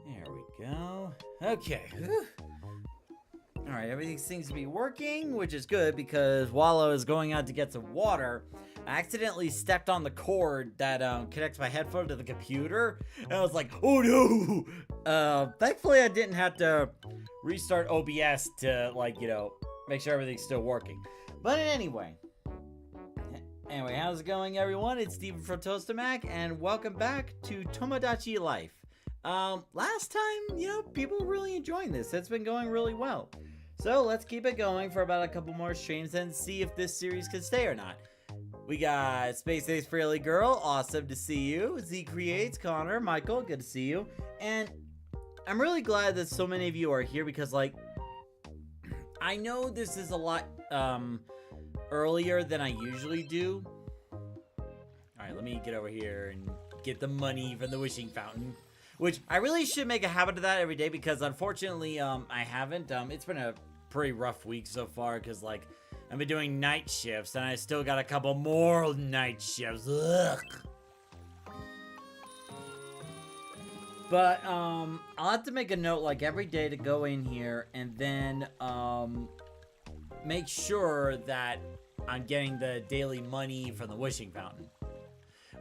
There we go. Okay. Alright, everything seems to be working, which is good because while I was going out to get some water, I accidentally stepped on the cord that connects my headphone to the computer. And I was like, oh no! Thankfully I didn't have to restart OBS to, like, you know, make sure everything's still working. But anyway, how's it going, everyone? It's Steven from Toastamac, and welcome back to Tomodachi Life. Last time, you know, people were really enjoying this. It's been going really well. So let's keep it going for about a couple more streams and see if this series can stay or not. We got Space Ace Fairly Girl, awesome to see you. Z Creates, Connor, Michael, good to see you. And I'm really glad that so many of you are here because, like, I know this is a lot earlier than I usually do. Alright, let me get over here and get the money from the wishing fountain. Which, I really should make a habit of that every day because, unfortunately, I haven't. It's been a pretty rough week so far because, like, I've been doing night shifts and I still got a couple more night shifts. Ugh. But, I'll have to make a note, like, every day to go in here and then, make sure that I'm getting the daily money from the wishing fountain.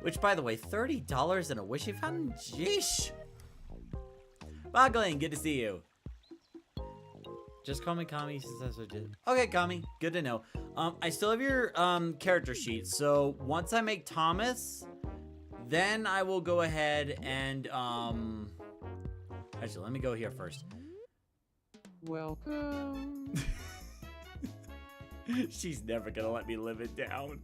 Which, by the way, $30 in a wishing fountain? Jeesh! Boggling, good to see you. Just call me Kami since that's what I did. Okay, Kami, good to know. I still have your character sheet, so once I make Thomas, then I will go ahead and actually, let me go here first. Welcome. She's never gonna let me live it down.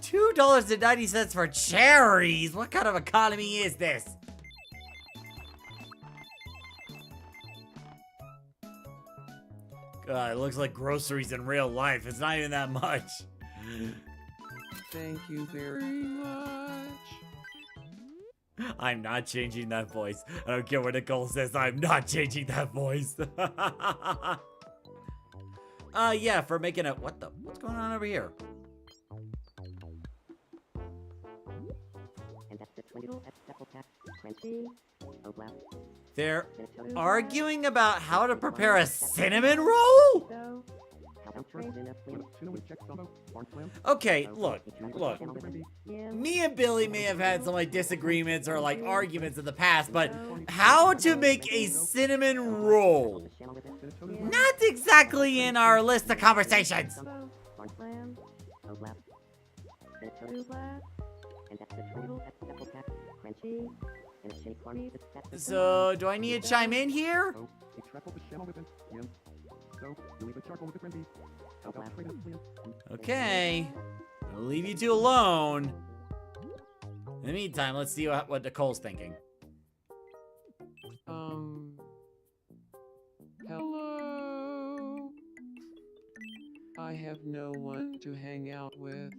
$2.90 for cherries? What kind of economy is this? God, it looks like groceries in real life. It's not even that much. Thank you very much. I'm not changing that voice. I don't care what Nicole says. I'm not changing that voice. Yeah, for making a... What's going on over here? They're arguing about how to prepare a cinnamon roll? Okay, look. Me and Billy may have had some, like, disagreements or, like, arguments in the past, but how to make a cinnamon roll? Not exactly in our list of conversations. So, do I need to chime in here? Okay. I'll leave you two alone. In the meantime, let's see what Nicole's thinking. Hello. I have no one to hang out with.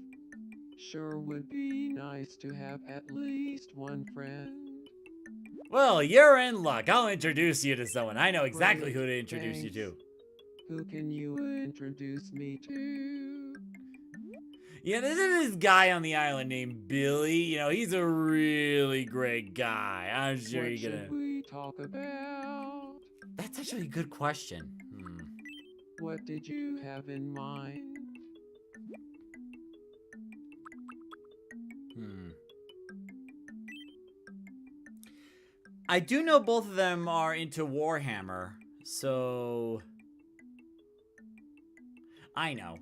Sure would be nice to have at least one friend. Well, you're in luck. I'll introduce you to someone. I know exactly who to introduce you to. Who can you introduce me to? Yeah, there's this guy on the island named Billy. You know, he's a really great guy. I'm sure you're gonna... What should we talk about? That's actually a good question. What did you have in mind? I do know both of them are into Warhammer, so... I know.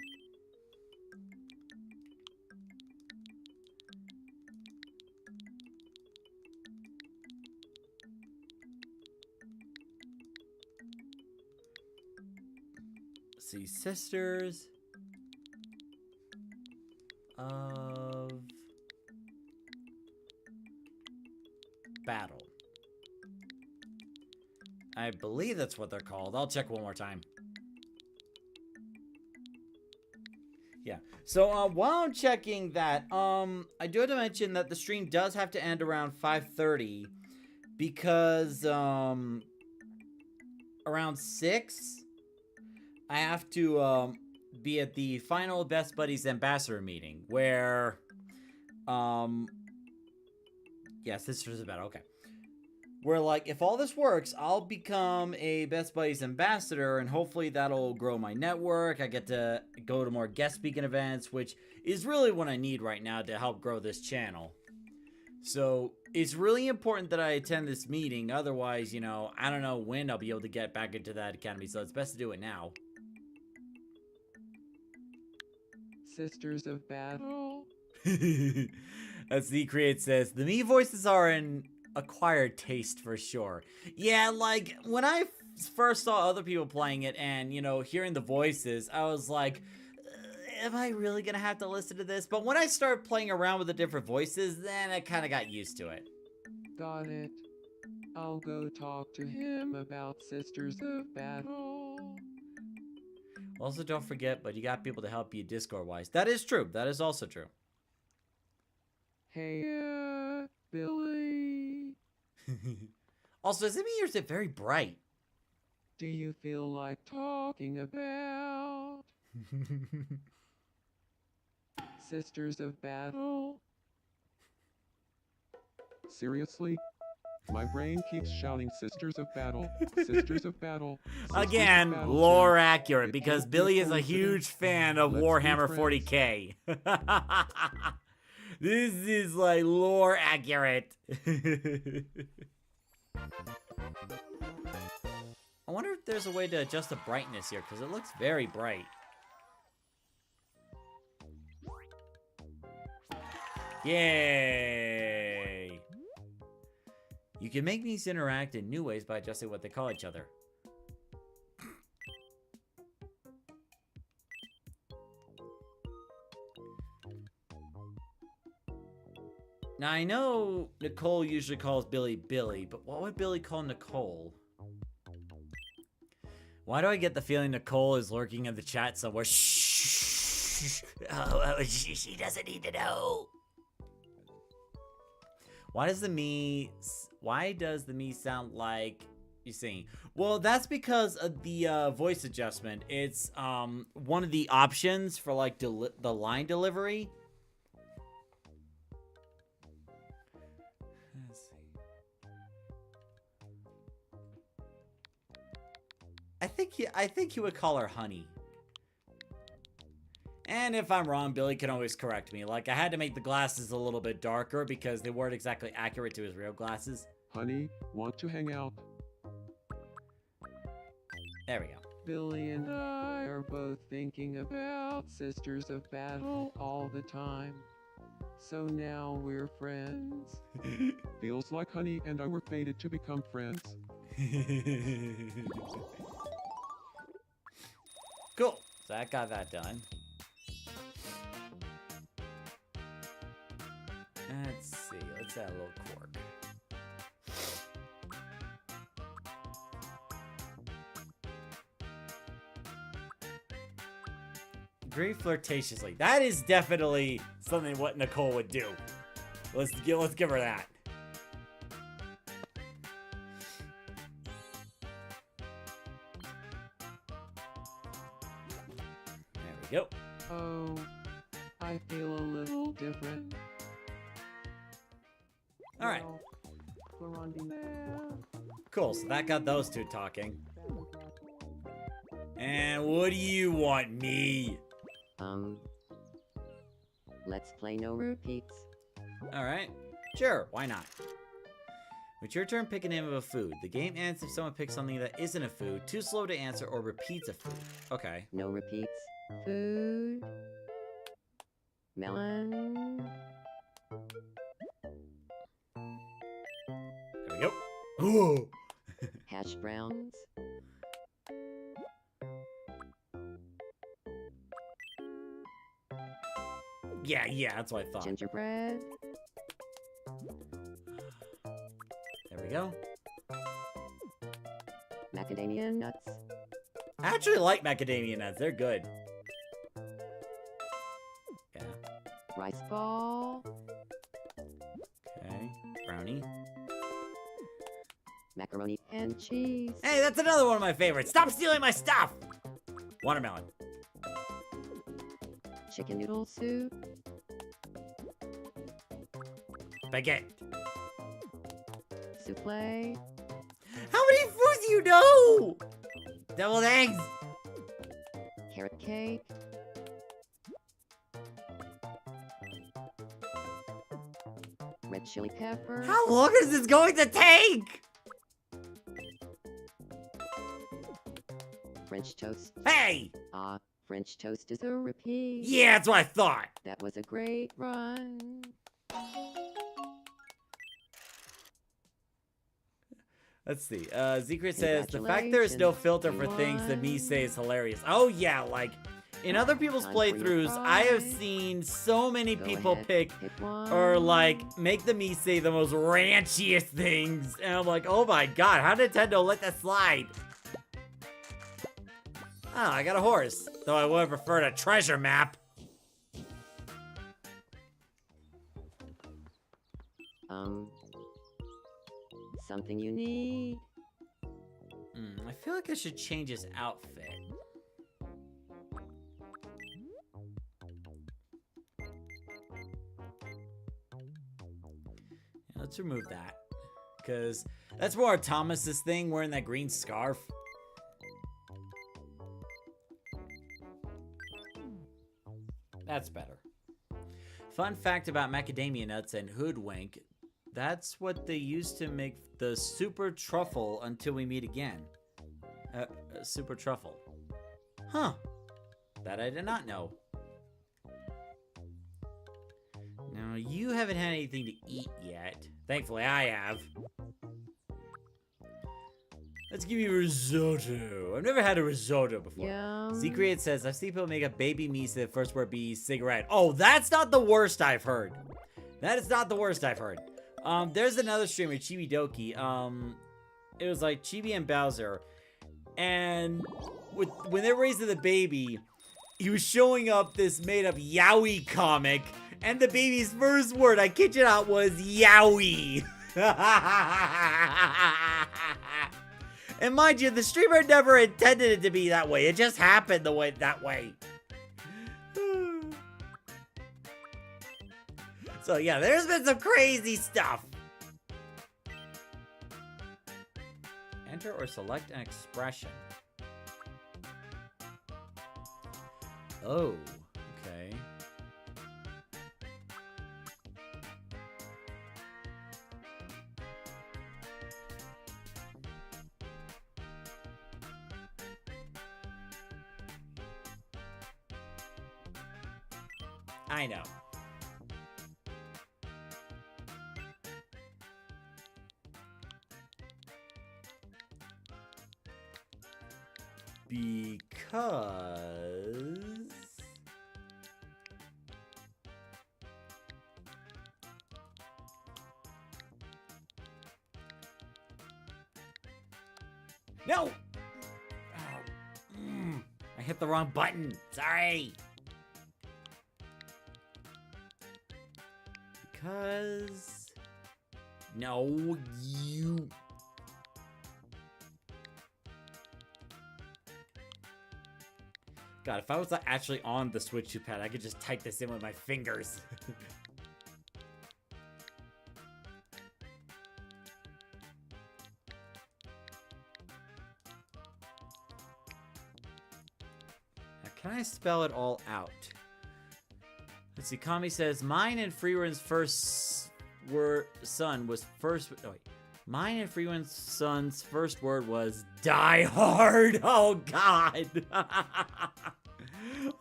Let's see, sisters. of battle. I believe that's what they're called. I'll check one more time. Yeah. So while I'm checking that, I do have to mention that the stream does have to end around 5:30 because around 6 I have to be at the final Best Buddies Ambassador meeting where yeah, Sisters of Battle, okay. Where, like, if all this works, I'll become a Best Buddies Ambassador, and hopefully that'll grow my network. I get to go to more guest speaking events, which is really what I need right now to help grow this channel. So, it's really important that I attend this meeting. Otherwise, you know, I don't know when I'll be able to get back into that academy, so it's best to do it now. Sisters of Battle. As the Create says, the me voices are an acquired taste for sure. Yeah, like when I first saw other people playing it and, you know, hearing the voices, I was like, am I really gonna have to listen to this? But when I started playing around with the different voices, then I kind of got used to it. Got it. I'll go talk to him about Sisters of Battle. Also, don't forget, but you got people to help you Discord-wise. That is true. That is also true. Hey, Billy. Also, is it me or is it very bright? Do you feel like talking about Sisters of Battle? Seriously? My brain keeps shouting Sisters of Battle, Sisters of Battle. Sisters Again, of Battle lore too. accurate, It because can't be Billy is a coincidence. huge fan of Let's be Warhammer friends. 40k. This is like lore accurate. I wonder if there's a way to adjust the brightness here, because it looks very bright. Yay! You can make these interact in new ways by adjusting what they call each other. Now, I know Nicole usually calls Billy Billy, but what would Billy call Nicole? Why do I get the feeling Nicole is lurking in the chat somewhere? Shh. Oh, she doesn't need to know. Why does the me sound like you're singing? Well, that's because of the voice adjustment. It's one of the options for like the line delivery. Let's see. I think he would call her honey. And if I'm wrong, Billy can always correct me. Like, I had to make the glasses a little bit darker because they weren't exactly accurate to his real glasses. Honey, want to hang out? There we go. Billy and I are both thinking about Sisters of Battle all the time. So now we're friends. Feels like Honey and I were fated to become friends. Cool. So I got that done. Let's see. Let's add a little cork. Agree flirtatiously. That is definitely something what Nicole would do. Let's give her that. There we go. Oh, I feel a little different. All right. Cool. So that got those two talking. And what do you want, me? Let's play no repeats. Alright. Sure, why not? It's your turn, pick a name of a food. The game ends if someone picks something that isn't a food, too slow to answer, or repeats a food. Okay. No repeats. Food. Melon. There we go. Ooh. Hash browns. Yeah, that's what I thought. Gingerbread. There we go. Macadamia nuts. I actually like macadamia nuts. They're good. Yeah. Rice ball. Okay. Brownie. Macaroni and cheese. Hey, that's another one of my favorites. Stop stealing my stuff! Watermelon. Chicken noodle soup. Baguette. Souffle. How many foods do you know? Deviled eggs. Carrot cake. Red chili pepper. How long is this going to take? French toast. Hey! Ah, French toast is a repeat. Yeah, that's what I thought. That was a great run. Let's see. Zekrit says, the fact there is no filter for things that me say is hilarious. Oh, yeah, like, in other people's Time for your playthroughs, I have prize. seen so many Go people ahead, pick one. or, like, make the me say the most ranchiest things. And I'm like, oh my god, how did Nintendo let that slide? Oh, I got a horse. Though I would have preferred a treasure map. Something you need. I feel like I should change his outfit. Yeah, let's remove that. Because that's more Thomas's thing, wearing that green scarf. That's better. Fun fact about macadamia nuts and hoodwink. That's what they used to make the super truffle until we meet again. Super truffle. Huh. That I did not know. Now, you haven't had anything to eat yet. Thankfully, I have. Let's give you risotto. I've never had a risotto before. Yum. Zekriat says, I've seen people make a baby me say the first word be cigarette. Oh, that's not the worst I've heard. That is not the worst I've heard. There's another streamer, Chibi Doki. It was like Chibi and Bowser. And when they were raising the baby, he was showing up this made-up Yowie comic. And the baby's first word, I kid you not, was Yowie. And mind you, the streamer never intended it to be that way. It just happened that way. So yeah, there's been some crazy stuff. Enter or select an expression. Oh, okay. I know. Because... No! Oh. I hit the wrong button. Sorry. Because... No, you... God, if I was actually on the Switch 2 pad, I could just type this in with my fingers. Now, can I spell it all out? Let's see, Kami says, mine and Freerun's first son was first... Oh, wait. Mine and Freerun's son's first word was die hard. Oh, God.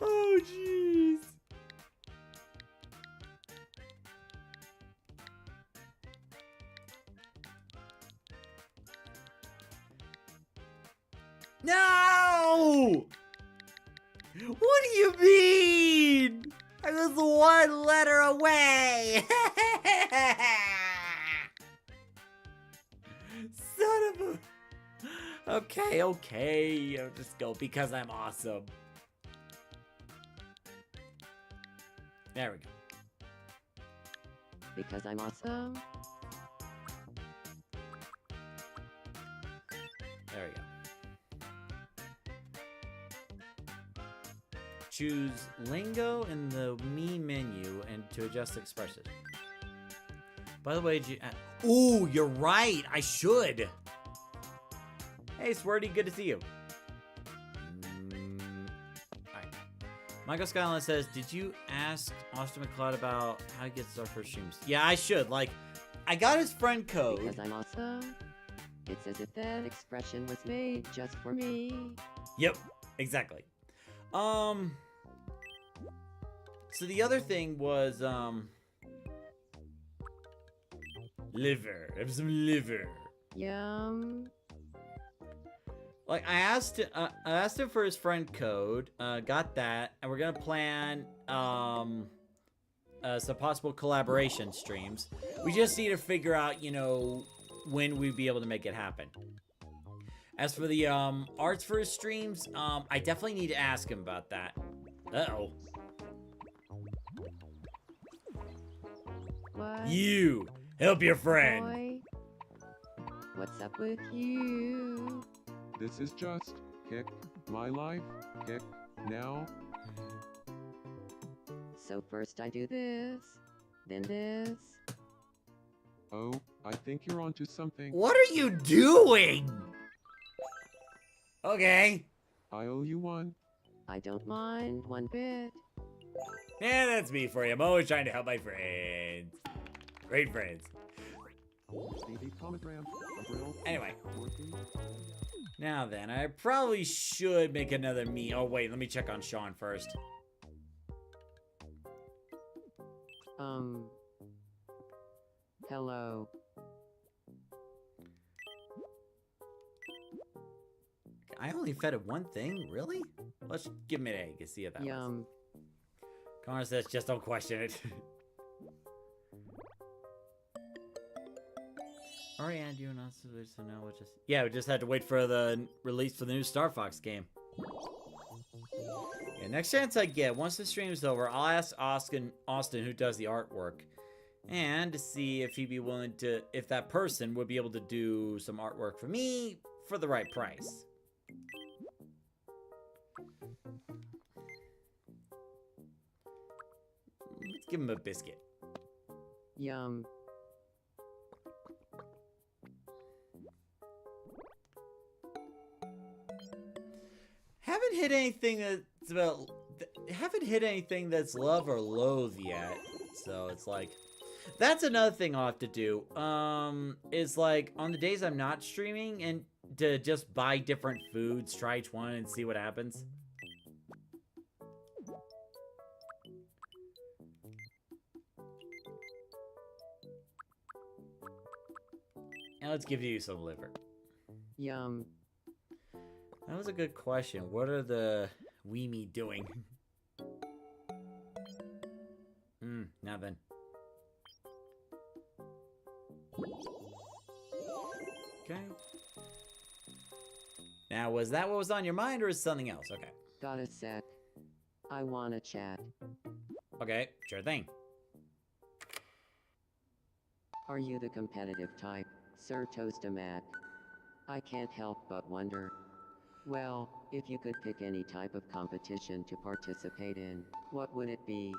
Oh, jeez. No! What do you mean? I was one letter away! Son of a... Okay, okay. I'll just go because I'm awesome. There we go. Because I'm awesome. There we go. Choose lingo in the me menu and to adjust expressions. By the way, ooh, you're right. I should. Hey, Swirty, good to see you. Alright. Michael Skyline says, did you ask Austin McCloud about how he gets our first streams? Yeah, I should. Like, I got his friend code. Because I'm awesome. It's as if that expression was made just for me. Yep, exactly. So the other thing was, liver. Have some liver. Yum. Like, I asked him for his friend code, got that, and we're gonna plan, some possible collaboration streams. We just need to figure out, you know, when we'd be able to make it happen. As for the, arts for his streams, I definitely need to ask him about that. Uh-oh. What? You! Help your friend! Boy? What's up with you? This is just, kick, my life, kick, now. So first I do this, then this. Oh, I think you're onto something. What are you doing? Okay. I owe you one. I don't mind one bit. Yeah, that's me for you. I'm always trying to help my friends. Great friends. Stevie Comogram, Avril, Anyway. Dorothy. Now then, I probably should make another me. Oh, wait, let me check on Sean first. Hello. I only fed it one thing? Really? Let's give him an egg and see if that was. Yum. Connor says, just don't question it. Alright, and you and us, so now we'll just... Yeah, we just had to wait for the release for the new Star Fox game. Yeah, next chance I get, once the stream is over, I'll ask Austin who does the artwork. And to see if he'd be willing to... If that person would be able to do some artwork for me for the right price. Let's give him a biscuit. Yum. Haven't hit anything that's about... Haven't hit anything that's love or loathe yet. So it's like... That's another thing I'll have to do. Is like, on the days I'm not streaming, and to just buy different foods, try each one, and see what happens. And let's give you some liver. Yum. That was a good question. What are the Weemy doing? Nothing. Okay. Now, was that what was on your mind, or is something else? Okay. Got a sec. I wanna chat. Okay, sure thing. Are you the competitive type, Sir Toastamac? I can't help but wonder. Well, if you could pick any type of competition to participate in, what would it be?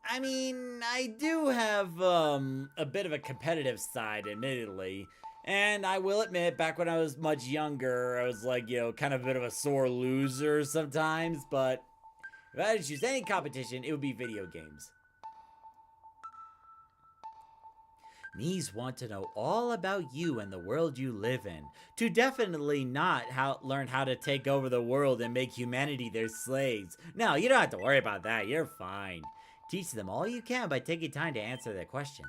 I mean, I do have, a bit of a competitive side, admittedly. And I will admit, back when I was much younger, I was like, you know, kind of a bit of a sore loser sometimes. But if I had to choose any competition, it would be video games. Me's want to know all about you and the world you live in. To definitely not learn how to take over the world and make humanity their slaves. No, you don't have to worry about that. You're fine. Teach them all you can by taking time to answer their questions.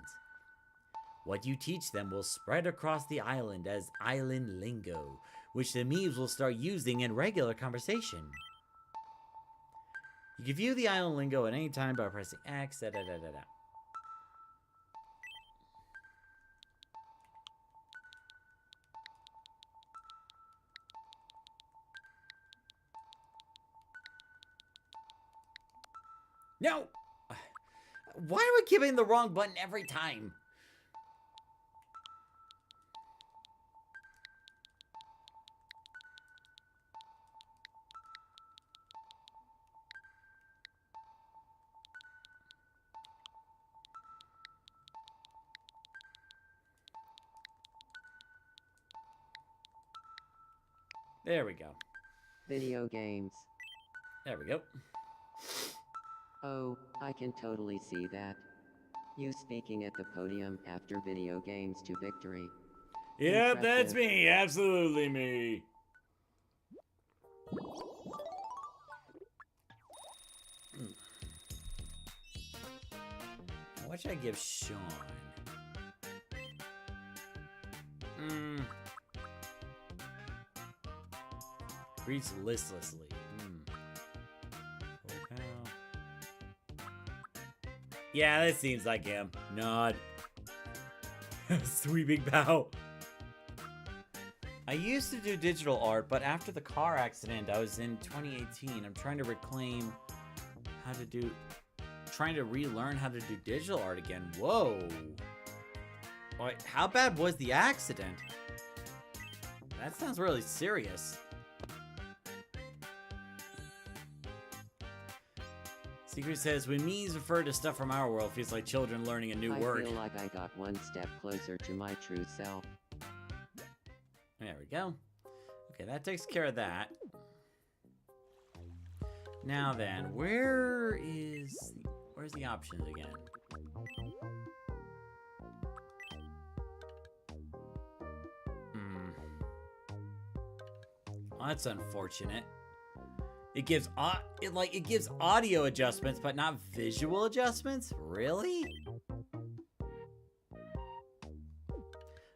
What you teach them will spread across the island as island lingo, which the Mees will start using in regular conversation. You can view the island lingo at any time by pressing X. Da, da, da, da, da. No! Why are we giving the wrong button every time? There we go. Video games. There we go. Oh, I can totally see that. You speaking at the podium after video games to victory. Yep, that's Impressive. me. Absolutely me. What should I give Sean? Reads listlessly. Okay. Yeah, that seems like him. Nod. Sweeping bow. I used to do digital art, but after the car accident, I was in 2018. I'm trying to reclaim how to do... Trying to relearn how to do digital art again. Whoa. Wait, how bad was the accident? That sounds really serious. Secret says, when memes refer to stuff from our world, feels like children learning a new word. I feel like I got one step closer to my true self. There we go. Okay, that takes care of that. Now then, where's the options again? Well, that's unfortunate. It gives it gives audio adjustments, but not visual adjustments? Really?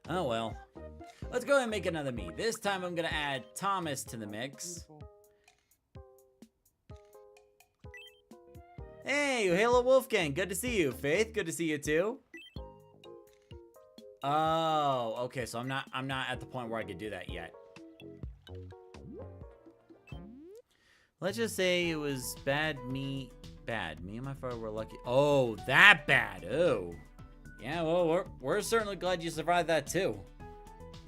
Oh well. Let's go ahead and make another me. This time I'm gonna add Thomas to the mix. Hey, Halo Wolfgang, good to see you. Faith, good to see you too. Oh, okay, so I'm not at the point where I could do that yet. Let's just say it was bad. Me and my father were lucky. Oh, that bad. Oh. Yeah, well, we're certainly glad you survived that too.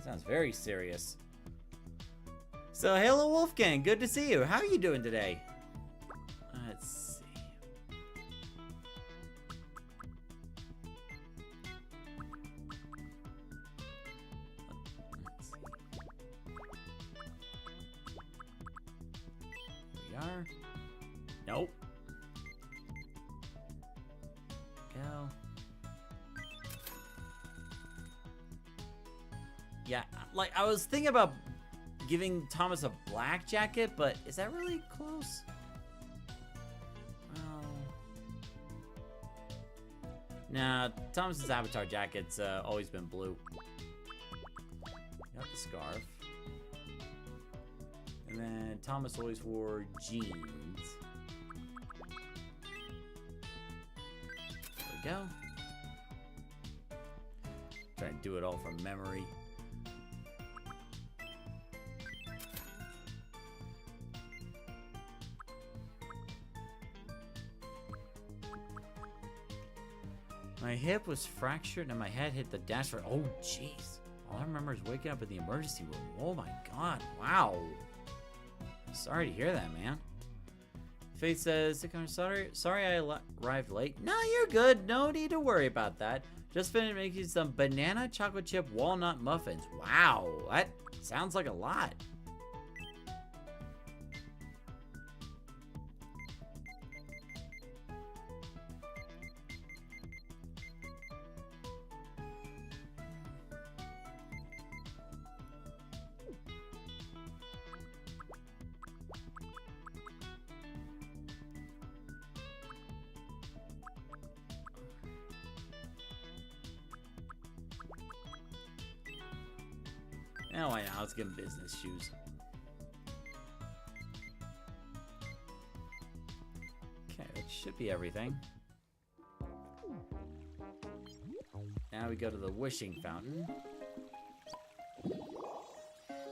Sounds very serious. So, Halo Wolfgang, good to see you. How are you doing today? Let's see. Let's see. Here we are. Nope. Go. Yeah, like, I was thinking about giving Thomas a black jacket, but is that really close? Well... Nah, Thomas's avatar jacket's always been blue. Got the scarf. And then Thomas always wore jeans. There we go. Try to do it all from memory. My hip was fractured and my head hit the dashboard. Oh, jeez. All I remember is waking up in the emergency room. Oh my god, wow. Sorry to hear that, man. Faith says, sorry I arrived late. No, you're good. No need to worry about that. Just finished making some banana chocolate chip walnut muffins. Wow, that sounds like a lot. Oh, why not? Let's give him business shoes. should be everything. Now we go to the wishing fountain.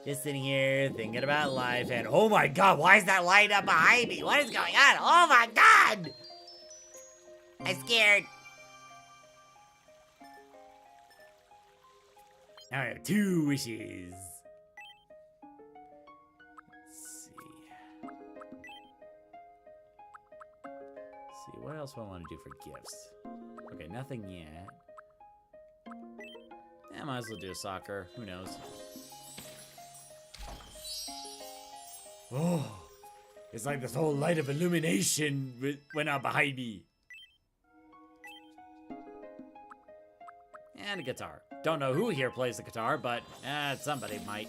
Just sitting here thinking about life, and oh my god, why is that light up behind me? What is going on? Oh my god! I'm scared. Now I have 2 wishes. Let's see, what else do I want to do for gifts? Okay, nothing yet. I might as well do soccer. Who knows? Oh, it's like this whole light of illumination went out behind me. And a guitar. Don't know who here plays the guitar, but somebody might.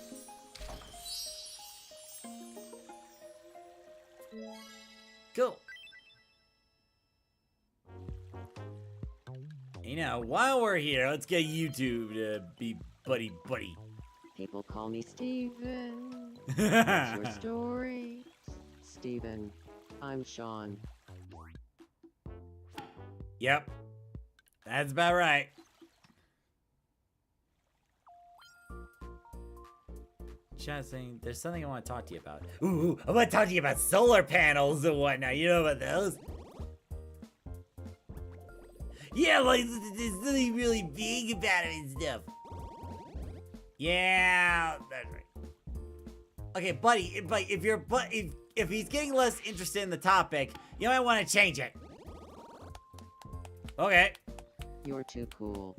Cool. You know, while we're here, let's get YouTube to be buddy-buddy. People call me Steven. What's your story? Steven, I'm Sean. Yep. That's about right. Chat saying, there's something I want to talk to you about. Ooh, I want to talk to you about solar panels and whatnot. You know about those? Yeah, like, there's something really big about it and stuff. Yeah, that's right. Okay, buddy, if he's getting less interested in the topic, you might want to change it. Okay. You're too cool.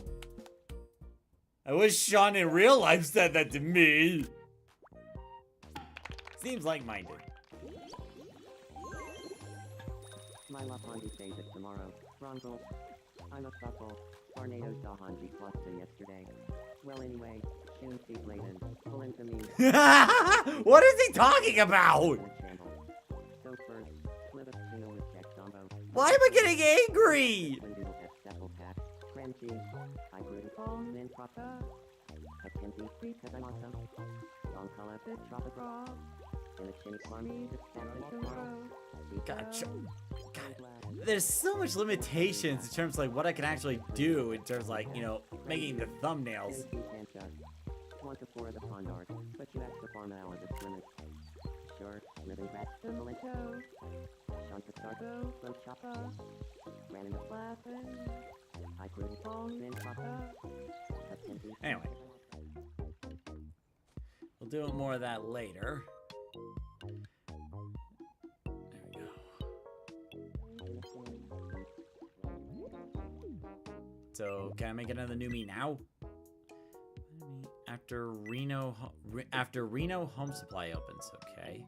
I wish Sean in real life said that to me. Seems like-minded. My love Hanji says it tomorrow. Rongle. I'm a couple. Tornadoes saw Hanji plus than yesterday. Well anyway, Shun Steve Layden. Pull into me. What is he talking about? So first, split up Tino with check combo. Why am I getting angry? Crunchy. I grew phone in Prata. I can be free because I'm awesome. Long color fit tropic raw. In a chinny farmy, the San tomorrow. Gotcha. God, there's so much limitations in terms of like what I can actually do in terms of like, you know, making the thumbnails. Want to pour the pond art, but you have to farm out of its limits. Sure, living back symbol and toe. Sean Picardo from Choppa. Ran in the laughing. I couldn't fall in Choppa. Anyway. We'll do more of that later. So, can I make another new me now? After Reno Home Supply opens, okay.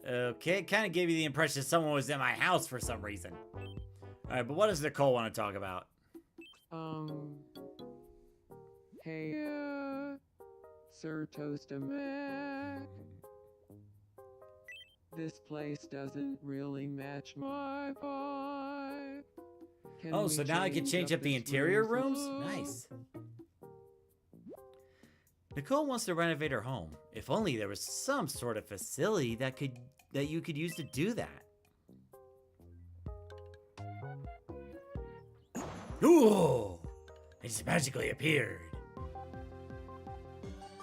Okay, it kind of gave you the impression someone was in my house for some reason. Alright, but what does Nicole want to talk about? Hey, Sir Toastamac. This place doesn't really match my vibe. Oh, so now I can change up the interior rooms? Nice. Nicole wants to renovate her home. If only there was some sort of facility that you could use to do that. Ooh! It just magically appeared.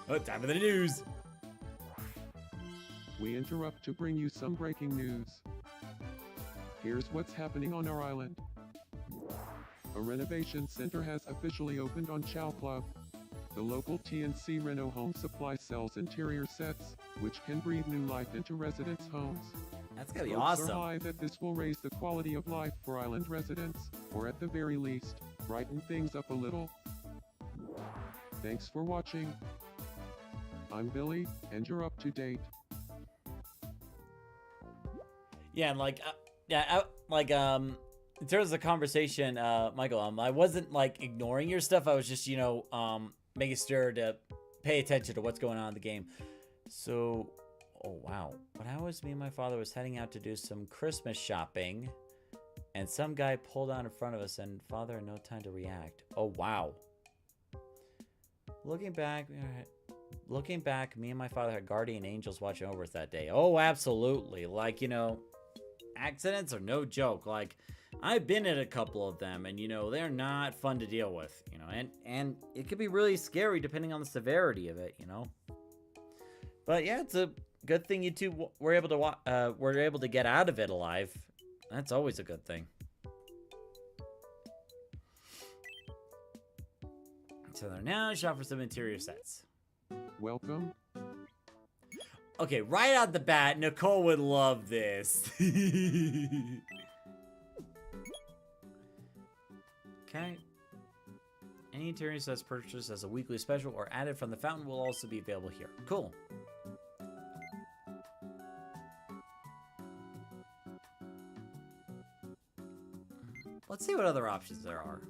Oh, time for the news. We interrupt to bring you some breaking news. Here's what's happening on our island. A renovation center has officially opened on Chow Club. The local TNC Reno Home Supply sells interior sets, which can breathe new life into residents' homes. That's gonna be Hopes awesome. are high that this will raise the quality of life for island residents, or at the very least, brighten things up a little. Thanks for watching. I'm Billy, and you're up to date. Yeah, and like, in terms of the conversation, Michael, I wasn't like ignoring your stuff. I was just, you know, making sure to pay attention to what's going on in the game. So, oh wow, when me and my father was heading out to do some Christmas shopping, and some guy pulled out in front of us, and father had no time to react. Oh wow. Looking back, Looking back, me and my father had guardian angels watching over us that day. Oh, absolutely. Like, you know, accidents are no joke. Like, I've been at a couple of them, and, you know, they're not fun to deal with, you know, and it could be really scary depending on the severity of it, you know. But yeah, it's a good thing you two were able to get out of it alive. That's always a good thing. So they're now shop for some interior sets. Welcome. Okay, right out the bat, Nicole would love this. Okay. Any interior sets purchased as a weekly special or added from the fountain will also be available here. Cool. Let's see what other options there are.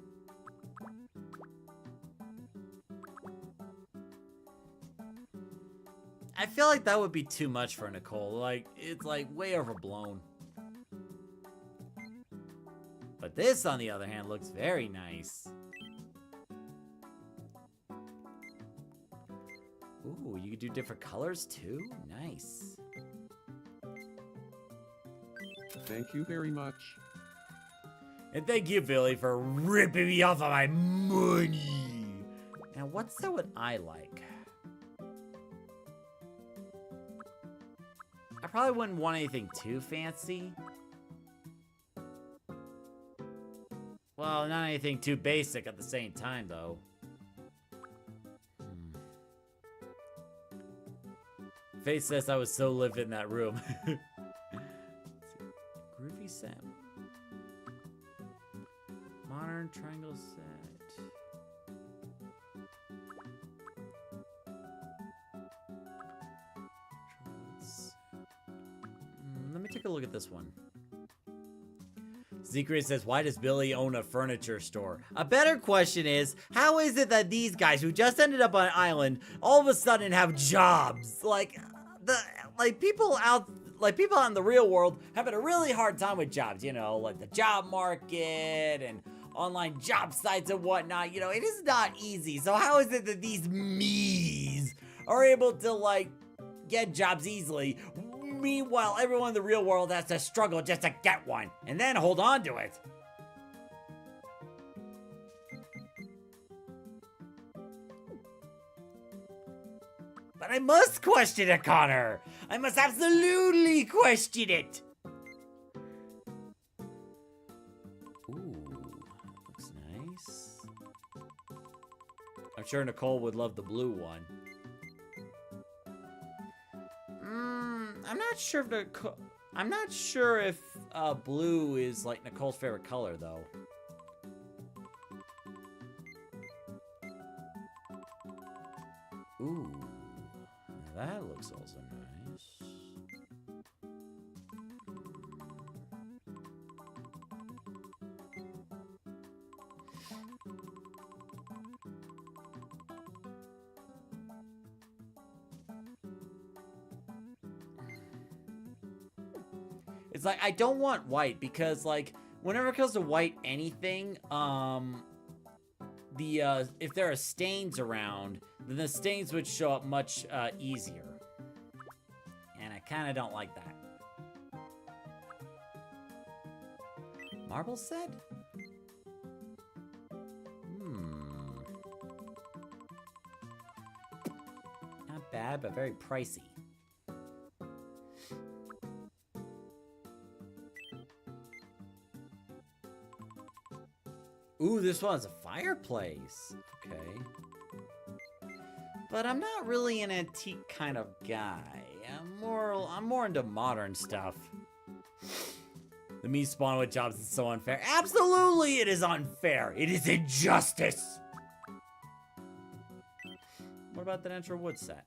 I feel like that would be too much for Nicole. Like, it's like way overblown. But this, on the other hand, looks very nice. Ooh, you can do different colors too? Nice. Thank you very much. And thank you, Billy, for ripping me off of my money. Now, what's that what I like? I probably wouldn't want anything too fancy. Well, not anything too basic at the same time, though. Face says I was so livid in that room. Groovy set. Modern triangle set. Let me take a look at this one. Secret says, why does Billy own a furniture store? A better question is, how is it that these guys who just ended up on an island all of a sudden have jobs? People out in the real world having a really hard time with jobs, you know, like the job market and online job sites and whatnot. You know, it is not easy. So how is it that these me's are able to, like, get jobs easily? Meanwhile, everyone in the real world has to struggle just to get one, and then hold on to it. But I must question it, Connor. I must absolutely question it. Ooh, looks nice. I'm sure Nicole would love the blue one. I'm not sure if blue is like Nicole's favorite color though. Ooh, that looks also nice. It's like, I don't want white because, like, whenever it comes to white anything, if there are stains around, then the stains would show up much easier. And I kind of don't like that. Marble set? Not bad, but very pricey. Ooh, this one's a fireplace. Okay. But I'm not really an antique kind of guy. I'm more into modern stuff. The me spawn with jobs is so unfair. Absolutely, it is unfair. It is injustice. What about the natural wood set?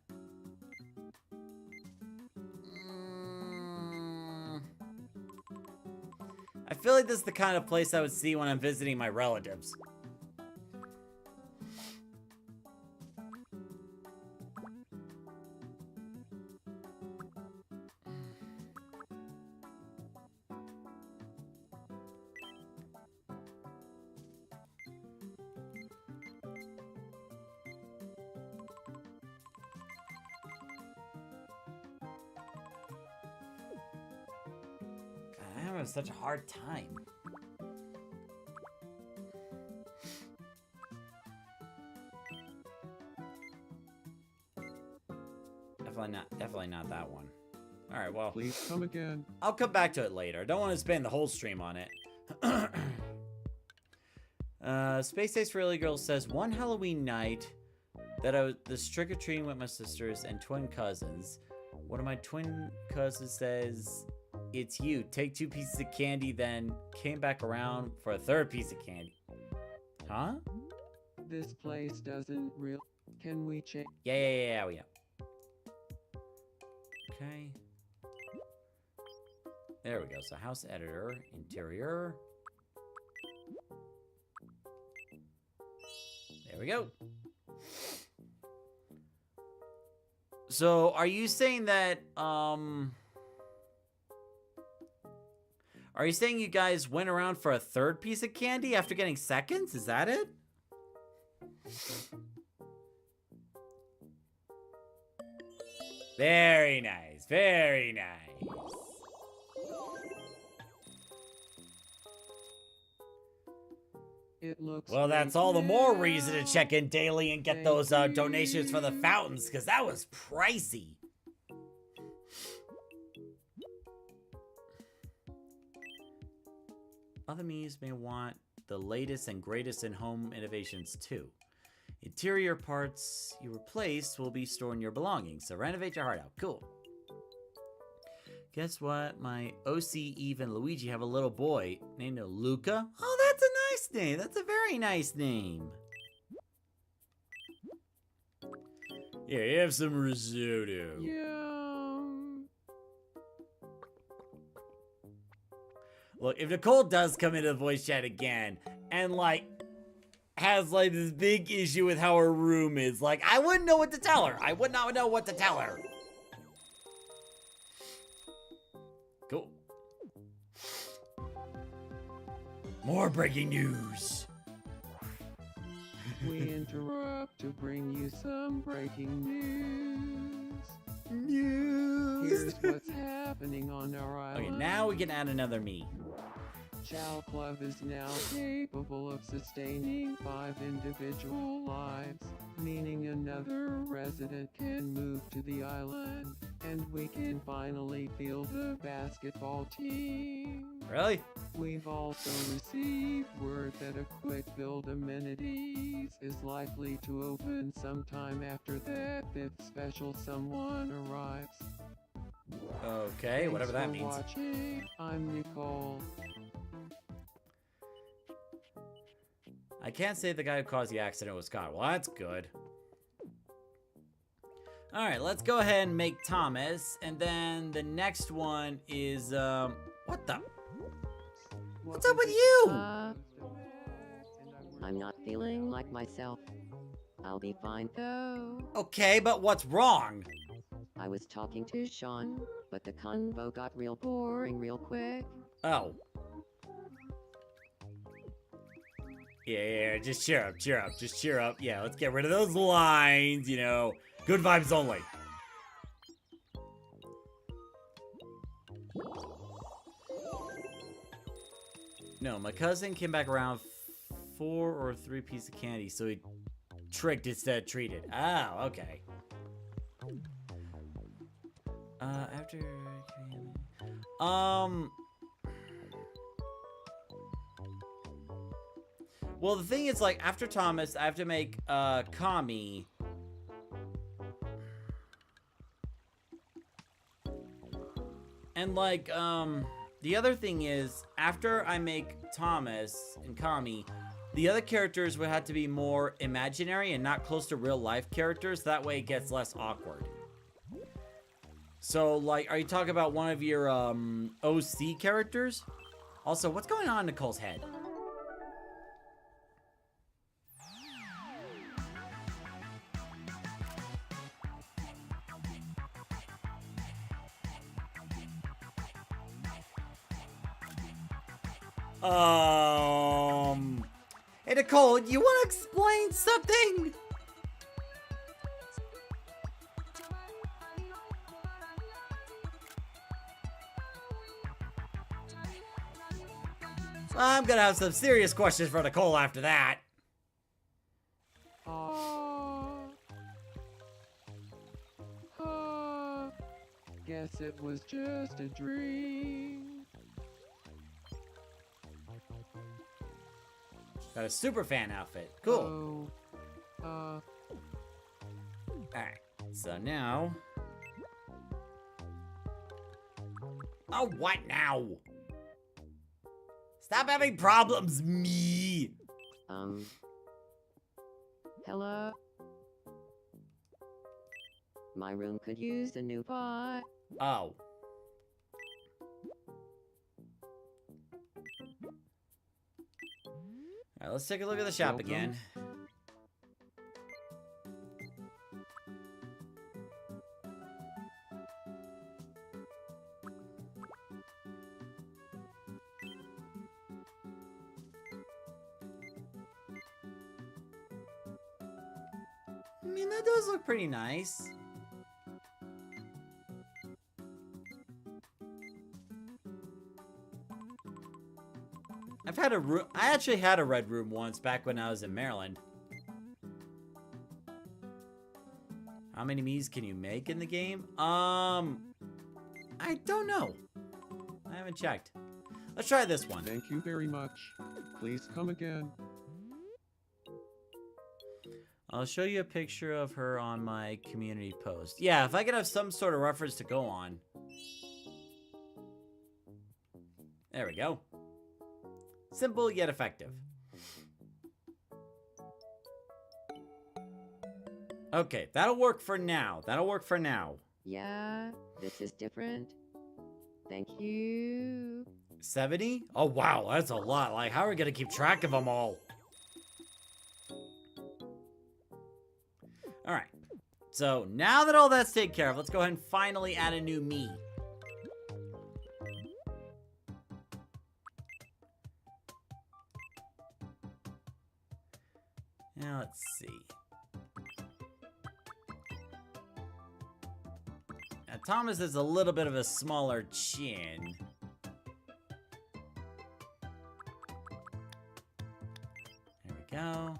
I feel like this is the kind of place I would see when I'm visiting my relatives. having such a hard time. Definitely not that one. All right, well. Please come again. I'll come back to it later. I don't want to spend the whole stream on it. Space Ace Really Girl says, one Halloween night that I was trick-or-treating with my sisters and twin cousins. One of my twin cousins says, it's you. Take 2 pieces of candy, then came back around for a 3rd piece of candy. Huh? This place doesn't real. Can we check? Yeah. Okay. There we go. So house editor, interior. There we go. So are you saying that, are you saying you guys went around for a 3rd piece of candy after getting seconds? Is that it? Very nice. Very nice. It looks Well, that's all the more reason to check in daily and get those donations for the fountains, because that was pricey. Other Miis may want the latest and greatest in home innovations too. Interior parts you replace will be stored in your belongings, so renovate your heart out. Cool. Guess what? My OC, Eve, and Luigi have a little boy named Luca. Oh, that's a nice name. That's a very nice name. Here, you have some risotto. Yum. Look, if Nicole does come into the voice chat again and, like, has, like, this big issue with how her room is, like, I wouldn't know what to tell her. I would not know what to tell her. Cool. More breaking news. We interrupt to bring you some breaking news. Here's what's happening on our island. Okay, now we can add another me. Chow Club is now capable of sustaining 5 individual lives, meaning another resident can move to the island, and we can finally field the basketball team. Really? We've also received word that a quick build amenities is likely to open sometime after that 5th special someone arrives. Okay, whatever that Thanks for means. watching. I'm Nicole. I can't say the guy who caused the accident was Scott. Well, that's good. Alright, let's go ahead and make Thomas. And then the next one is, what the? What's up with you? I'm not feeling like myself. I'll be fine though. Okay, but what's wrong? I was talking to Sean, but the convo got real boring real quick. Oh. Yeah, just cheer up, just cheer up. Yeah, let's get rid of those lines, you know. Good vibes only. No, my cousin came back around 4 or 3 pieces of candy, so he tricked instead of treated. Oh, okay. After... Well, the thing is, like, after Thomas, I have to make, Kami. And, like, the other thing is, after I make Thomas and Kami, the other characters would have to be more imaginary and not close to real-life characters. That way it gets less awkward. So, like, are you talking about one of your, OC characters? Also, what's going on in Nicole's head? Hey, Nicole, you want to explain something? I'm gonna have some serious questions for Nicole after that. Guess it was just a dream. Got a super fan outfit. Cool. Oh, Alright, so now... Oh, what now? Stop having problems, me! Hello? My room could use a new pot. Oh. Alright, let's take a look at the shop Welcome. again. I mean, that does look pretty nice. I've had a room. I actually had a red room once back when I was in Maryland. How many Miis can you make in the game? I don't know. I haven't checked. Let's try this one. thank you very much. Please come again. I'll show you a picture of her on my community post. Yeah, if I could have some sort of reference to go on. There we go. Simple yet effective. Okay, that'll work for now. That'll work for now. Yeah, this is different. Thank you. 70? Oh, wow, that's a lot. Like, how are we gonna keep track of them all? Alright. So, now that all that's taken care of, let's go ahead and finally add a new me. Now, let's see. Now, Thomas has a little bit of a smaller chin. There we go.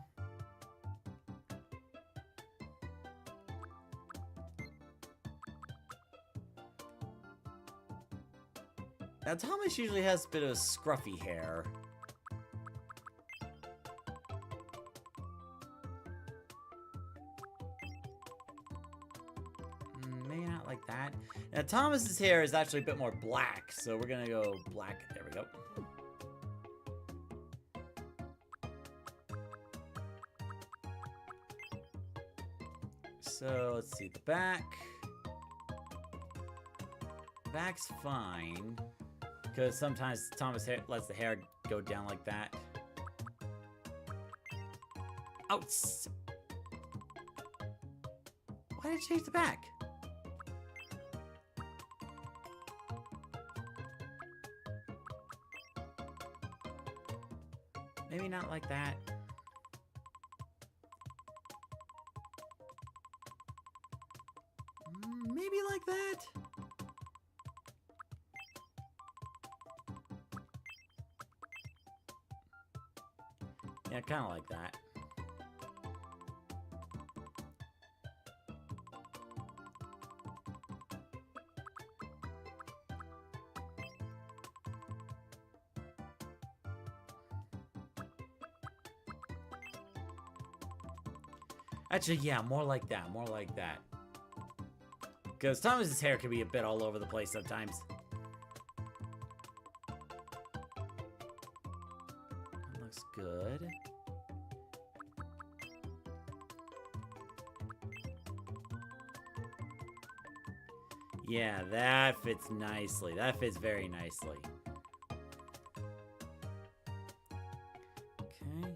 Now, Thomas usually has a bit of scruffy hair. Maybe not like that. Now, Thomas's hair is actually a bit more black, so we're gonna go black. There we go. So, let's see, the back. Back's fine. Because sometimes Thomas lets the hair go down like that. Oh, why did it change the back? Maybe not like that. Maybe like that. Yeah, kind of like that. Actually, yeah, more like that, more like that. Because Thomas's hair can be a bit all over the place sometimes. That looks good. Yeah, that fits nicely. That fits very nicely. Okay.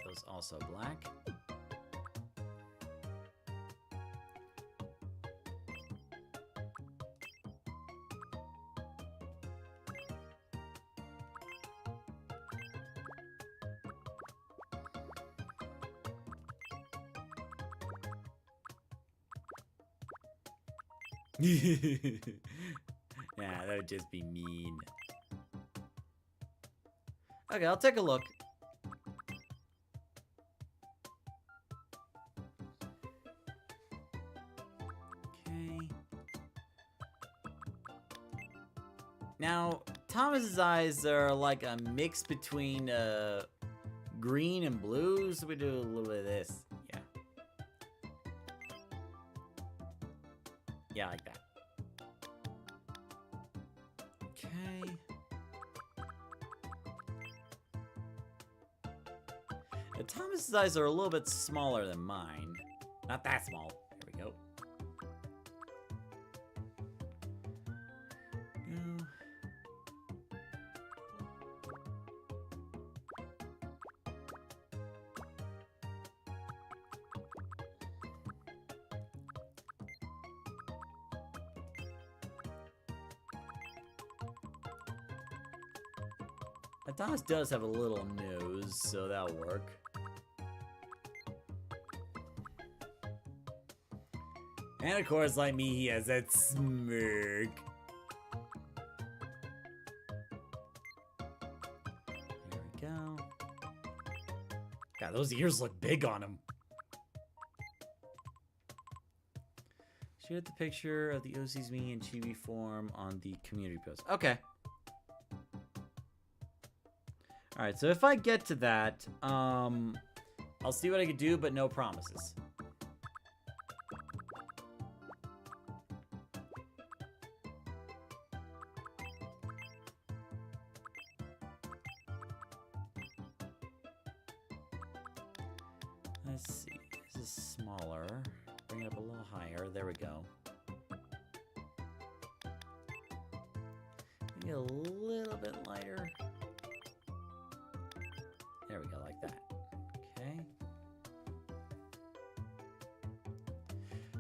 Those also black. Yeah, that would just be mean. Okay, I'll take a look. Okay. Now, Thomas's eyes are like a mix between green and blue, so we do a little bit of this. Yeah. Yeah, like that. Okay. Now, Thomas's eyes are a little bit smaller than mine. Not that small. There we go. Go. Thomas does have a little nose, so that'll work. And of course, like me, he has that smirk. There we go. God, those ears look big on him. Shoot the picture of the OC's me in chibi form on the community post. Okay. Alright, so if I get to that, I'll see what I can do, but no promises. Let's see. This is smaller. Bring it up a little higher. There we go. Maybe a little bit lighter. There we go, like that. Okay.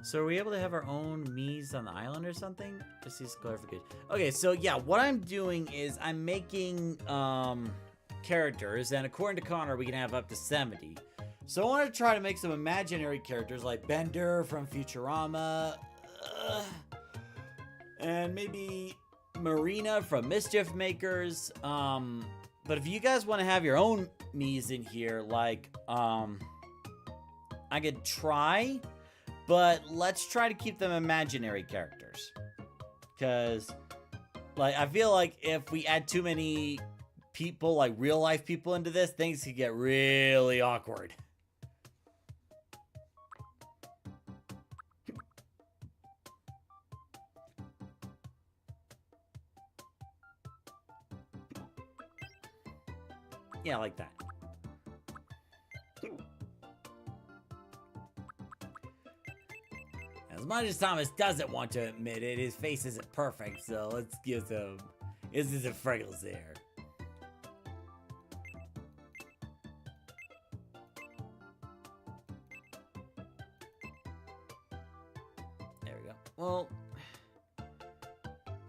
So are we able to have our own Miis on the island or something? Just needs clarification. Okay, so yeah, what I'm doing is I'm making characters, and according to Connor, we can have up to 70. So I want to try to make some imaginary characters like Bender from Futurama, and maybe Marina from Mischief Makers. But if you guys want to have your own Miis in here, like, I could try, but let's try to keep them imaginary characters. Because, like, I feel like if we add too many people, like real life people into this, things could get really awkward. Yeah, like that. As much as Thomas doesn't want to admit it, his face isn't perfect, so let's give some... This is a freckles there. There we go. Well,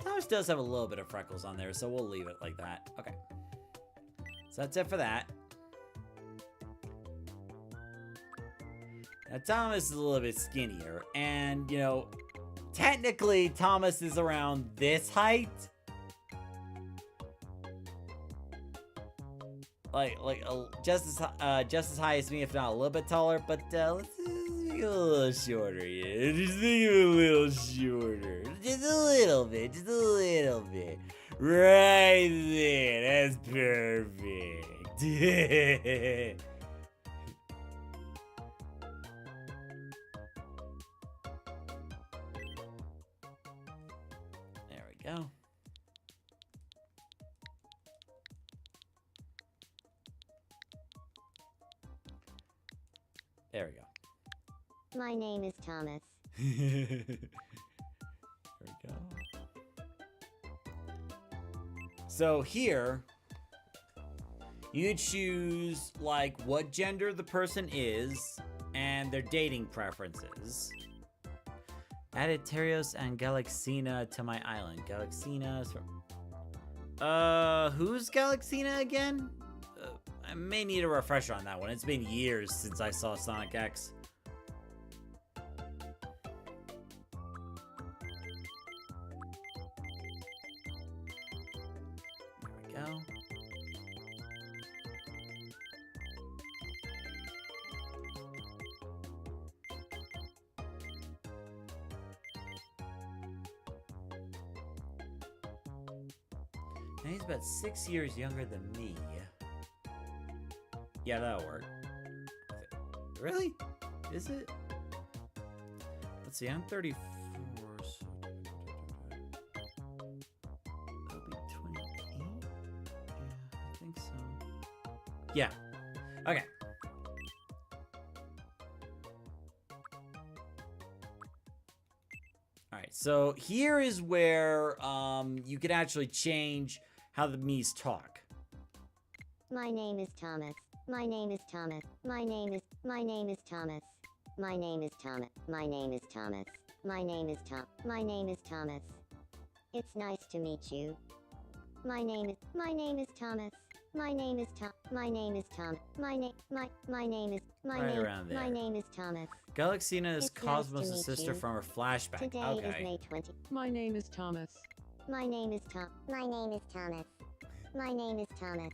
Thomas does have a little bit of freckles on there, so we'll leave it like that. Okay. So that's it for that. Now, Thomas is a little bit skinnier, and, you know, technically, Thomas is around this height. Like just as high as me, if not a little bit taller, but let's make it a little shorter, yeah. Just make it a little shorter. Just a little bit, just a little bit. Right there, that's perfect. There we go. There we go. My name is Thomas. There we go. So here, you choose like what gender the person is and their dating preferences. Added Terios and Galaxina to my island. Galaxina is from... who's Galaxina again? I may need a refresher on that one. It's been years since I saw Sonic X. go. And he's about 6 years younger than me. Yeah, that'll work. Really? Is it? Let's see, I'm 34, so... That'll be 28? Yeah, I think so. Yeah. Okay. Alright, so here is where you can actually change how the Mies talk. My name is Thomas. My name is Thomas. My name is Thomas. My name is Thomas. My name is Thomas. My name is Tom. My name is Thomas. It's nice to meet you. My name is Thomas. My name is Tom. My name is Tom. My name is Thomas. Galaxina is It's nice Cosmos' to meet sister you. from her flashback. Today is Okay. May 20. My name is Thomas. My name is Tom. My name is Thomas. My name is Thomas.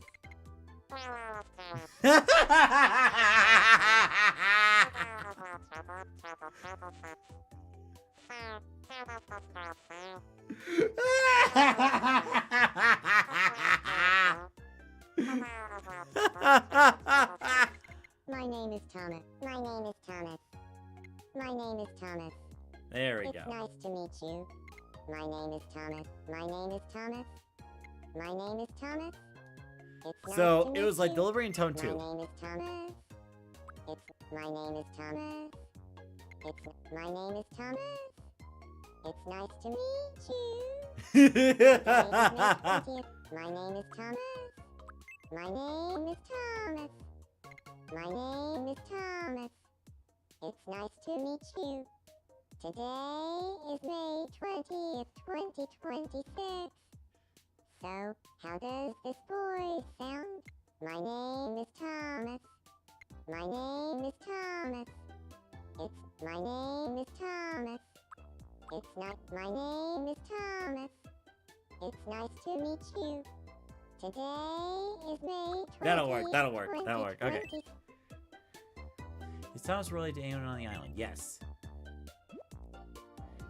My name is Thomas. My name is Thomas. My name is Thomas. There we It's go. nice to meet you. My name is Thomas. My name is Thomas. My name is Thomas. It's nice So to it meet was like you. delivery in tone My 2. name is Thomas. My name is Thomas. My name is Thomas. It's nice to meet you. My name is Thomas. My name is Thomas. My name is Thomas. It's nice to meet you. Today is May 20th, 2026. So, how does this voice sound? My name is Thomas. My name is Thomas. My name is Thomas. It's not. My name is Thomas. It's nice to meet you. Today is May 20th. That'll work, that'll work, that'll work, okay. 2026. Is Thomas related to anyone on the island? Yes.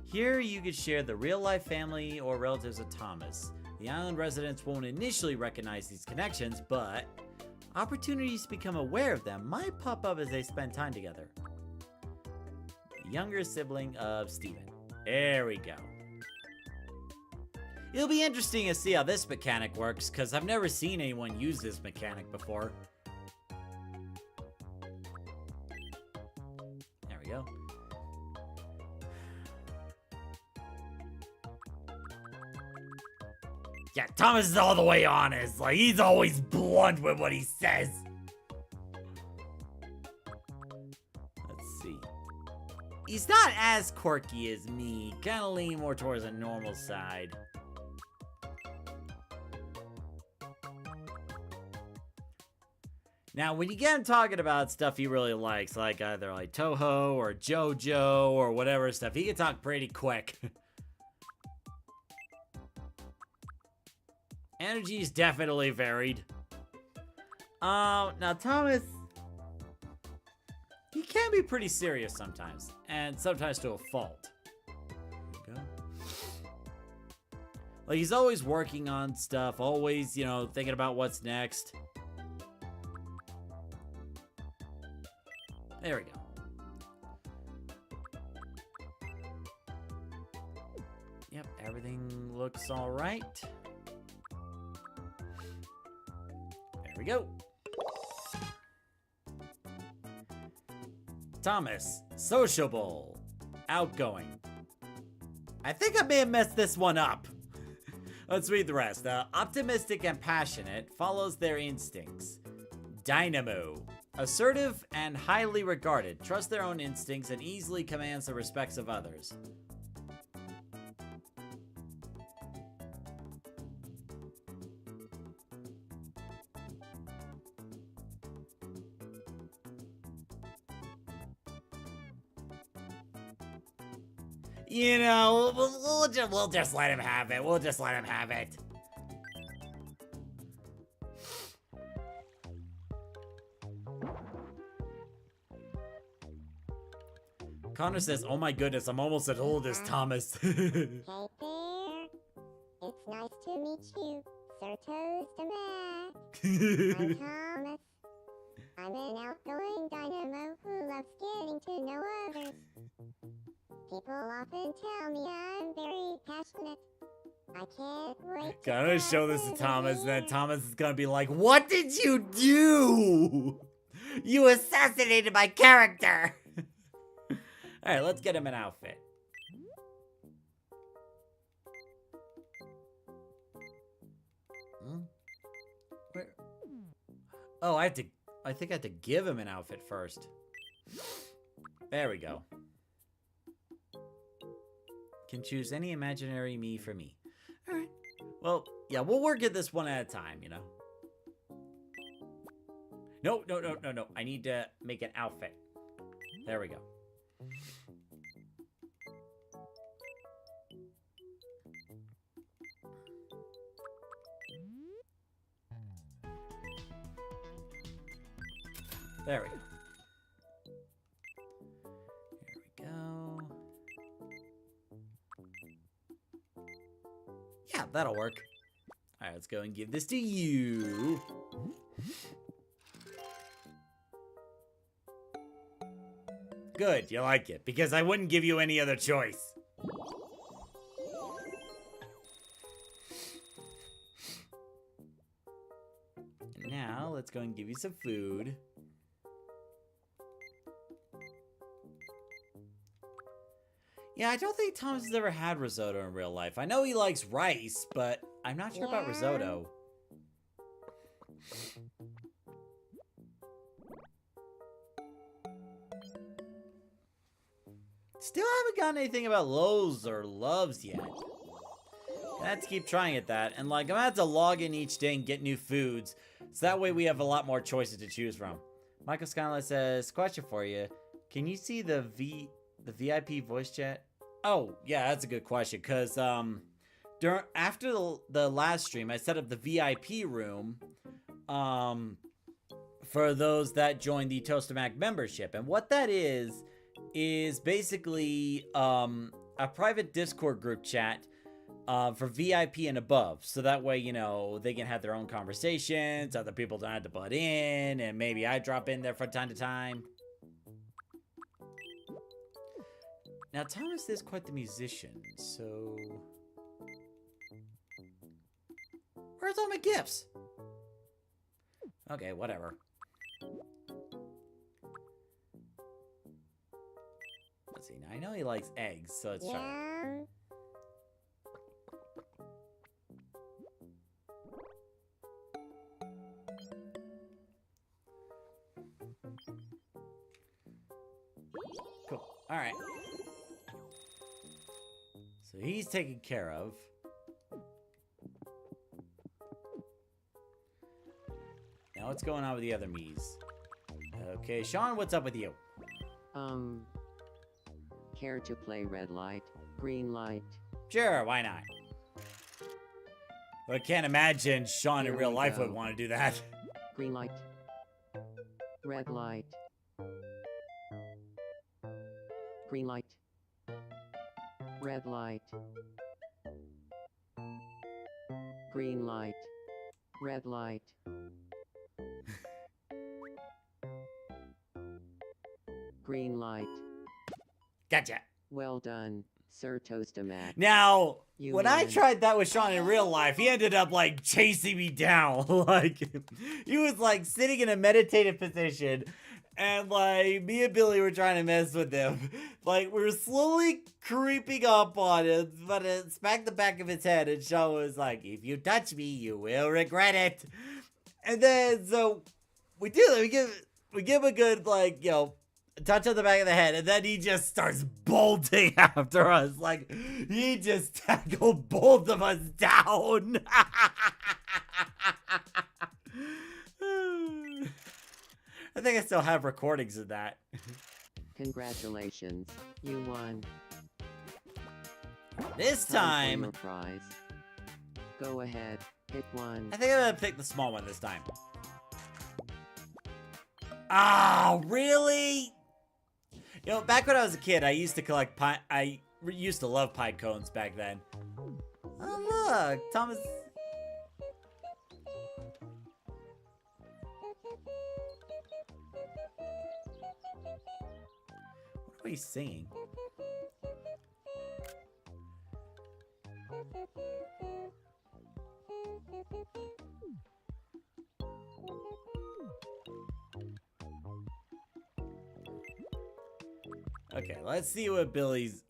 Here you could share the real-life family or relatives of Thomas. The island residents won't initially recognize these connections, but opportunities to become aware of them might pop up as they spend time together. The younger sibling of Steven. There we go. It'll be interesting to see how this mechanic works, because I've never seen anyone use this mechanic before. There we go. Yeah, Thomas is all the way honest. Like, he's always blunt with what he says. Let's see. He's not as quirky as me. Kind of lean more towards the normal side. Now, when you get him talking about stuff he really likes, like either like Toho or JoJo or whatever stuff, he can talk pretty quick. Energy is definitely varied. Now Thomas, he can be pretty serious sometimes, and sometimes to a fault. There we go. Like, he's always working on stuff, always, you know, thinking about what's next. There we go. Yep, everything looks all right. There we go. Thomas, sociable, outgoing. I think I may have messed this one up. Let's read the rest. Optimistic and passionate, follows their instincts. Dynamo, assertive and highly regarded, trusts their own instincts and easily commands the respects of others. You know, we'll just let him have it. We'll just let him have it. Connor says, "Oh my goodness, I'm almost as old as Thomas." Hey there. It's nice to meet you, Sir Toast-a-Mac. I'm Thomas. I'm an outgoing dynamo who loves getting to know others. People often tell me I'm very passionate. I can't wait to Gonna show this to cross Thomas, over and then here. Thomas is gonna be like, "What did you do? You assassinated my character!" Alright, let's get him an outfit. Where? Oh, I think I have to give him an outfit first. There we go. Can choose any imaginary me for me. Alright. Well, yeah, we'll work at this one at a time, you know. No. I need to make an outfit. There we go. There we go. Here we go. Yeah, that'll work. Alright, let's go and give this to you. Good, you like it, because I wouldn't give you any other choice. And now, let's go and give you some food. Yeah, I don't think Thomas has ever had risotto in real life. I know he likes rice, but I'm not sure about risotto. Still haven't gotten anything about Lowe's or Loves yet. I have to keep trying at that. And like, I'm gonna have to log in each day and get new foods. So that way we have a lot more choices to choose from. Michael Skylar says, question for you. Can you see the VIP voice chat? Oh, yeah, that's a good question. Because after the last stream, I set up the VIP room for those that joined the Toastamac membership. And what that is basically a private Discord group chat for VIP and above. So that way, you know, they can have their own conversations, other people don't have to butt in, and maybe I drop in there from time to time. Now, Thomas is quite the musician, so... Where's all my gifts? Okay, whatever. Let's see, now I know he likes eggs, so let's try it. Cool, alright. So he's taken care of. Now what's going on with the other Miis? Okay, Sean, what's up with you? Care to play red light, green light? Sure, why not? But I can't imagine Sean in Here real we life go. would want to do that. Green light. Red light. Green light. Red light. Green light. Red light. Green light. Gotcha. Well done, Sir Toastamac. Now, You when I win. tried that with Sean in real life, he ended up, like, chasing me down. Like, he was, like, sitting in a meditative position, and, like, me and Billy were trying to mess with him. Like, we were slowly creeping up on him, but it smacked the back of his head, and Sean was like, if you touch me, you will regret it. And then, so, we do that. We give him a good, like, you know, touch on the back of the head, and then he just starts bolting after us. Like, he just tackled both of us down. I think I still have recordings of that. Congratulations, you won. This Time time, for your prize. Go ahead, pick one. I think I'm gonna pick the small one this time. Oh, really? You know, back when I was a kid, I used to collect pie. I used to love pie cones back then. Oh, look, Thomas. What are we singing? Okay, let's see what Billy's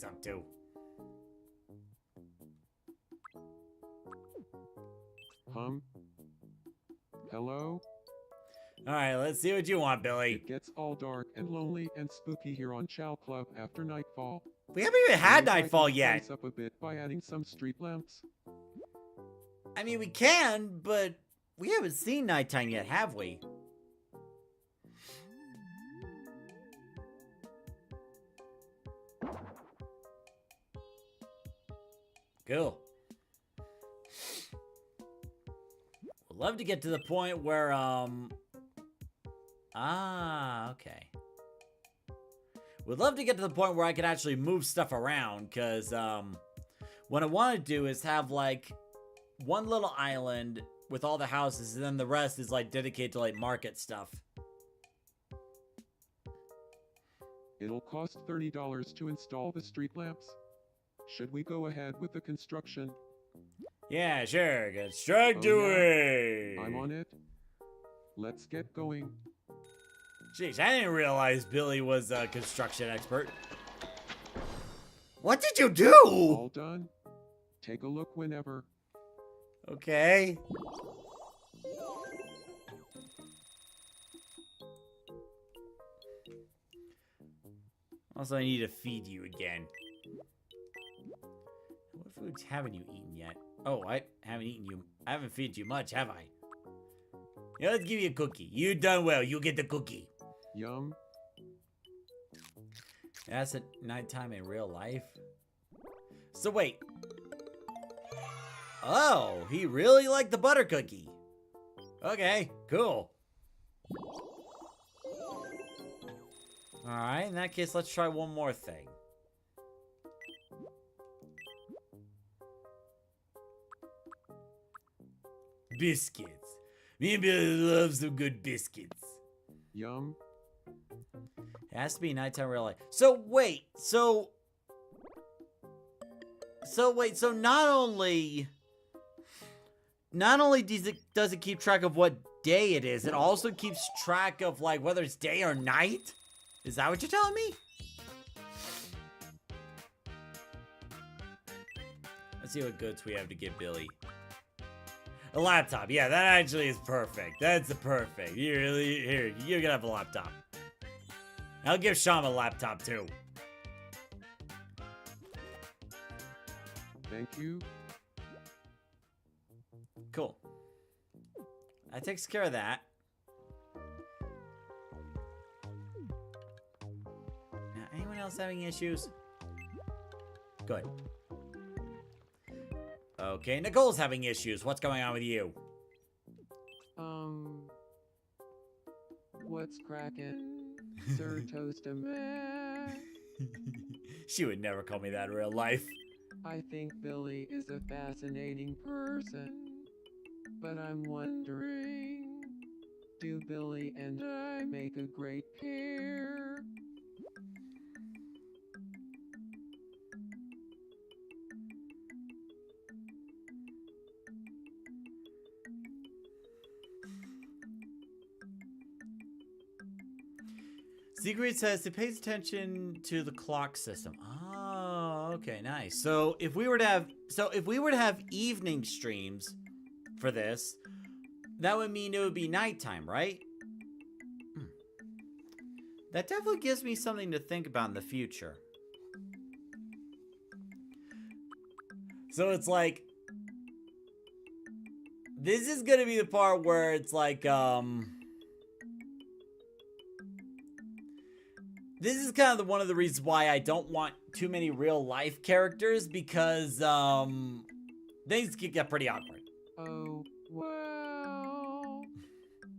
up to. Hello? Alright, let's see what you want, Billy. It gets all dark and lonely and spooky here on Chow Club after nightfall. We haven't even had Can we nightfall brighten the yet. place up a bit by adding some street lamps? I mean, we can, but we haven't seen nighttime yet, have we? Cool. Would love to get to the point where, okay. Would love to get to the point where I can actually move stuff around, because, what I want to do is have, like, one little island with all the houses, and then the rest is, like, dedicated to, like, market stuff. It'll cost $30 to install the street lamps. Should we go ahead with the construction? Yeah, sure. Construct Oh, away. I'm on it. Let's get going. Jeez, I didn't realize Billy was a construction expert. What did you do? All done. Take a look whenever. Okay. Also, I need to feed you again. What foods haven't you eaten yet? Oh, I haven't eaten you. I haven't fed you much, have I? Yeah, let's give you a cookie. You done well. You get the cookie. Yum. That's at nighttime in real life. So wait. Oh, he really liked the butter cookie. Okay, cool. Alright, in that case, let's try one more thing. Biscuits. Me and Billy love some good biscuits. Yum. It has to be nighttime real life. So wait, so not only does it keep track of what day it is, it also keeps track of like whether it's day or night? Is that what you're telling me? Let's see what goods we have to give Billy. A laptop. Yeah, that actually is perfect. That's perfect. Here, you're gonna have a laptop. I'll give Sham a laptop too. Thank you. Cool. That takes care of that. Now, anyone else having issues? Good. Okay, Nicole's having issues. What's going on with you? What's crackin'? Sir Toastaman? She would never call me that in real life. I think Billy is a fascinating person, but I'm wondering, do Billy and I make a great pair? Secret says it pays attention to the clock system. Oh, okay, nice. So if we were to have evening streams for this, that would mean it would be nighttime, right? That definitely gives me something to think about in the future. So it's like, this is gonna be the part where it's like, this is kind of one of the reasons why I don't want too many real life characters, because things can get pretty awkward. Oh, well,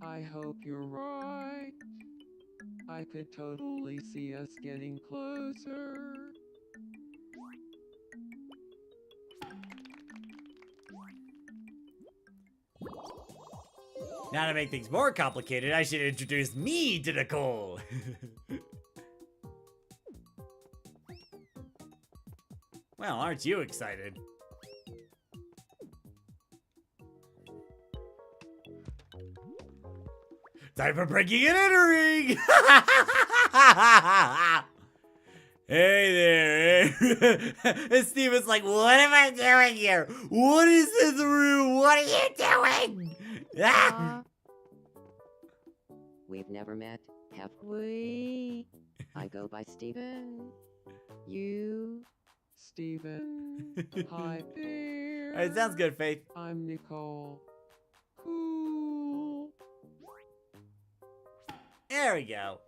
I hope you're right. I could totally see us getting closer. Now to make things more complicated, I should introduce me to Nicole. Well, aren't you excited? Time for breaking and entering! Hey there. And Steven's like, what am I doing here? What is this room? What are you doing? Ah! We've never met, have we? I go by Steven. You? Steven. Hi there. Alright, sounds good, Faith. I'm Nicole. Cool. There we go.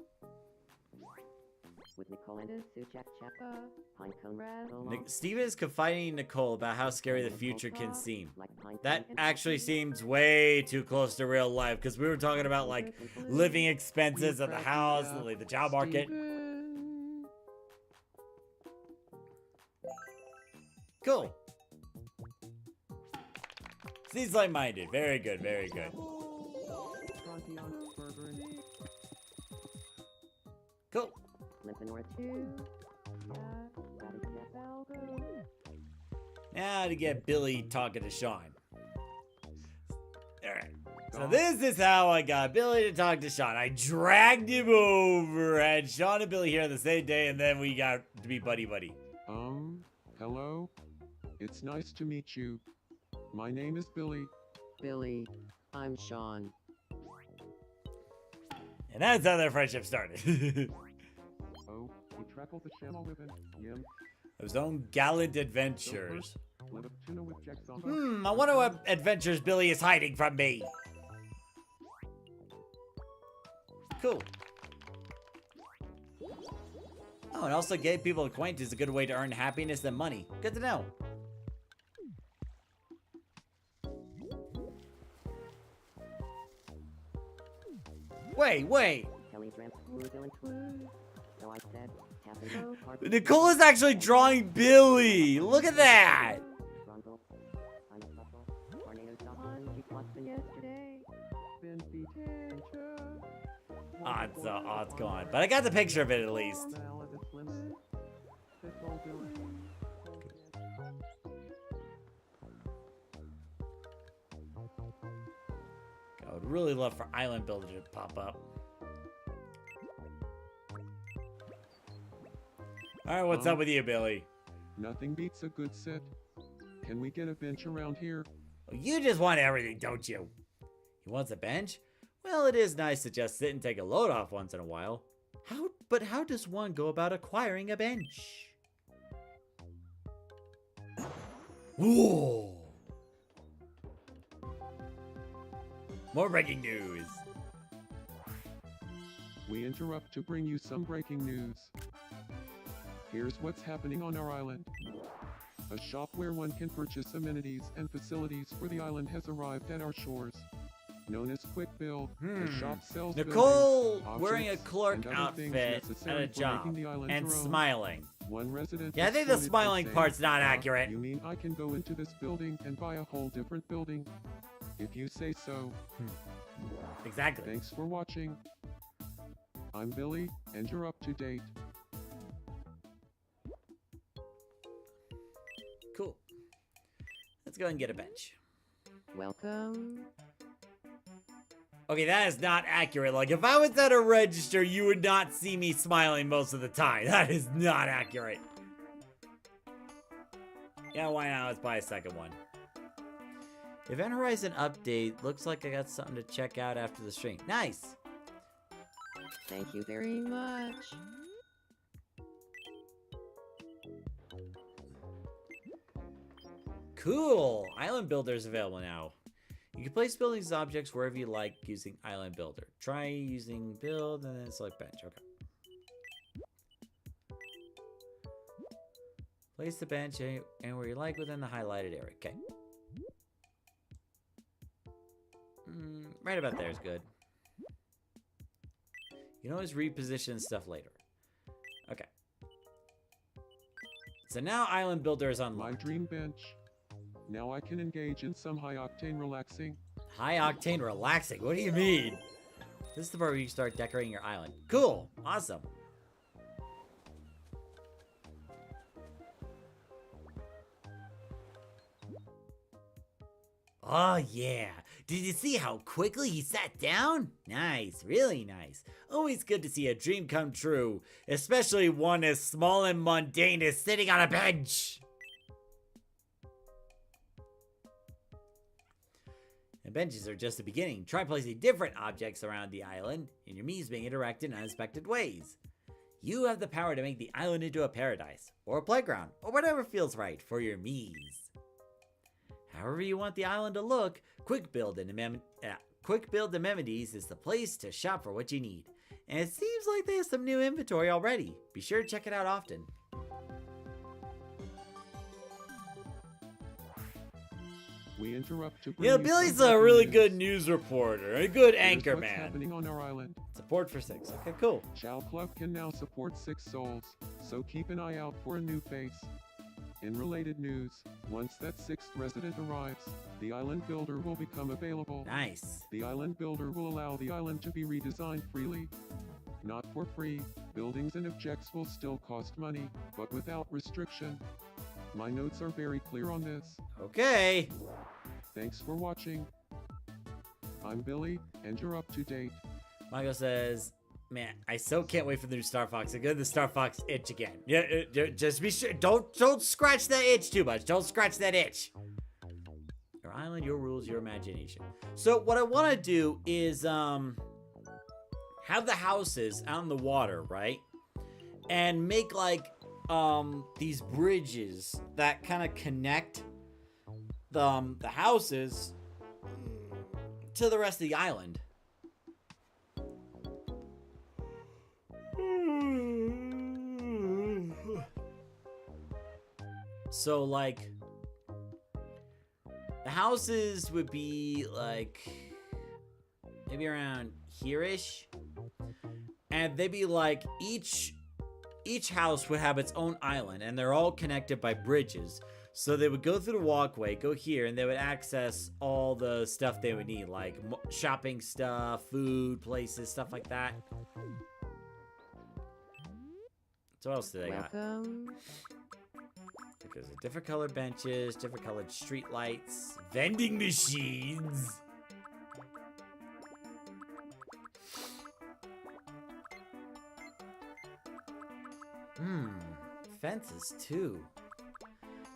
With Nicole and a Suchak Chapa, Pinecone Rattle. Steven is confiding Nicole about how scary the future can seem. Like Pinecone That and actually seems way too close to real life, because we were talking about like living expenses at the house, like the job market. Steven. Cool. Seems like-minded. Very good, very good. Cool. Limpanora 2. Yeah, gotta get Algo. Now to get Billy talking to Sean. Alright. So this is how I got Billy to talk to Sean. I dragged him over, had Sean and Billy here on the same day, and then we got to be buddy-buddy. Hello? It's nice to meet you. My name is Billy. Billy, I'm Sean. And that's how their friendship started. Oh, we travel the channel with him. Those own gallant adventures. Let up tuna with Jackson. I wonder what adventures Billy is hiding from me. Cool. Oh, and also getting people acquainted is a good way to earn happiness and money. Good to know. Wait. Kelly's ramp, Woodville and Twoo. So I said, Captain Go, Park- Nicole is actually drawing Billy. Look at that. Ronville. I'm a couple. Tornado saw Bungie plus than yesterday. It's gone. But I got the picture of it at least. I would really love for Island Builder to pop up. Alright, what's up with you, Billy? Nothing beats a good sit. Can we get a bench around here? You just want everything, don't you? He wants a bench? Well, it is nice to just sit and take a load off once in a while. But how does one go about acquiring a bench? Whoa! More breaking news. We interrupt to bring you some breaking news. Here's what's happening on our island. A shop where one can purchase amenities and facilities for the island has arrived at our shores. Known as Quick Build, the shop sells Nicole buildings, wearing a objects, clerk and other things outfit at necessary a for job making the island and her own. smiling. One resident Yeah, I think the responded by smiling saying, part's not accurate. You mean I can go into this building and buy a whole different building? If you say so. Exactly. Thanks for watching. I'm Billy, and you're up to date. Cool. Let's go and get a bench. Welcome. Okay, that is not accurate. Like, if I was at a register, you would not see me smiling most of the time. That is not accurate. Yeah, why not? Let's buy a second one. Event Horizon update. Looks like I got something to check out after the stream. Nice. Thank you very much. Cool. Island Builder is available now. You can place buildings and objects wherever you like using Island Builder. Try using build and then select bench. Okay. Place the bench anywhere you like within the highlighted area. Okay. Right about there is good. You can always reposition stuff later. Okay. So now Island Builder is My unlocked. dream bench. Now I can engage in some high-octane relaxing. High octane relaxing. What do you mean? This is the part where you start decorating your island. Cool. Awesome. Oh, yeah. Did you see how quickly he sat down? Nice. Really nice. Always good to see a dream come true, especially one as small and mundane as sitting on a bench. And benches are just the beginning. Try placing different objects around the island, and your Mii's may interact in unexpected ways. You have the power to make the island into a paradise, or a playground, or whatever feels right for your Mii's. However you want the island to look, Quick Build Amenities is the place to shop for what you need. And it seems like they have some new inventory already. Be sure to check it out often. We interrupt to Yeah, bring you Billy's some a breaking really news. good news reporter, a good Here's anchor what's man. happening on our island. Support for 6. Okay, cool. Chow Club can now support 6 souls, so keep an eye out for a new face. In related news, once that 6th resident arrives, the island builder will become available. Nice. The island builder will allow the island to be redesigned freely. Not for free, buildings and objects will still cost money, but without restriction. My notes are very clear on this. Okay. Thanks for watching. I'm Billy, and you're up to date. Michael says, man, I so can't wait for the new Star Fox. I get the Star Fox itch again. Yeah, just be sure. Don't scratch that itch too much. Don't scratch that itch. Your island, your rules, your imagination. So what I want to do is have the houses out in the water, right? And make like these bridges that kind of connect the houses to the rest of the island. So like the houses would be like maybe around here-ish, and they'd be like each house would have its own island, and they're all connected by bridges. So they would go through the walkway, go here, and they would access all the stuff they would need, like shopping stuff, food, places, stuff like that. So what else do they got? Welcome. There's different colored benches, different colored street lights, vending machines. Fences too.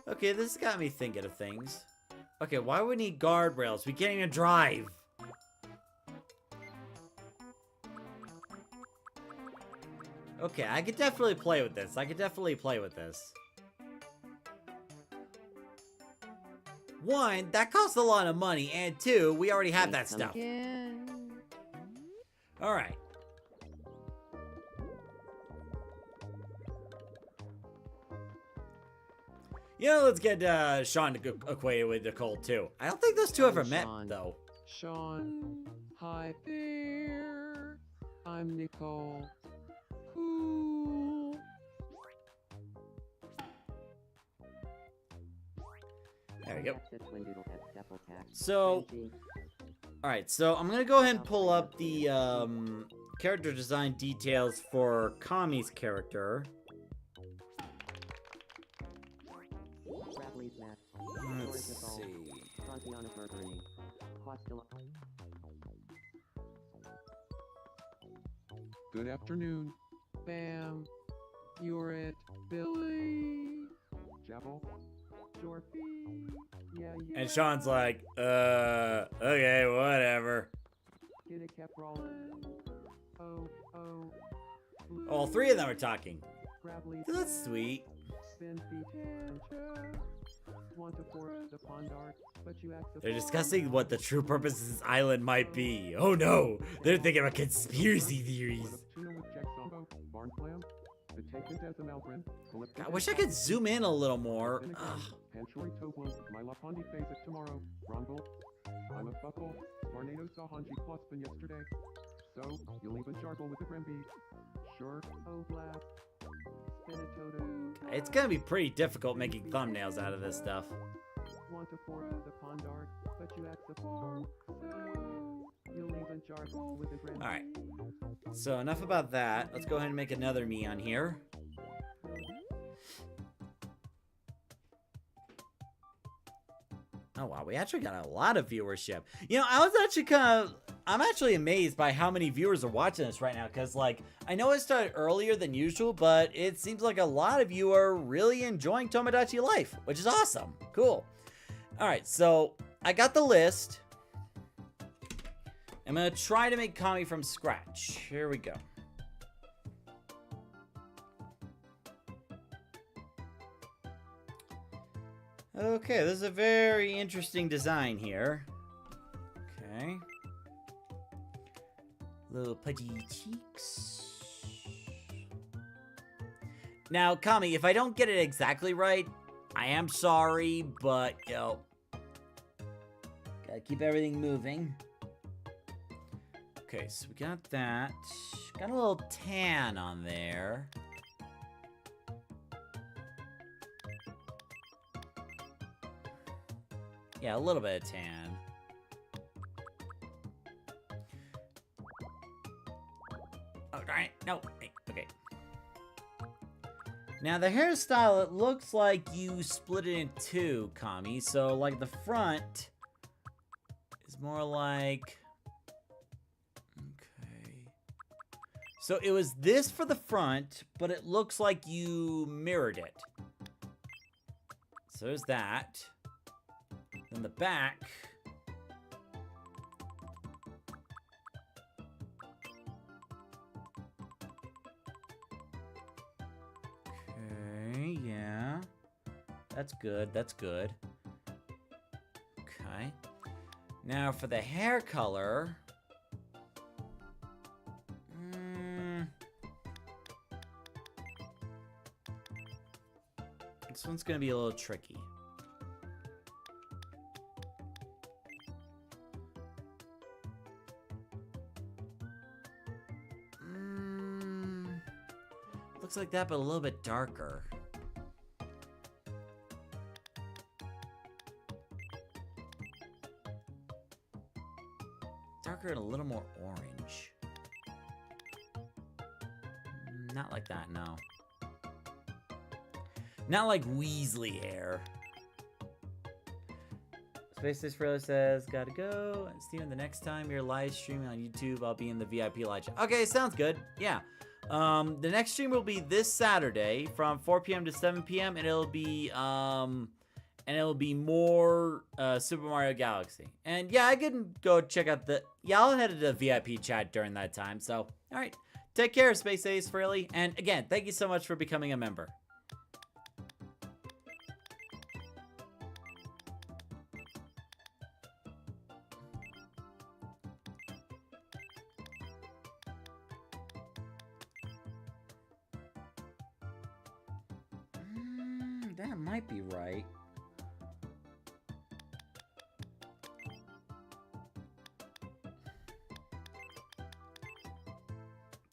Okay, this has got me thinking of things. Okay, why would we need guardrails? We can't even drive. Okay, I could definitely play with this. One, that costs a lot of money, and two, we already have that stuff. Alright. You know, let's get Sean acquainted with Nicole, too. I don't think those two ever met, Sean. though. Sean, hi there. I'm Nicole. Cool. There we go. That's Windoodle, that's Double Tap. So, Benji. alright, so I'm gonna go ahead and pull up the character design details for Kami's character. Bradley's map. Let's George Nicole. see. Pontiana Burberry. Quastilla. Good afternoon. Bam. You're it, Billy. Jabble. Dorothy. Yeah. And Sean's like, okay, whatever. Get it kept rolling. Oh. All three of them are talking. Bradley. That's sweet. Spin feet. Want to force the pond art, but you act the They're discussing what the true purpose of this island might be. Oh no, they're thinking about conspiracy theories. I wish I could zoom in a little more. Ugh. So, you'll even charcoal with the creme beef. Sure, oh blast. Spin it, Toto. It's gonna be pretty difficult making thumbnails out of this stuff. Want to force the pond art, but you act the form. So, you'll even charcoal with the creme beef. Alright. So enough about that. Let's go ahead and make another me on here. Oh wow, we actually got a lot of viewership. You know, I'm actually amazed by how many viewers are watching this right now, because like, I know it started earlier than usual, but it seems like a lot of you are really enjoying Tomodachi Life, which is awesome. Cool. Alright, so I got the list. I'm gonna try to make Kami from scratch. Here we go. Okay, this is a very interesting design here. Okay. Little pudgy cheeks. Now, Kami, if I don't get it exactly right, I am sorry, but, yo, gotta keep everything moving. Okay, so we got that. Got a little tan on there. Yeah, a little bit of tan. Oh, darn it. No. Okay. Now, the hairstyle, it looks like you split it in two, Kami. So, like, the front is more like... Okay. So, it was this for the front, but it looks like you mirrored it. So, there's that. Then the back. Okay, yeah. That's good, that's good. Okay. Now for the hair color. This one's gonna be a little tricky. Looks like that, but a little bit darker. Darker and a little more orange. Not like that, no. Not like Weasley hair. Space Dish Frillo says, gotta go. And Steven, the next time you're live streaming on YouTube, I'll be in the VIP Lodge. Okay, sounds good. Yeah. The next stream will be this Saturday from 4 p.m. to 7 p.m. and it'll be more Super Mario Galaxy. And yeah, I can go check out I'll head to the VIP chat during that time. So, all right, take care, Space Ace Frilly. And again, thank you so much for becoming a member. That might be right.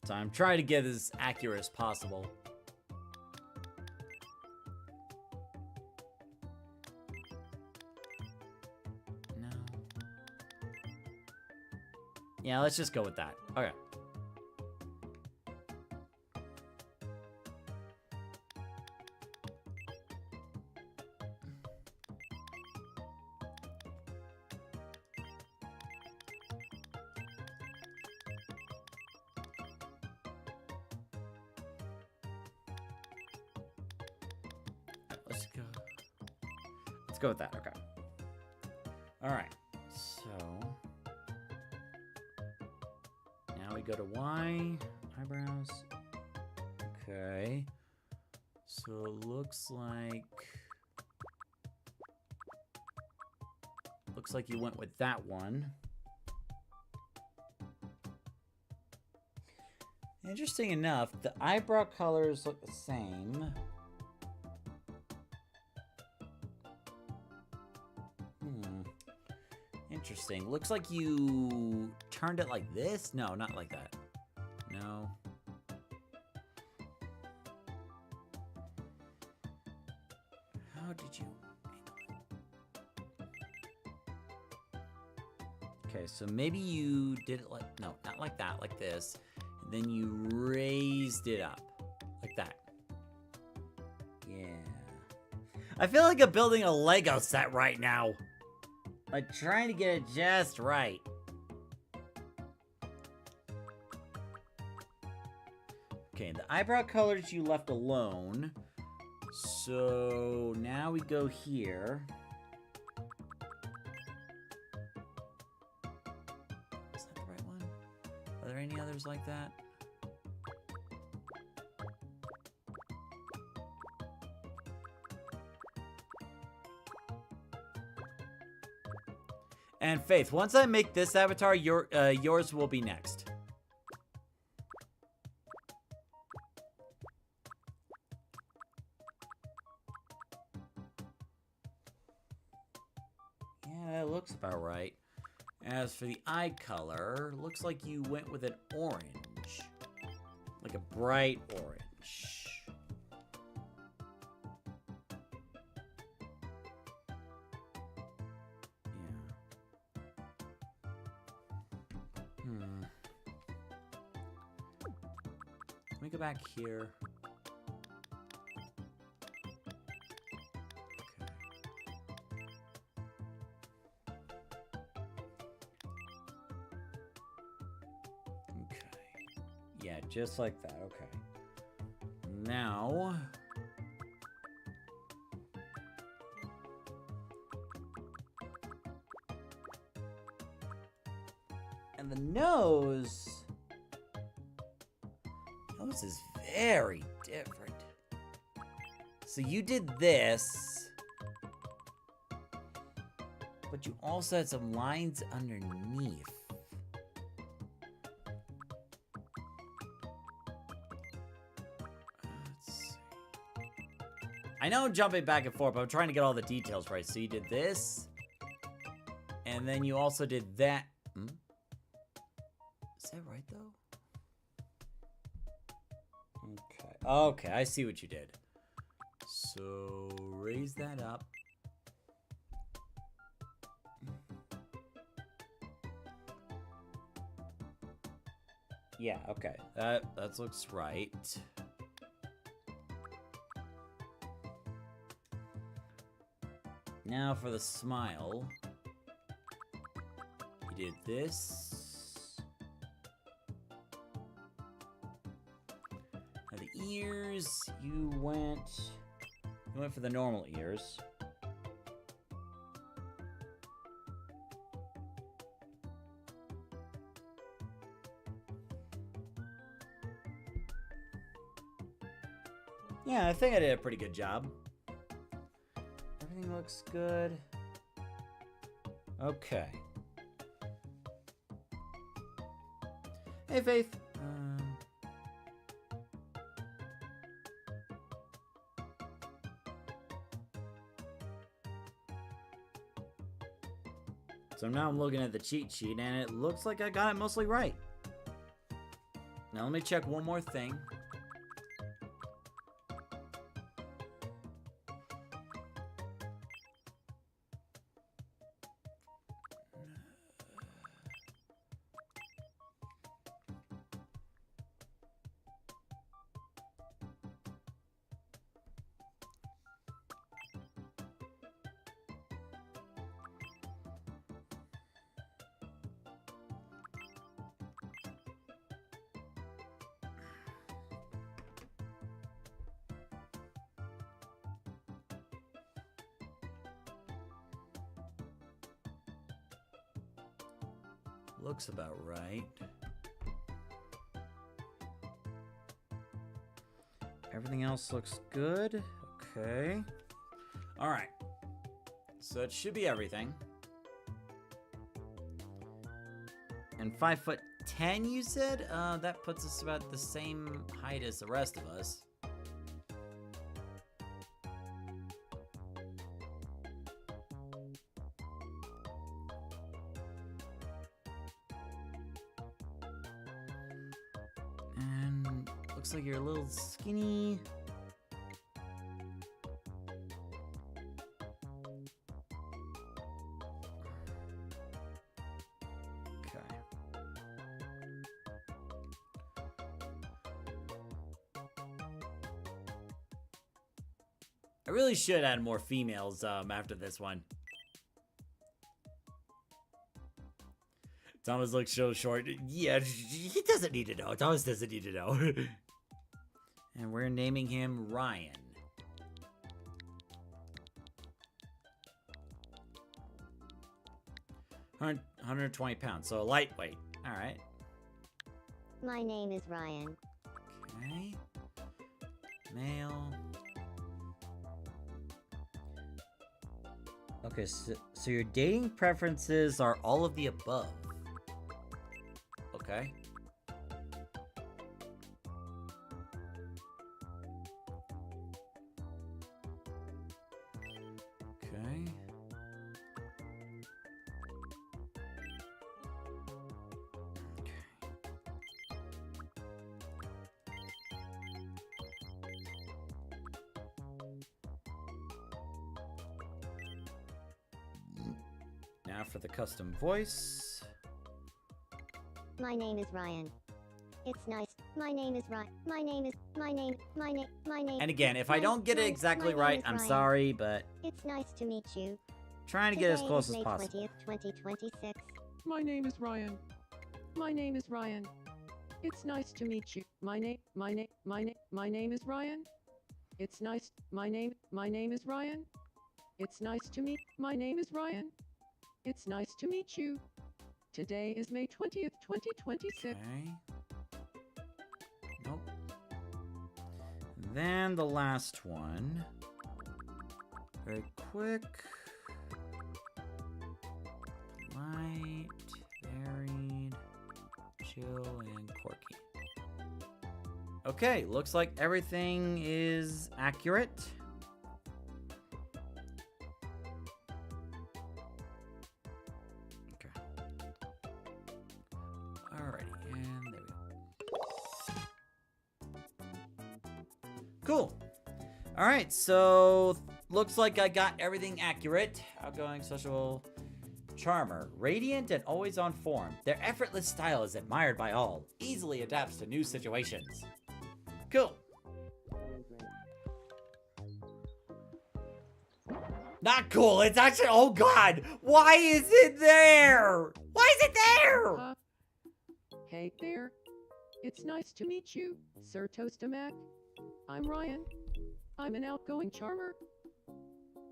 So I'm trying to get as accurate as possible. No. Yeah, let's just go with that. Okay. Let's go with that. Okay. All right. So now we go to Y, eyebrows. Okay. So it looks like you went with that one. Interesting enough, the eyebrow colors look the same. Interesting. Looks like you turned it like this? No, not like that. No. How did you... Okay, so maybe you did it like... No, not like that, like this. And then you raised it up. Like that. Yeah. I feel like I'm building a Lego set right now. Like, trying to get it just right. Okay, the eyebrow colors you left alone. So, now we go here. Is that the right one? Are there any others like that? And Faith, once I make this avatar, yours will be next. Yeah, that looks about right. As for the eye color, looks like you went with an orange. Like a bright orange. Let me go back here. Okay. Yeah, just like that. Okay. Now... And the nose... Nose is very different. So you did this, but you also had some lines underneath. Let's see. I know I'm jumping back and forth, but I'm trying to get all the details right. So you did this, and then you also did that. Is that right, though? Okay, I see what you did. So, raise that up. Yeah, okay. That looks right. Now for the smile. You did this. Now the ears, you went for the normal ears. Yeah, I think I did a pretty good job. Everything looks good. Okay. Hey, Faith. So now I'm looking at the cheat sheet, and it looks like I got it mostly right. Now let me check one more thing. Looks about right. Everything else looks good. Okay. All right. So it should be everything. And 5'10", you said? That puts us about the same height as the rest of us. And looks like you're a little skinny. Okay. I really should add more females after this one. Thomas looks so short. Yeah, he doesn't need to know. Thomas doesn't need to know. And we're naming him Ryan. Hun- 120 pounds, so lightweight. All right. My name is Ryan. Okay. Male. Okay, so your dating preferences are all of the above. Okay. Okay. Now for the custom voice. My name is Ryan. It's nice. My name is Ryan. My name. And again, if I don't get it exactly my name right, is I'm Ryan. sorry, but It's nice to meet you. trying to get as Today close is as May possible. 20th, 2026. My name is Ryan. My name is Ryan. It's nice to meet you. My name is Ryan. It's nice. My name is Ryan. It's nice to meet. My name is Ryan. It's nice to meet you. Today is May 20th, 2026. Okay. Nope. Then the last one. Very quick. Light, varied, chill, and quirky. Okay, looks like everything is accurate. Okay. Alrighty, and there we go. Cool. Alright, so looks like I got everything accurate. Outgoing, social, charmer, radiant, and always on form. Their effortless style is admired by all. Easily adapts to new situations. Cool. Not cool. It's actually. Oh God! Why is it there? Why is it there? Hey there. It's nice to meet you, Sir Toastamac. I'm Ryan. I'm an outgoing charmer.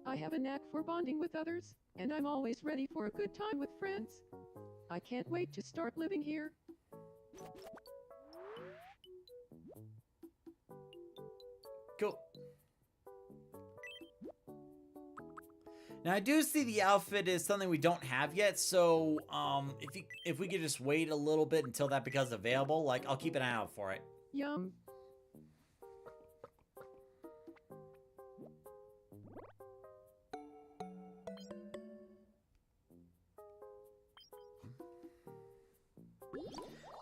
I have a knack for bonding with others, and I'm always ready for a good time with friends. I can't wait to start living here. Cool. Now I do see the outfit is something we don't have yet, so if we could just wait a little bit until that becomes available, like I'll keep an eye out for it. Yum.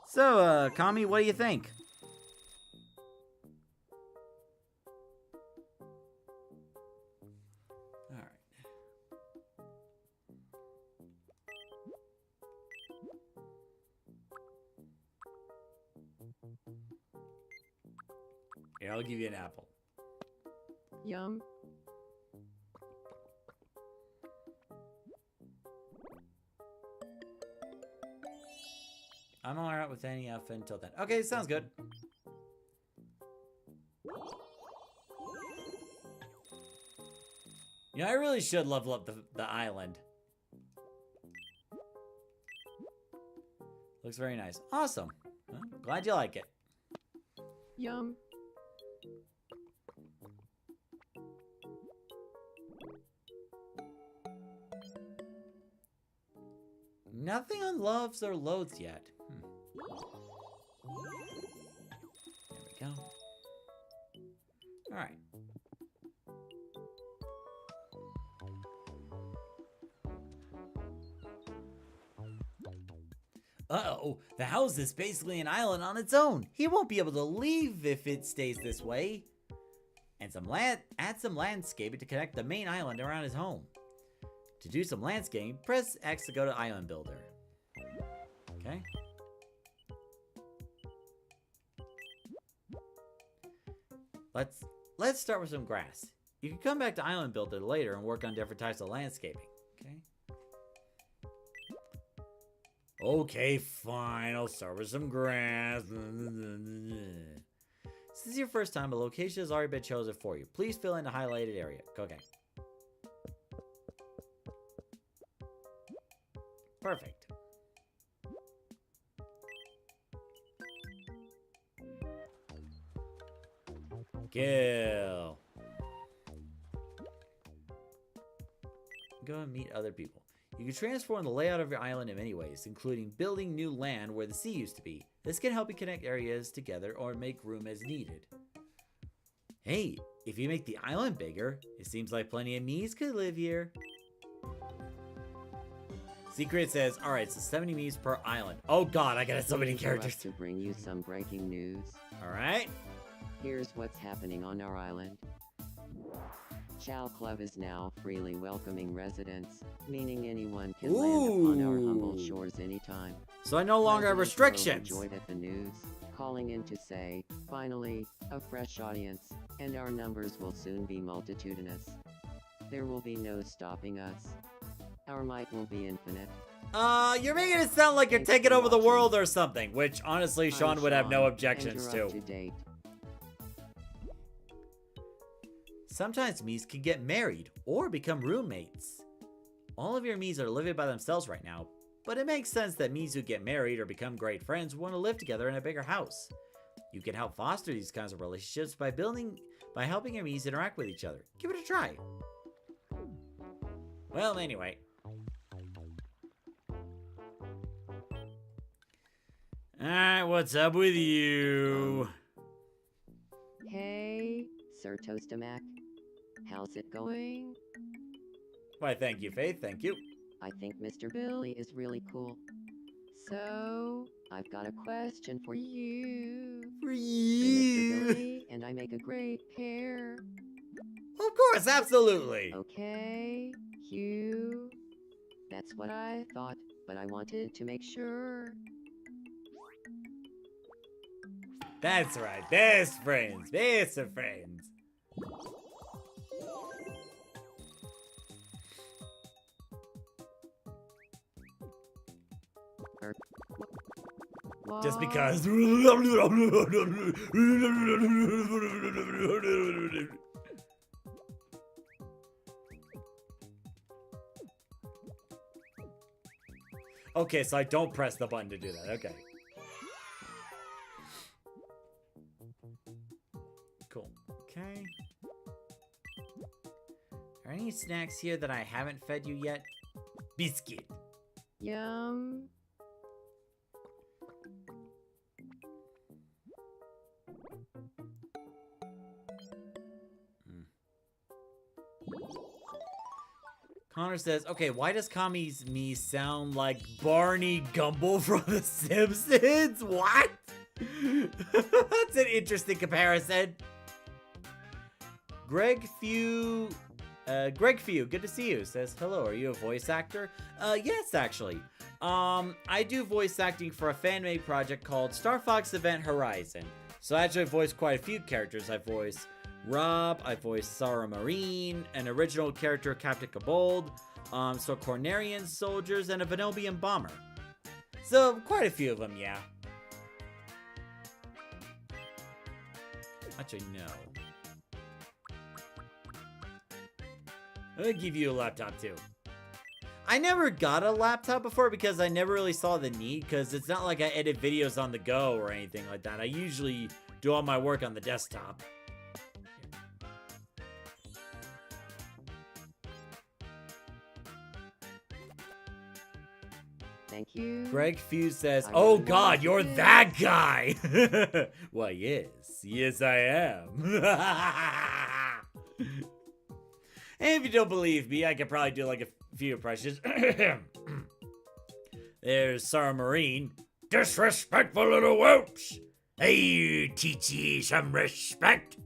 So, Kami, what do you think? All right. Here, I'll give you an apple. Yum. I'm alright with any outfit until then. Okay, sounds good. You know, I really should level up the island. Looks very nice. Awesome. Well, glad you like it. Yum. Nothing on loves or loathes yet. There we go. Alright. Uh-oh, the house is basically an island on its own. He won't be able to leave if it stays this way. And add some landscaping to connect the main island around his home. To do some landscaping, press X to go to Island Builder. Okay. Let's start with some grass. You can come back to Island Builder later and work on different types of landscaping. Okay. Okay, fine. I'll start with some grass. This is your first time, a location has already been chosen for you. Please fill in the highlighted area. Okay. Perfect. Kill. Go and meet other people. You can transform the layout of your island in many ways, including building new land where the sea used to be. This can help you connect areas together or make room as needed. Hey, if you make the island bigger, it seems like plenty of Miis could live here. Secret says, alright, so 70 Miis per island. Oh god, I got so many characters. To bring you some breaking news. Alright. Here's what's happening on our island. Chow Club is now freely welcoming residents, meaning anyone can land upon our humble shores anytime. So I no longer have restrictions. Overjoyed at the news, calling in to say, finally, a fresh audience, and our numbers will soon be multitudinous. There will be no stopping us. Our might will be infinite. You're making it sound like you're taking over the world or something, which honestly Sean would have no objections to. Sometimes Miis can get married or become roommates. All of your Miis are living by themselves right now, but it makes sense that Miis who get married or become great friends want to live together in a bigger house. You can help foster these kinds of relationships by helping your Miis interact with each other. Give it a try. Well, anyway. Alright, what's up with you? Hey, Sir Toastamac. How's it going? Why, thank you, Faith, thank you. I think Mr. Billy is really cool. So, I've got a question for you. For Mr. you. Billy and I make a great pair. Of course, absolutely. Okay, Hugh. That's what I thought, but I wanted to make sure. That's right, best friends, best of friends. Just because. Okay, so I don't press the button to do that. Okay. Cool. Okay. Are any snacks here that I haven't fed you yet? Biscuit. Yum. Connor says, okay, why does Kami's me sound like Barney Gumble from The Simpsons? What? That's an interesting comparison. Greg Few, good to see you, says, hello, are you a voice actor? Yes, actually. I do voice acting for a fan-made project called Star Fox Event Horizon. So I actually voiced quite a few characters. I voiced Rob, I voiced Sarah Marine, an original character, Captain Kabold, so Cornerian soldiers, and a Venobian bomber. So, quite a few of them, yeah. Actually, no. I'll give you a laptop, too. I never got a laptop before because I never really saw the need, because it's not like I edit videos on the go or anything like that. I usually do all my work on the desktop. Thank you. Greg Fuse says, oh god, you're that guy! Why, yes. Yes, I am. And if you don't believe me, I could probably do like a few impressions. There's Sarah Marine. Disrespectful little whelps. I teach ye some respect.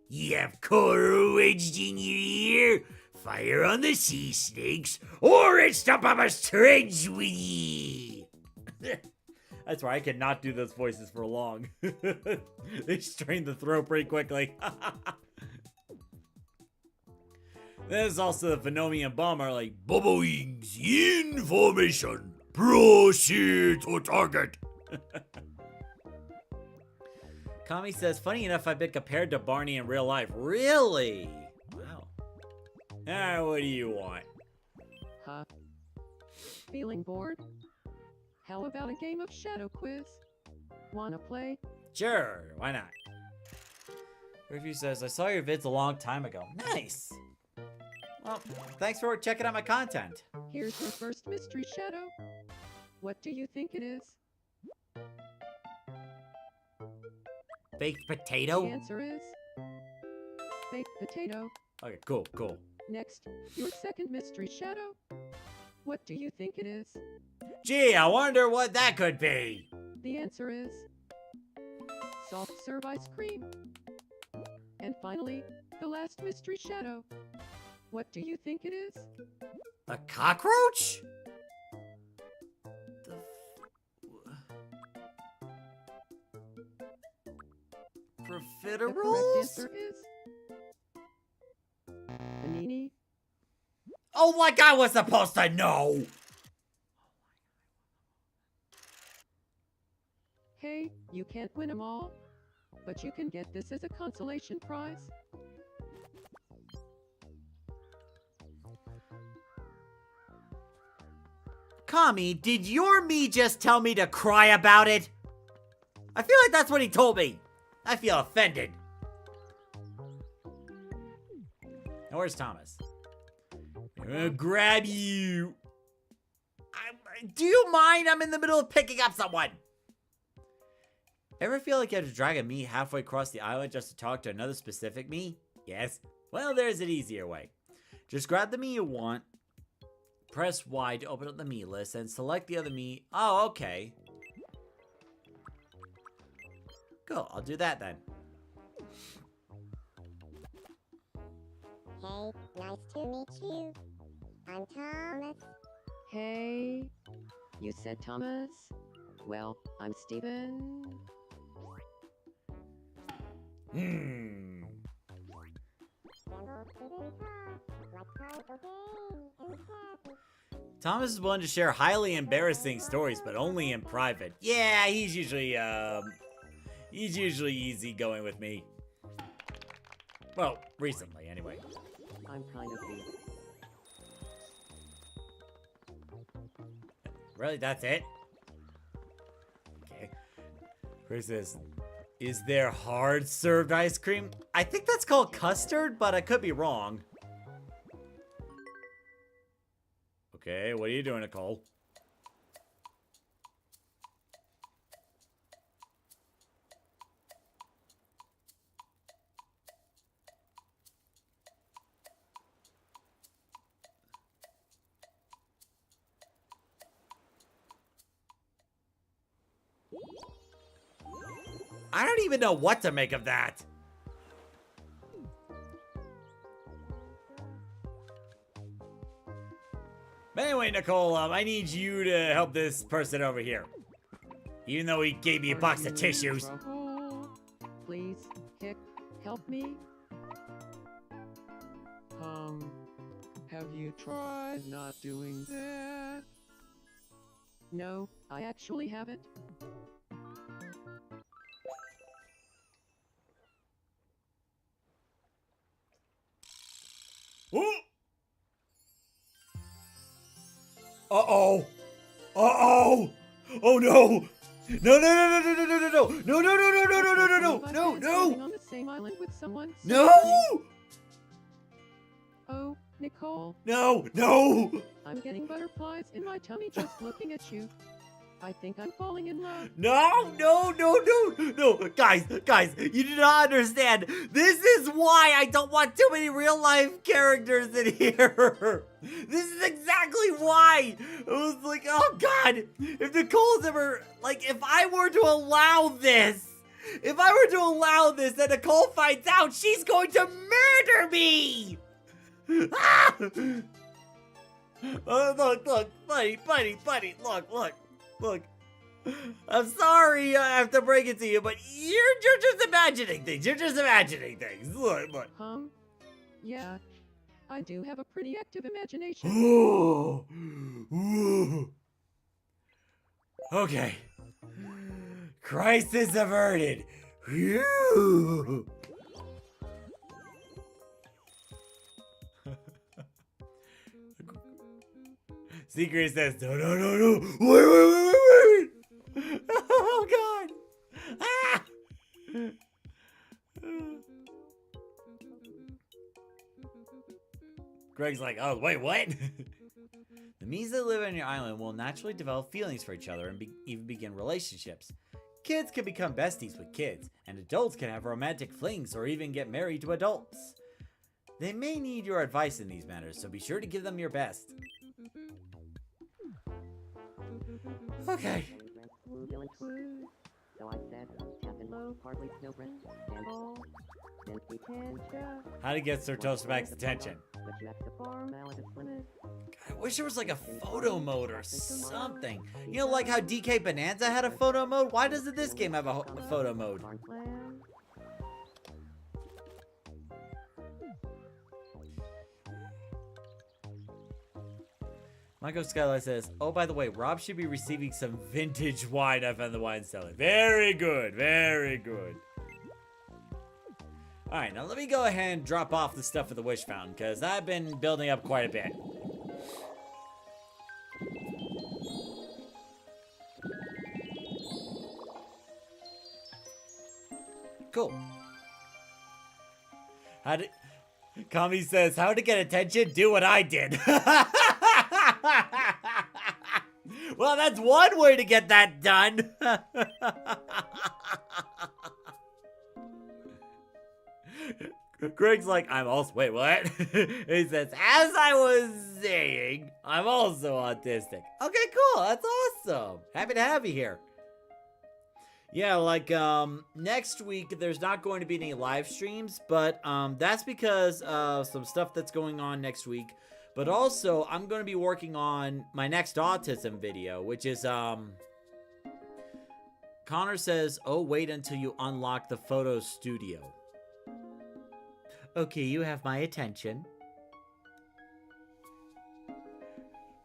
Ye have coral wedged in your ear. Fire on the sea snakes, or it's the Baba's trench with ye. That's why I cannot do those voices for long. They strain the throat pretty quickly. There's also the Phenomian bomber, like Bubba Wings in formation. Proceed to target. Kami says, funny enough, I've been compared to Barney in real life. Really? Wow. What do you want? Huh? Feeling bored? How about a game of Shadow Quiz? Wanna play? Sure, why not? Review says, I saw your vids a long time ago. Nice! Well, thanks for checking out my content. Here's your first mystery shadow. What do you think it is? Baked The potato? answer is baked potato. Okay, cool, cool. Next, your second mystery shadow. What do you think it is? Gee, I wonder what that could be. The answer is soft serve ice cream. And finally, the last mystery shadow. What do you think it is? A cockroach? The correct Profiteroles? answer is panini. Oh, like I was supposed to know! Hey, you can't win them all, but you can get this as a consolation prize. Kami, did your me just tell me to cry about it? I feel like that's what he told me. I feel offended. Now where's Thomas? I'm gonna grab you. Do you mind? I'm in the middle of picking up someone. Ever feel like you have to drag a me halfway across the island just to talk to another specific me? Yes. Well, there's an easier way. Just grab the me you want, press Y to open up the me list, and select the other me. Oh, okay. Cool, I'll do that then. Hey, nice to meet you. I'm Thomas. Hey, you said Thomas? Well, I'm Steven. Gamble didn't talk. Let's play a game and happy. Thomas is willing to share highly embarrassing stories, but only in private. Yeah, he's usually easygoing with me. Well, recently, anyway. I'm kind of weak. Really, that's it? Okay. Where's this? Is there hard served ice cream? I think that's called custard, but I could be wrong. Okay, what are you doing, Nicole? I don't even know what to make of that. But anyway, Nicole, I need you to help this person over here. Even though he gave me a box Are of you in tissues. trouble? Please, Hick, help me. Have you tried not doing that? No, I actually haven't. Uh-oh. Uh-oh. Oh no. No, no, no, no, no, no, no, no, no, no, no, no, no, no, no, no, My no, friend's no, living on the same island with someone. no, Oh, Nicole, no, no. I'm getting butterflies in my tummy just looking at you. I think I'm falling in love. No, guys, you do not understand. This is why I don't want too many real life characters in here. This is exactly why. It was like, oh God, if Nicole's ever, like, if I were to allow this, and Nicole finds out, she's going to murder me. Ah! Look, buddy, look. I'm sorry I have to break it to you, but you're just imagining things. Look. Yeah, I do have a pretty active imagination. Okay. Crisis averted. Phew. Secret says, no. Wait. Oh, God. Ah! Greg's like, oh, wait, what? The means that live on your island will naturally develop feelings for each other and even begin relationships. Kids can become besties with kids, and adults can have romantic flings or even get married to adults. They may need your advice in these matters, so be sure to give them your best. Okay. So I said, Captain Low, partly children, and all. Then we can just. How to get Sir Toastback's attention. But you have to farm out of limit. I wish there was like a photo mode or something. You know, like how DK Bonanza had a photo mode? Why doesn't this game have a photo mode? Michael Skylight says, oh, by the way, Rob should be receiving some vintage wine I found the wine cellar. Very good. All right, now let me go ahead and drop off the stuff at the Wish Fountain, because I've been building up quite a bit. Cool. Kami says, how to get attention? Do what I did. Well, that's one way to get that done. Greg's like, I'm also, wait, what? He says, as I was saying, I'm also autistic. Okay, cool. That's awesome. Happy to have you here. Yeah, like, next week, there's not going to be any live streams, but, that's because of some stuff that's going on next week. But also, I'm going to be working on my next autism video, which is, Connor says, oh, wait until you unlock the photo studio. Okay, you have my attention.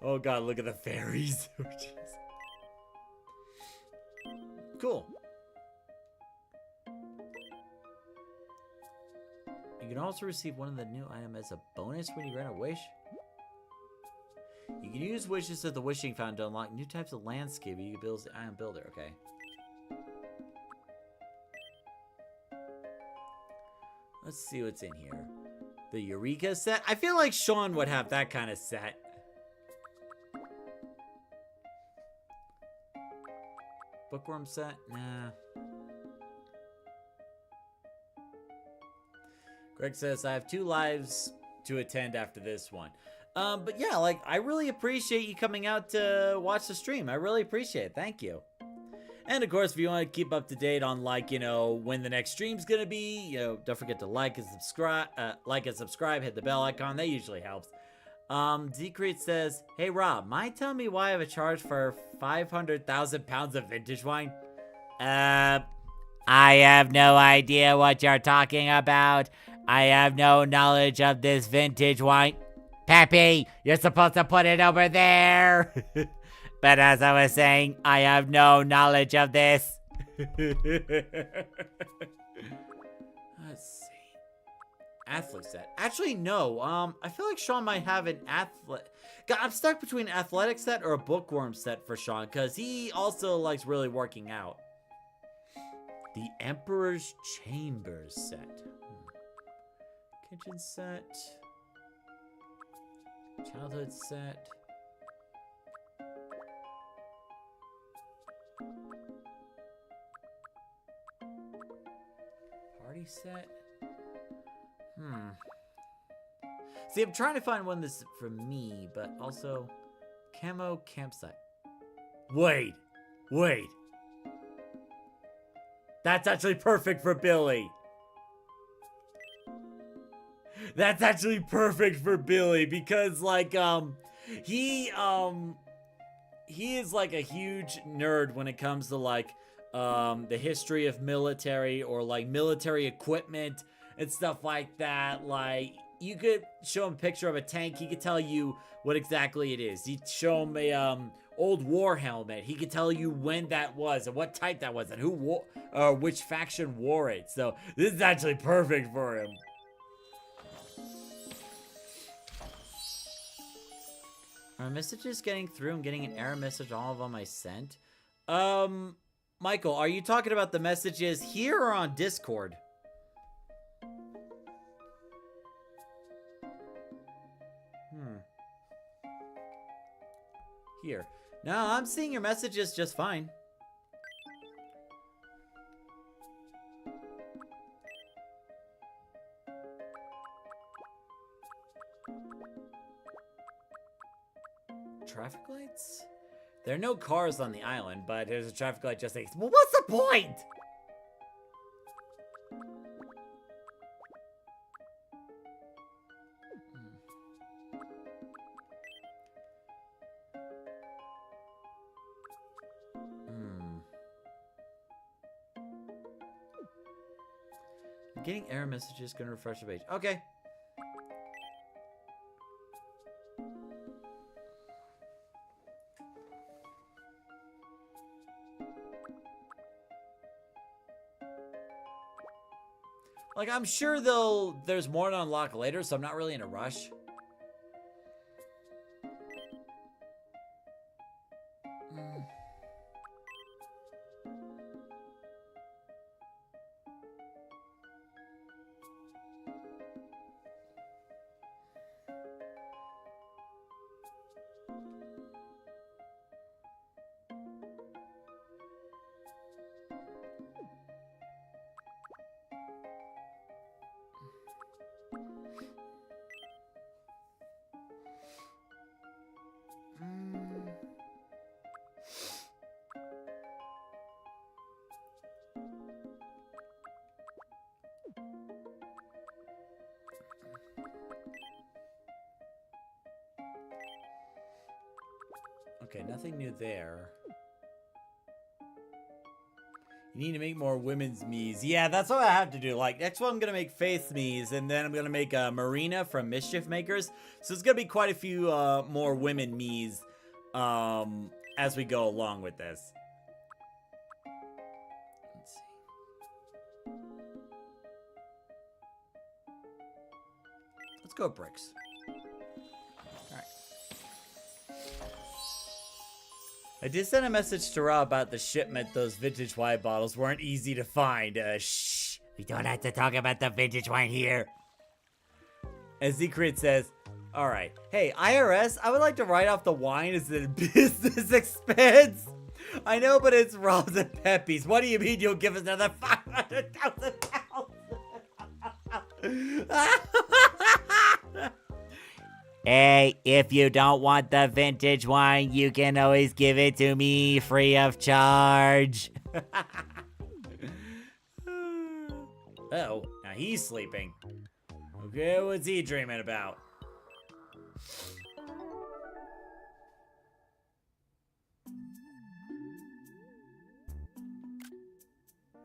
Oh, God, look at the fairies. Oh, jeez. Cool. You can also receive one of the new items as a bonus when you grant a wish. You can use wishes at the wishing fountain to unlock new types of landscape. You can build the item builder. Okay. Let's see what's in here. The Eureka set. I feel like Sean would have that kind of set. Bookworm set? Nah. Greg says, I have 2 lives to attend after this one. But yeah, like, I really appreciate you coming out to watch the stream. I really appreciate it. Thank you. And of course, if you want to keep up to date on, like, you know, when the next stream's gonna be, you know, don't forget to like and subscribe, hit the bell icon. That usually helps. Decreet says, hey Rob, mind tell me why I have a charge for 500,000 pounds of vintage wine? I have no idea what you're talking about. I have no knowledge of this vintage wine. Peppy, you're supposed to put it over there. But as I was saying, I have no knowledge of this. Let's see. Athlete set. Actually, no. I feel like Sean might have an athlete. God, I'm stuck between an athletic set or a bookworm set for Sean, because he also likes really working out. The Emperor's Chambers set. Kitchen set. Childhood set. party set. See, I'm trying to find one that's for me, but also camo campsite. Wait. That's actually perfect for Billy. That's actually perfect for Billy because like he is like a huge nerd when it comes to like the history of military or like military equipment and stuff like that. Like you could show him a picture of a tank, he could tell you what exactly it is. You'd show him a old war helmet, he could tell you when that was and what type that was and who wore which faction wore it. So this is actually perfect for him. Are messages getting through? I'm getting an error message all of them I sent. Michael, are you talking about the messages here or on Discord? Here. No, I'm seeing your messages just fine. Traffic lights? There are no cars on the island, but there's a traffic light just like, well, what's the point? I'm getting error messages, gonna refresh the page. Okay. Like, I'm sure there's more to unlock later, so I'm not really in a rush. Okay, nothing new there. You need to make more women's Mii's. Yeah, that's what I have to do. Like, next one I'm going to make Faith Mii's, and then I'm going to make Marina from Mischief Makers. So it's going to be quite a few more women Mii's as we go along with this. Let's see. Let's go bricks. I did send a message to Rob about the shipment. Those vintage wine bottles weren't easy to find. Shh. We don't have to talk about the vintage wine here. As Zekrit says, alright. Hey, IRS, I would like to write off the wine as a business expense. I know, but it's Rob's and Pepe's. What do you mean you'll give us another 500,000 pounds? Hey, if you don't want the vintage wine, you can always give it to me free of charge. Oh, now he's sleeping. Okay, what's he dreaming about?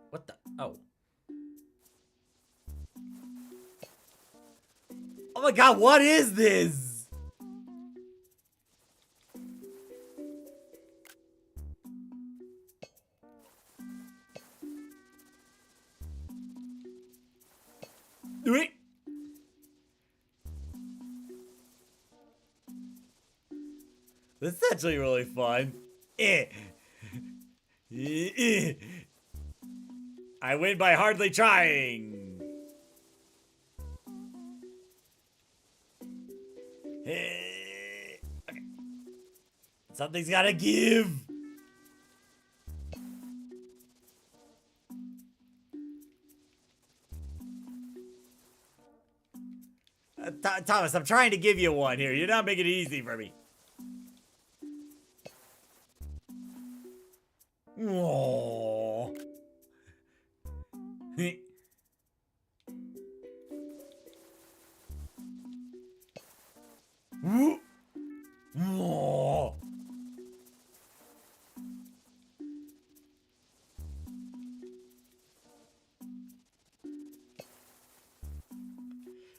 What the? Oh. Oh my god, what is this? Wait. This is actually really fun. I win by hardly trying. Okay. Something's gotta give. Thomas, I'm trying to give you one here. You're not making it easy for me. Aww. Aww.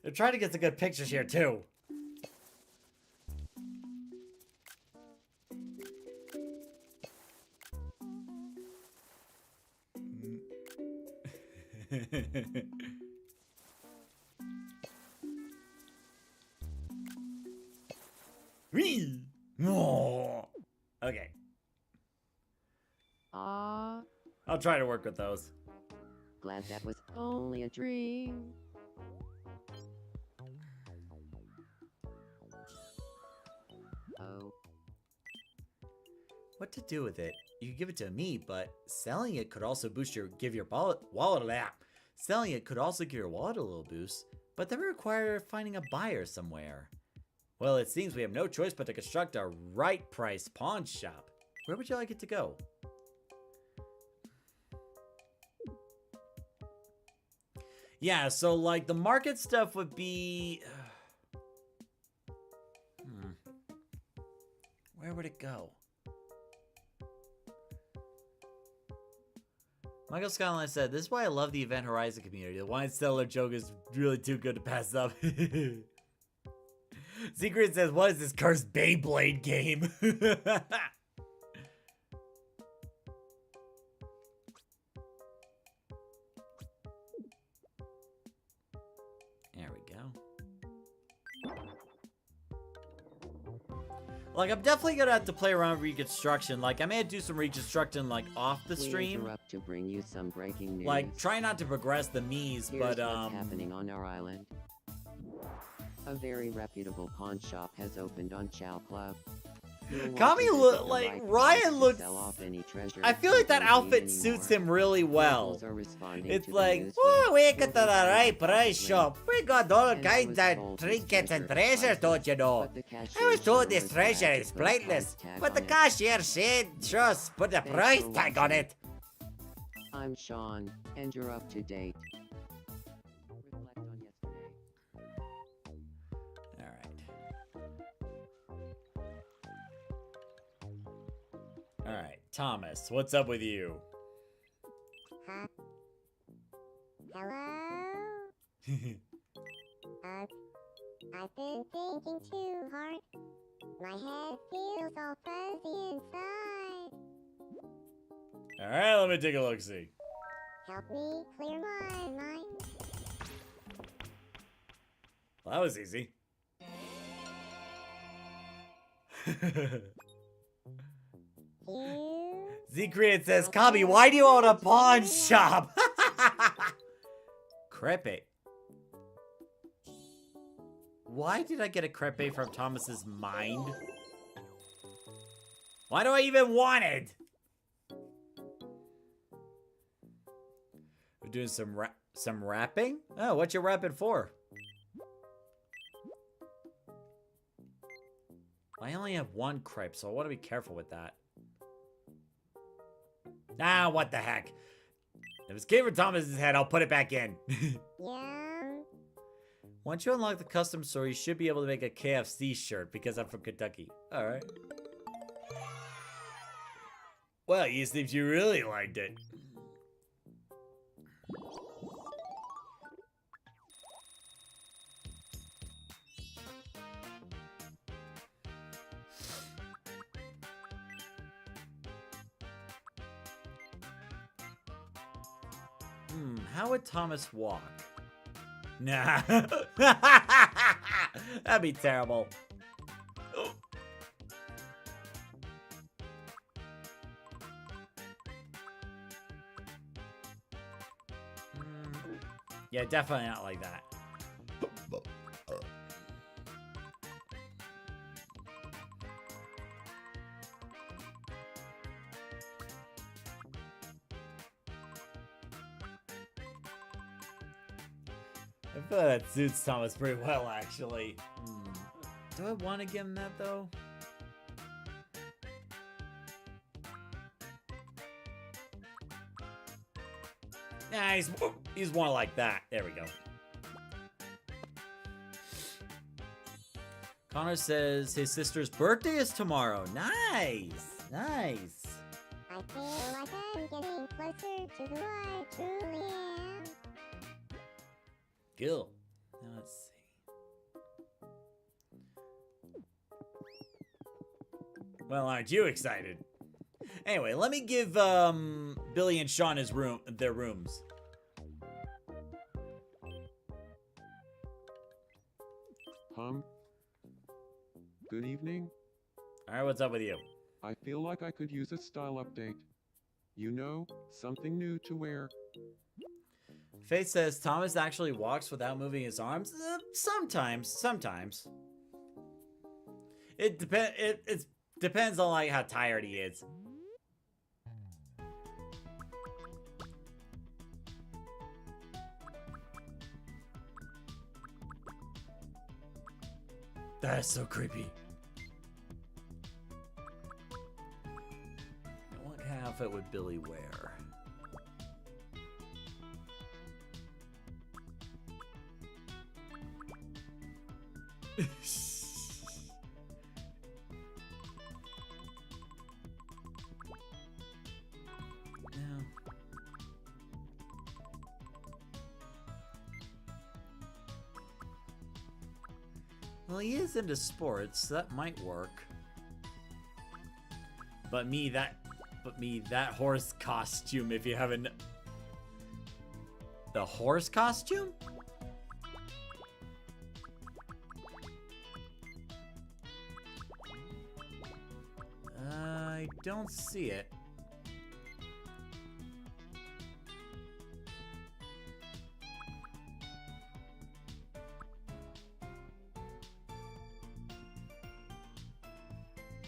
They're trying to get some good pictures here, too. Whee! Aww. Okay. Ah, I'll try to work with those. glad that was only a dream. Oh, What to do with it? You can give it to me, but selling it could also boost your Selling it could also give your wallet a little boost, but that would require finding a buyer somewhere. Well, it seems we have no choice but to construct a right price pawn shop. Where would you like it to go? Yeah, so like the market stuff would be Where would it go? Michael Skyline said, "This is why I love the Event Horizon community. The wine cellar joke is really too good to pass up." Secret says, "What is this cursed Beyblade game?" There we go. Like, I'm definitely gonna have to play around with reconstruction. Like, I may do some reconstruction, like, off the we stream. interrupt to bring you some breaking news. Like, try not to progress the Mii's, Here's but, what's happening on our island. A very reputable pawn shop has opened on Chow Club. Kami like, Ryan looks... I feel like that outfit suits him really well. It's like, oh, we got the right price shop. We got all kinds of trinkets and treasures, don't you know? I was told this treasure is priceless, but the cashier said just put a price tag on it. I'm Sean, and you're up to date. Reflect on yesterday. Alright, Thomas, what's up with you? Huh? Hello? I've been thinking too hard. My head feels all fuzzy inside. Alright, let me take a look-see. Help me clear my mind. Well, that was easy. You? Z-Create says, Kami, why do you own a pawn shop? Crepe. Why did I get a crepe from Thomas's mind? Why do I even want it? We're doing some rapping? Oh, what you rapping for? I only have one crepe, so I want to be careful with that. Ah, what the heck? If it's came from Thomas's head, I'll put it back in. Yeah. Once you unlock the custom store, you should be able to make a KFC shirt because I'm from Kentucky. Alright. Well, you seems you really liked it. How would Thomas walk? Nah. That'd be terrible. Yeah, definitely not like that. I feel like that suits Thomas pretty well, actually. Do I want to give him that, though? Nah, he's more like that. There we go. Connor says his sister's birthday is tomorrow. Nice! Nice! I feel like I'm getting closer to who I truly am. Cool. Now let's see. Well, aren't you excited? Anyway, let me give Billy and Sean their rooms. Good evening. Alright, what's up with you? I feel like I could use a style update. You know, something new to wear. Faith says Thomas actually walks without moving his arms. Sometimes. It depends on like how tired he is. That is so creepy. What kind of outfit would Billy wear? No. Well, he is into sports, so that might work. But me, that horse costume, if you haven't... The horse costume? I don't see it.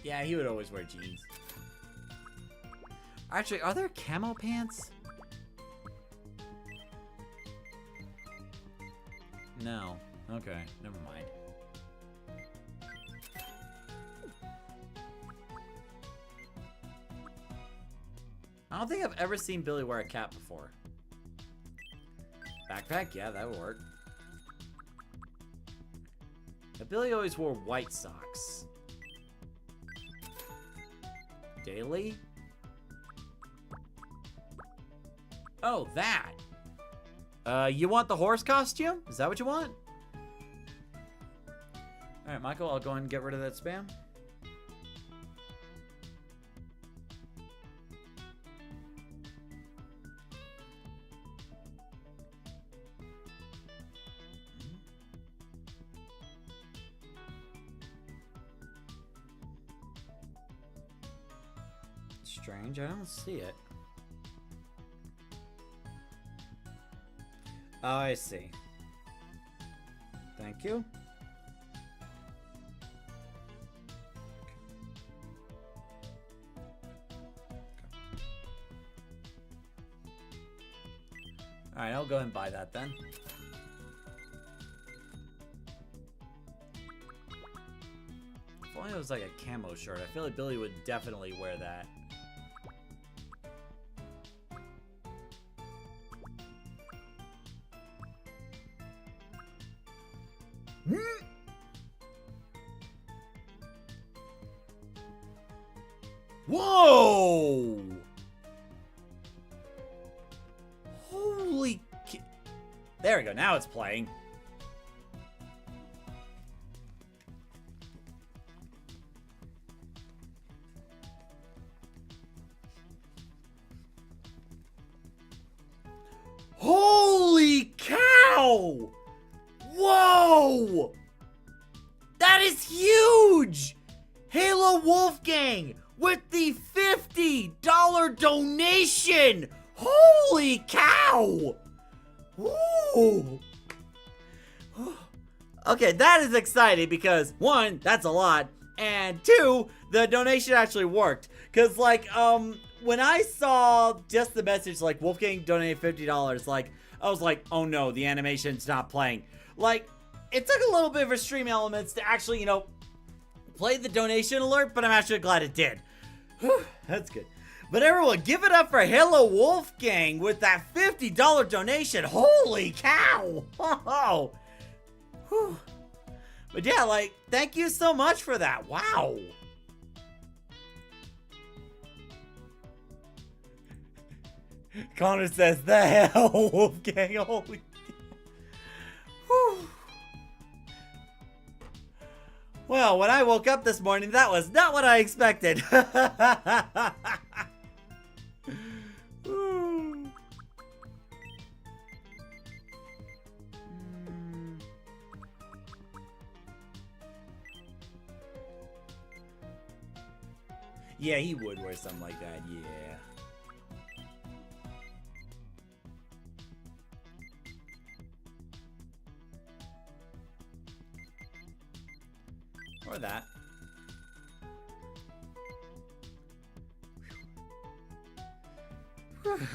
Yeah, he would always wear jeans. Actually, are there camo pants? No. Okay, never mind. I don't think I've ever seen Billy wear a cap before. Backpack? Yeah, that would work. But Billy always wore white socks. Daily? Oh, that. You want the horse costume? Is that what you want? Alright, Michael, I'll go ahead and get rid of that spam. Strange, I don't see it. Oh, I see. Thank you. Alright, I'll go ahead and buy that then. If only it was like a camo shirt. I feel like Billy would definitely wear that. Whoa! Holy There we go, now it's playing. Holy cow! Whoa! That is huge! Halo Wolfgang with the $50 donation! Holy cow! Ooh. Okay, that is exciting because, one, that's a lot, and two, the donation actually worked. Because, like, when I saw just the message, like, Wolfgang donated $50, like, I was like, oh no, the animation's not playing. Like, it took a little bit of Stream Elements to actually, play the donation alert, but I'm actually glad it did. Whew, that's good. But everyone, give it up for Hello Wolfgang with that $50 donation. Holy cow! Oh, whew. But yeah, like, thank you so much for that. Wow. Connor says, the hell, Wolfgang. Holy. Whew. Well, when I woke up this morning, that was not what I expected. Yeah, he would wear something like that, yeah. Or that.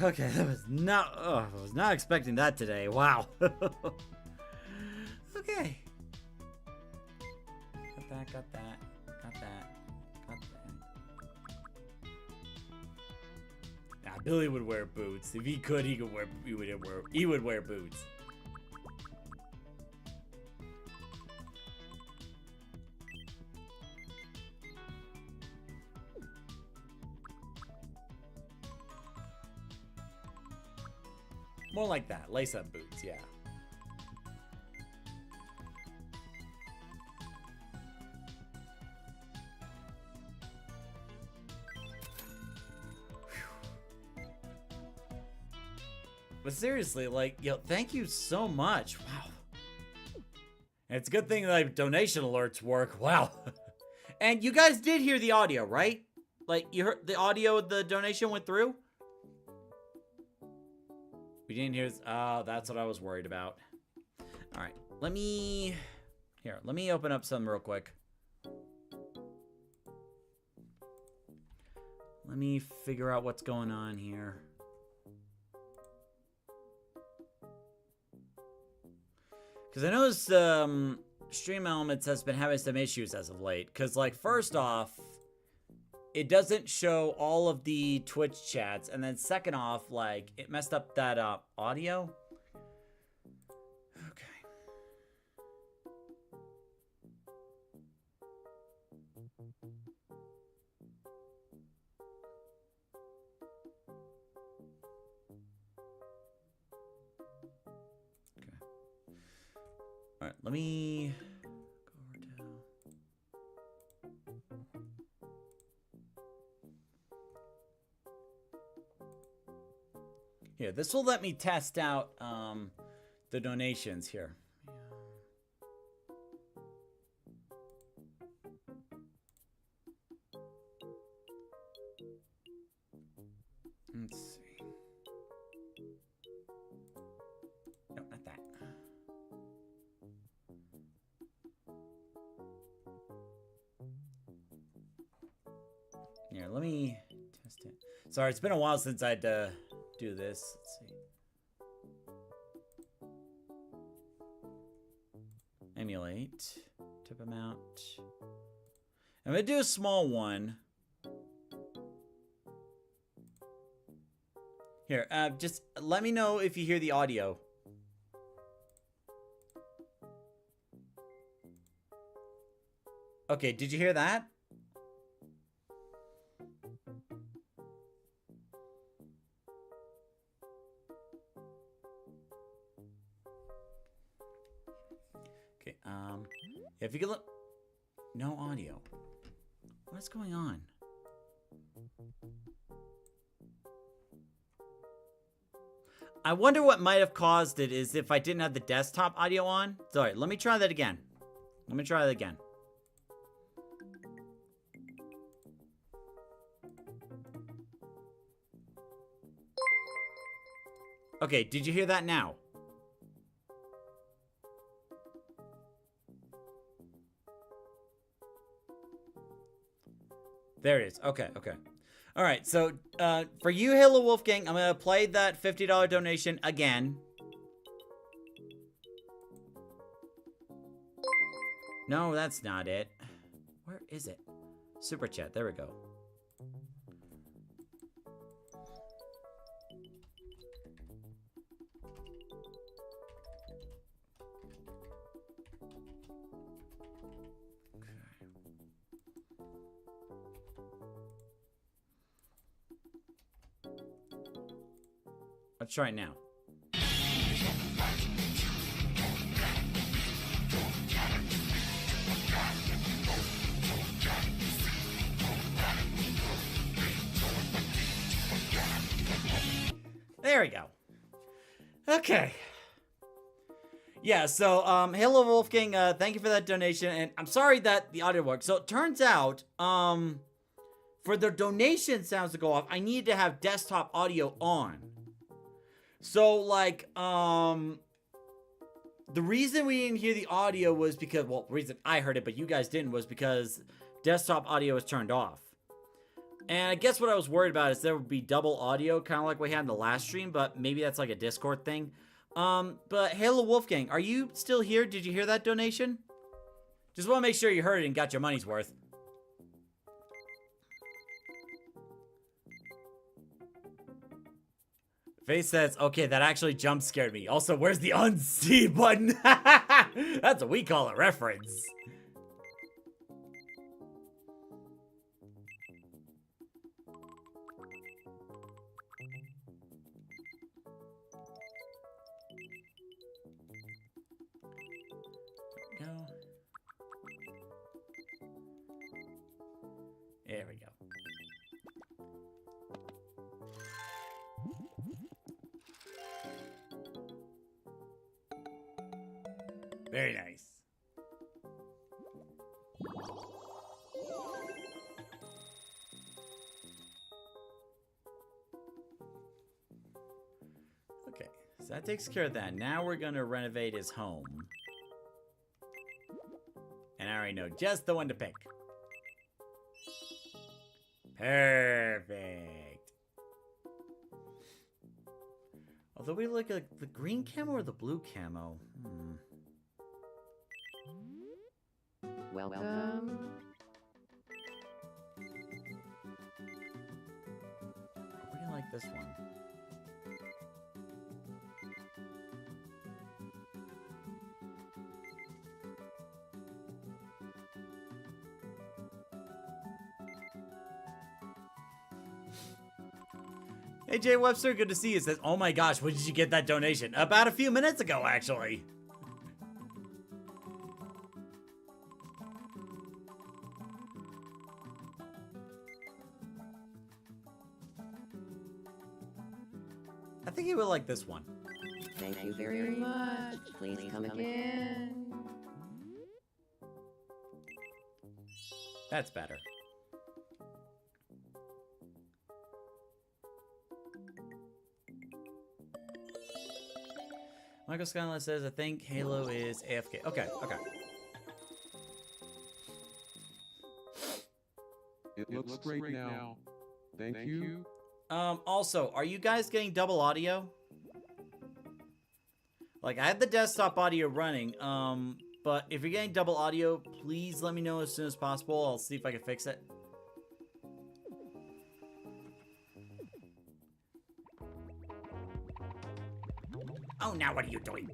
Okay, that was not. Oh, I was not expecting that today. Wow. Okay. Got that. Got that. Got that. Got that. Nah, Billy would wear boots. If he could, he would wear boots. More like that. Lace-up boots, yeah. But seriously, like, thank you so much. Wow. And it's a good thing that donation alerts work. Wow. And you guys did hear the audio, right? Like, you heard the audio of the donation went through? We didn't hear. Oh, that's what I was worried about. All right, let me open up some real quick. Let me figure out what's going on here. Because I noticed Stream Elements has been having some issues as of late. Because, like, first off, it doesn't show all of the Twitch chats, and then second off, like, it messed up that audio. Okay. Okay. All right, let me go over to. Here, this will let me test out the donations here. Let's see. No, not that. Here, let me test it. Sorry, it's been a while since I'd do this. Let's see. Emulate. Tip amount. I'm gonna do a small one. Here, just let me know if you hear the audio. Okay, did you hear that? Okay, if you could look, no audio. What's going on? I wonder what might have caused it is if I didn't have the desktop audio on. Sorry, let me try that again. Let me try that again. Okay, did you hear that now? There it is. Okay, okay. All right, so for you, Halo Wolfgang, I'm going to play that $50 donation again. No, that's not it. Where is it? Super chat. There we go. Let's try it now. There we go. Okay. Yeah, so, Halo Wolfgang, thank you for that donation, and I'm sorry that the audio worked. So, it turns out, for the donation sounds to go off, I need to have desktop audio on. So, like, the reason we didn't hear the audio was because, well, the reason I heard it, but you guys didn't, was because desktop audio was turned off. And I guess what I was worried about is there would be double audio, kind of like we had in the last stream, but maybe that's like a Discord thing. But Halo Wolfgang, are you still here? Did you hear that donation? Just want to make sure you heard it and got your money's worth. Face says, okay, that actually jump scared me. Also, where's the unsee button? That's what we call a reference. Go. There we go. Very nice. Okay, so that takes care of that. Now we're gonna renovate his home. And I already know just the one to pick. Perfect. Although we look at the green camo or the blue camo. Welcome. I really like this one. Hey, Jay Webster, good to see you. Says, oh my gosh, when did you get that donation? About a few minutes ago, actually. I think he would like this one. Thank you very much. Please come again. That's better. Michael Skyline says, I think Halo is AFK. Okay, okay. It looks great now. Thank you. Also, are you guys getting double audio? Like, I have the desktop audio running, but if you're getting double audio, please let me know as soon as possible. I'll see if I can fix it. Oh, now what are you doing?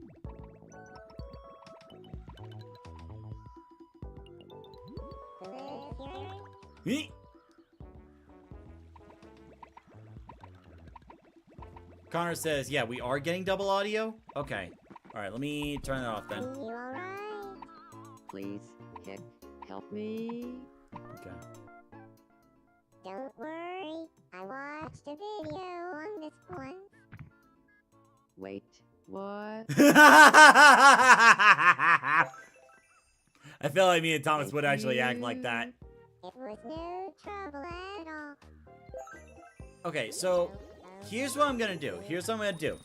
Connor says, yeah, we are getting double audio? Okay. Alright, let me turn that off then. You alright? Please, Hick, help me. Okay. Don't worry. I watched a video on this one. Wait, what? I feel like me and Thomas would actually act like that. It was no trouble at all. Okay, so here's what I'm gonna do. Here's what I'm gonna do.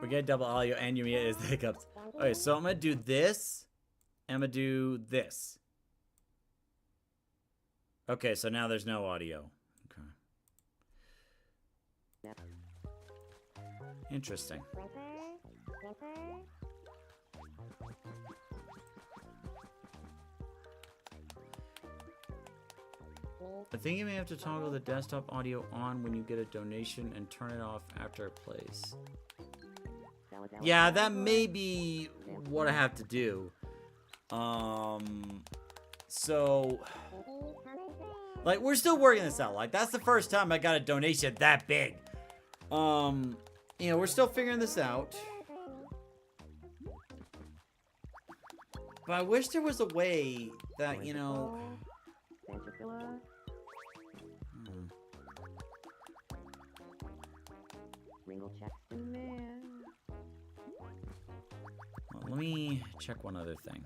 We get double audio and Yumiya is the hiccups. Okay, so I'm gonna do this. And I'm gonna do this. Okay, so now there's no audio. Okay. Interesting. I think you may have to toggle the desktop audio on when you get a donation and turn it off after it plays. Yeah, that may be what I have to do. So, like, we're still working this out. Like, that's the first time I got a donation that big. You know, we're still figuring this out. But I wish there was a way that, you know... Well, let me check one other thing.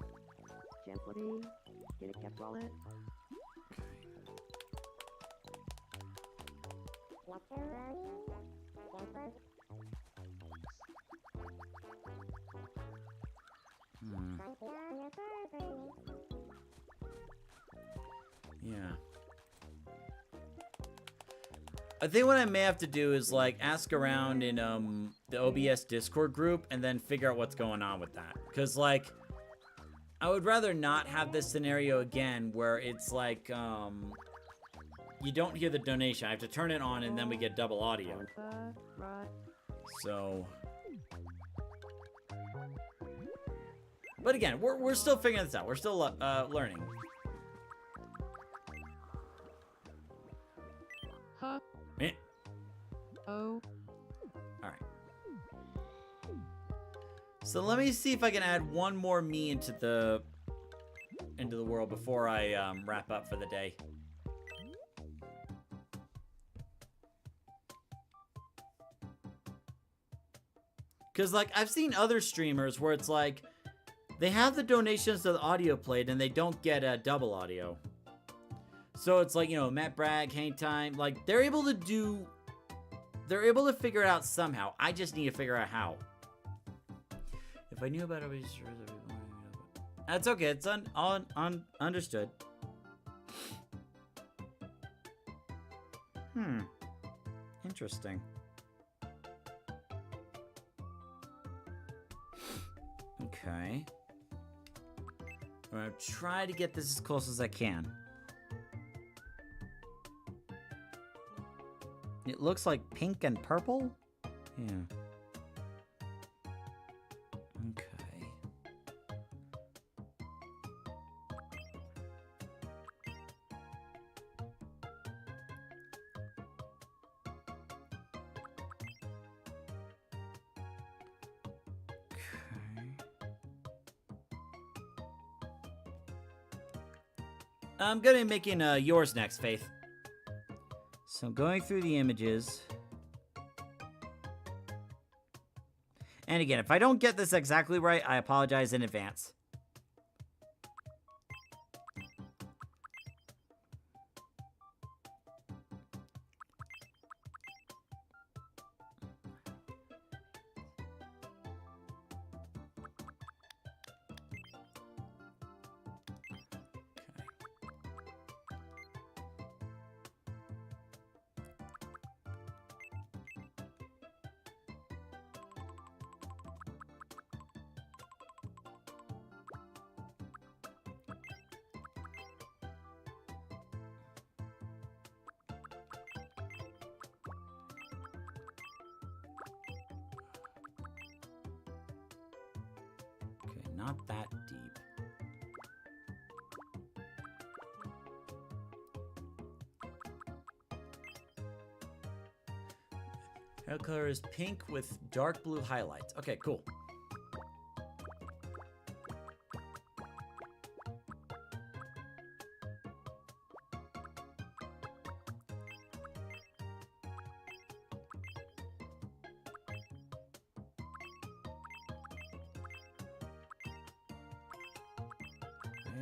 Yeah. I think what I may have to do is, like, ask around in, the OBS Discord group and then figure out what's going on with that. Because, like, I would rather not have this scenario again where it's, like, you don't hear the donation. I have to turn it on and then we get double audio. So... But again, we're still figuring this out. We're still learning. Huh? Eh. Oh. Alright. So let me see if I can add one more me into the world before I wrap up for the day. Because, like, I've seen other streamers where it's like, they have the donations to the audio played and they don't get double audio. So it's like, you know, Matt Bragg, Hang Time, like, they're able to figure it out somehow. I just need to figure out how. If I knew about it, I'd be sure that we that's okay. It's understood. Interesting. Okay. I'm gonna try to get this as close as I can. It looks like pink and purple? Yeah. Okay. I'm gonna be making yours next, Faith. So I'm going through the images. And again, if I don't get this exactly right, I apologize in advance. Not that deep. Hair color is pink with dark blue highlights. Okay, cool.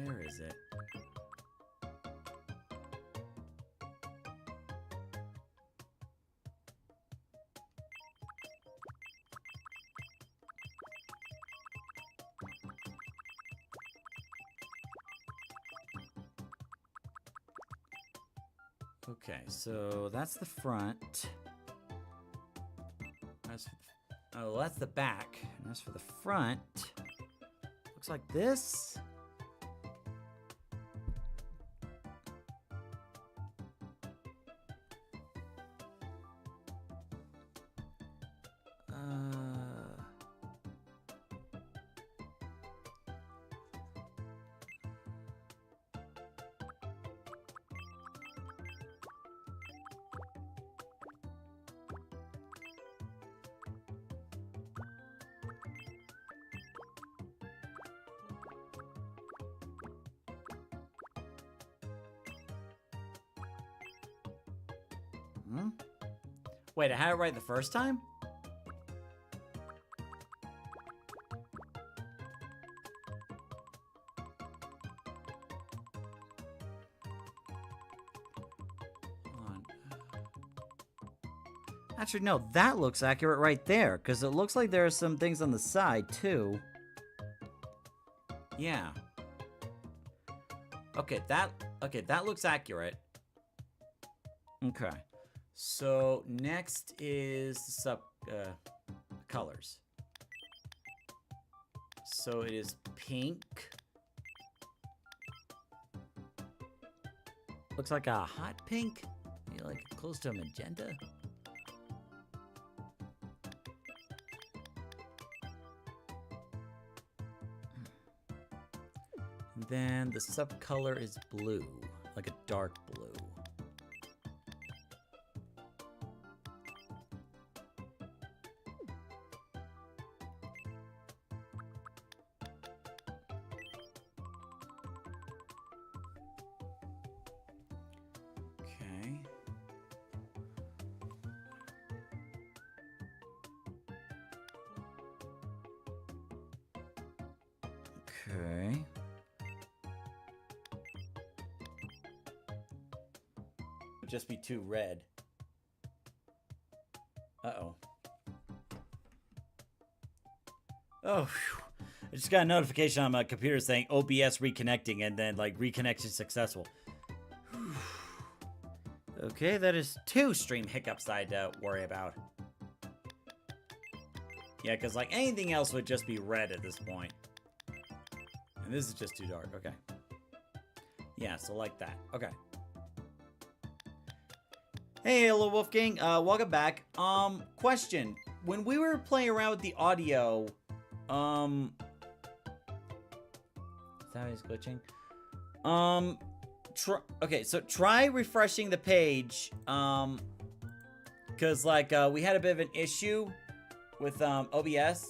Where is it? Okay, so that's the front. Oh, that's the back. And as for the front, looks like this. Wait, I had it right the first time? Hold on. Actually, no, that looks accurate right there, because it looks like there are some things on the side, too. Yeah. Okay, that looks accurate. Okay. So next is colors. So it is pink. Looks like a hot pink. Maybe like close to a magenta. And then the subcolor is blue, like a dark blue. Okay. Would just be too red. Uh-oh. Oh, phew. I just got a notification on my computer saying OBS reconnecting and then like reconnection successful. Okay, that is 2 stream hiccups I had to worry about. Yeah, because like anything else would just be red at this point. And this is just too dark. Okay. Yeah, so like that. Okay. Hey, hello, Wolfgang. Welcome back. Question. When we were playing around with the audio, is that how he's glitching? Okay, so try refreshing the page. Because, like, we had a bit of an issue with, OBS.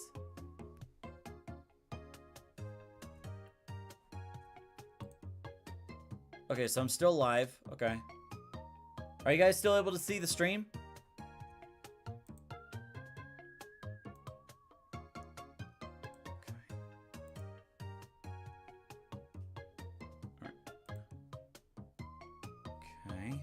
Okay, so I'm still live. Okay. Are you guys still able to see the stream? Okay.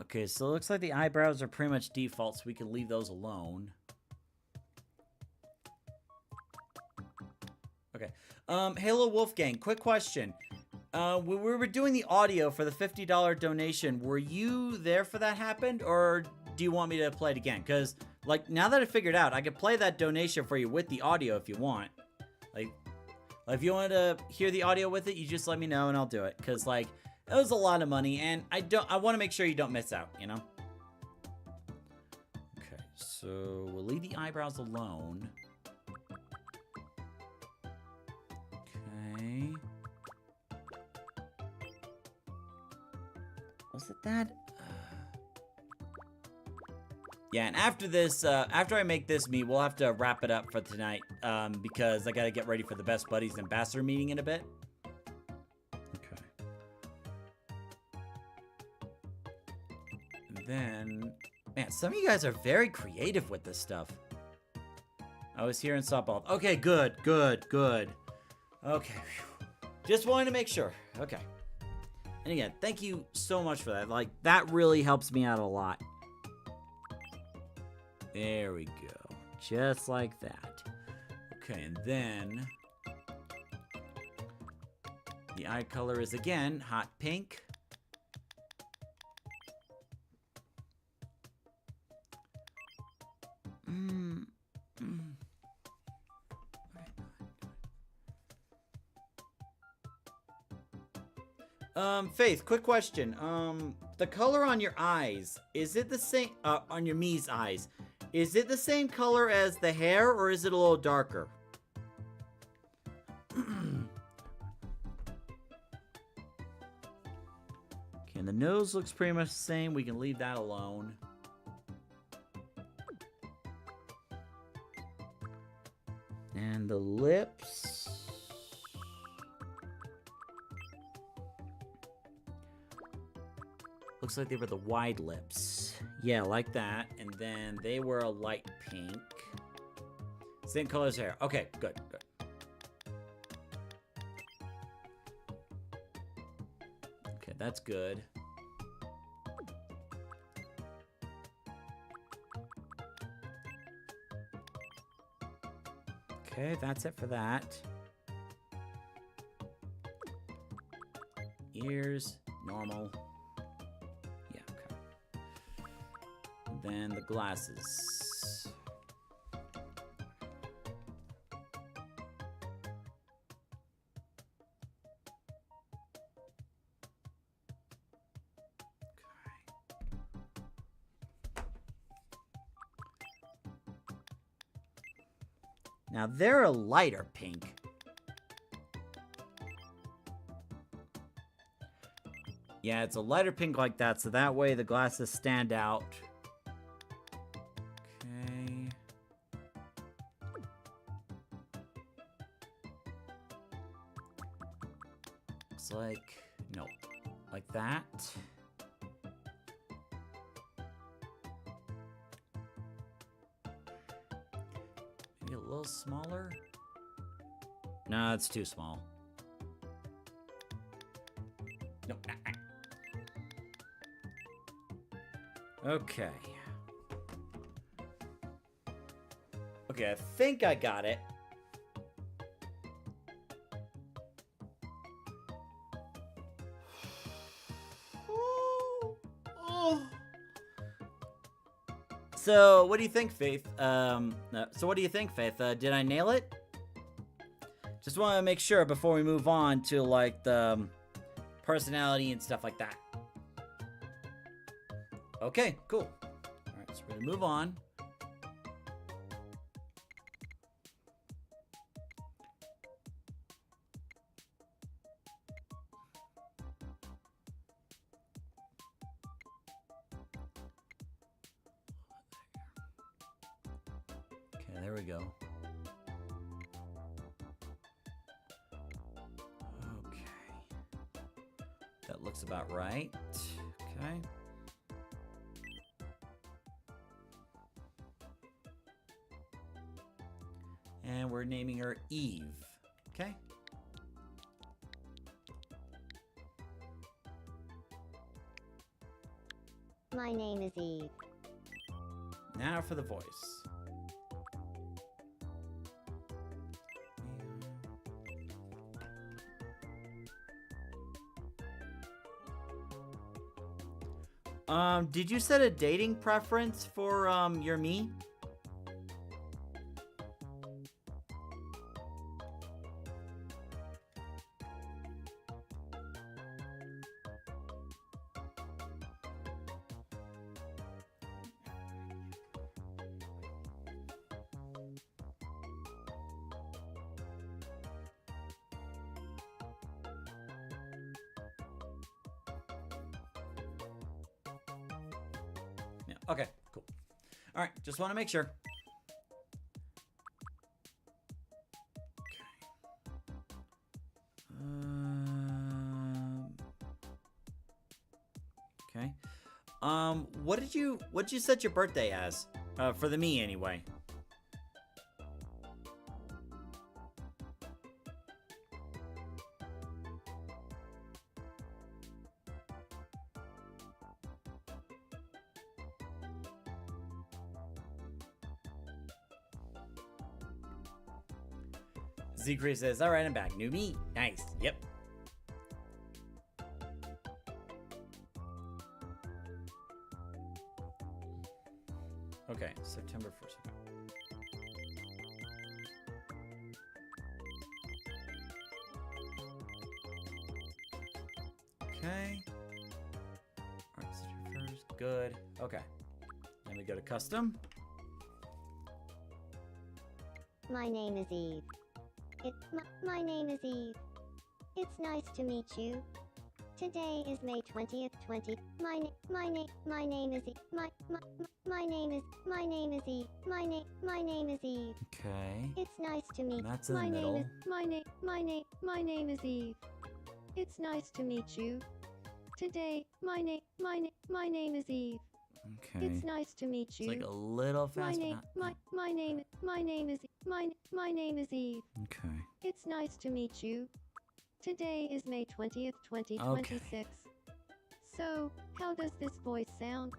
Okay, so it looks like the eyebrows are pretty much default, so we can leave those alone. Okay. Halo Wolfgang, quick question. When we were doing the audio for the $50 donation, were you there for that happened, or do you want me to play it again? Because, like, now that I figured out, I could play that donation for you with the audio if you want. Like if you want to hear the audio with it, you just let me know and I'll do it. Because, like, it was a lot of money, and I want to make sure you don't miss out, you know? Okay, so we'll leave the eyebrows alone. Okay. Was it that? Yeah, and after this, after I make this meet, we'll have to wrap it up for tonight, because I gotta get ready for the Best Buddies Ambassador meeting in a bit. Okay. And then, man, some of you guys are very creative with this stuff. I was here and saw both. Okay, good. Okay, whew. Just wanted to make sure. Okay. And again, thank you so much for that. Like, that really helps me out a lot. There we go. Just like that. Okay, and then The eye color is again hot pink. Faith, quick question. The color on your eyes, is it the same, on your Mii's eyes, is it the same color as the hair, or is it a little darker? Okay, and the nose looks pretty much the same. We can leave that alone. And the lips. Looks like they were the wide lips. Yeah, like that. And then they were a light pink. Same color as hair. Okay, good, good. Okay, that's good. Okay, that's it for that. Ears, normal. Yeah, okay. Then the glasses. Now they're a lighter pink. Yeah, it's a lighter pink like that, so that way the glasses stand out. Okay. Looks like, no, like that. Maybe a little smaller? No, it's too small. No. Okay. Okay, I think I got it. So, what do you think, Faith? Did I nail it? Just want to make sure before we move on to, like, the personality and stuff like that. Okay, cool. Alright, so we're gonna move on. Okay, there we go. Okay. That looks about right. Okay. And we're naming her Eve. Okay? My name is Eve. Now for the voice. Did you set a dating preference for your Mii? Yeah. Okay, cool. All right, just want to make sure. Okay. What did you set your birthday as? For the Mii anyway. Zikri says, all right, I'm back. New Mii. Nice. Yep. first. Okay. Alright, so first. Good. Okay. Then we go to custom. My name is Eve. My name is Eve. It's nice to meet you. Today is May 20th, my name is Eve. My name is Eve. My name is Eve. Okay. It's nice to meet. That's in the middle. My name is Eve. It's nice to meet you. Today, my name is Eve. Okay. It's nice to meet It's you. like a little fast. My name is Eve. Okay. It's nice to meet you. Today is May 20th, 2026. So, how does this voice sound?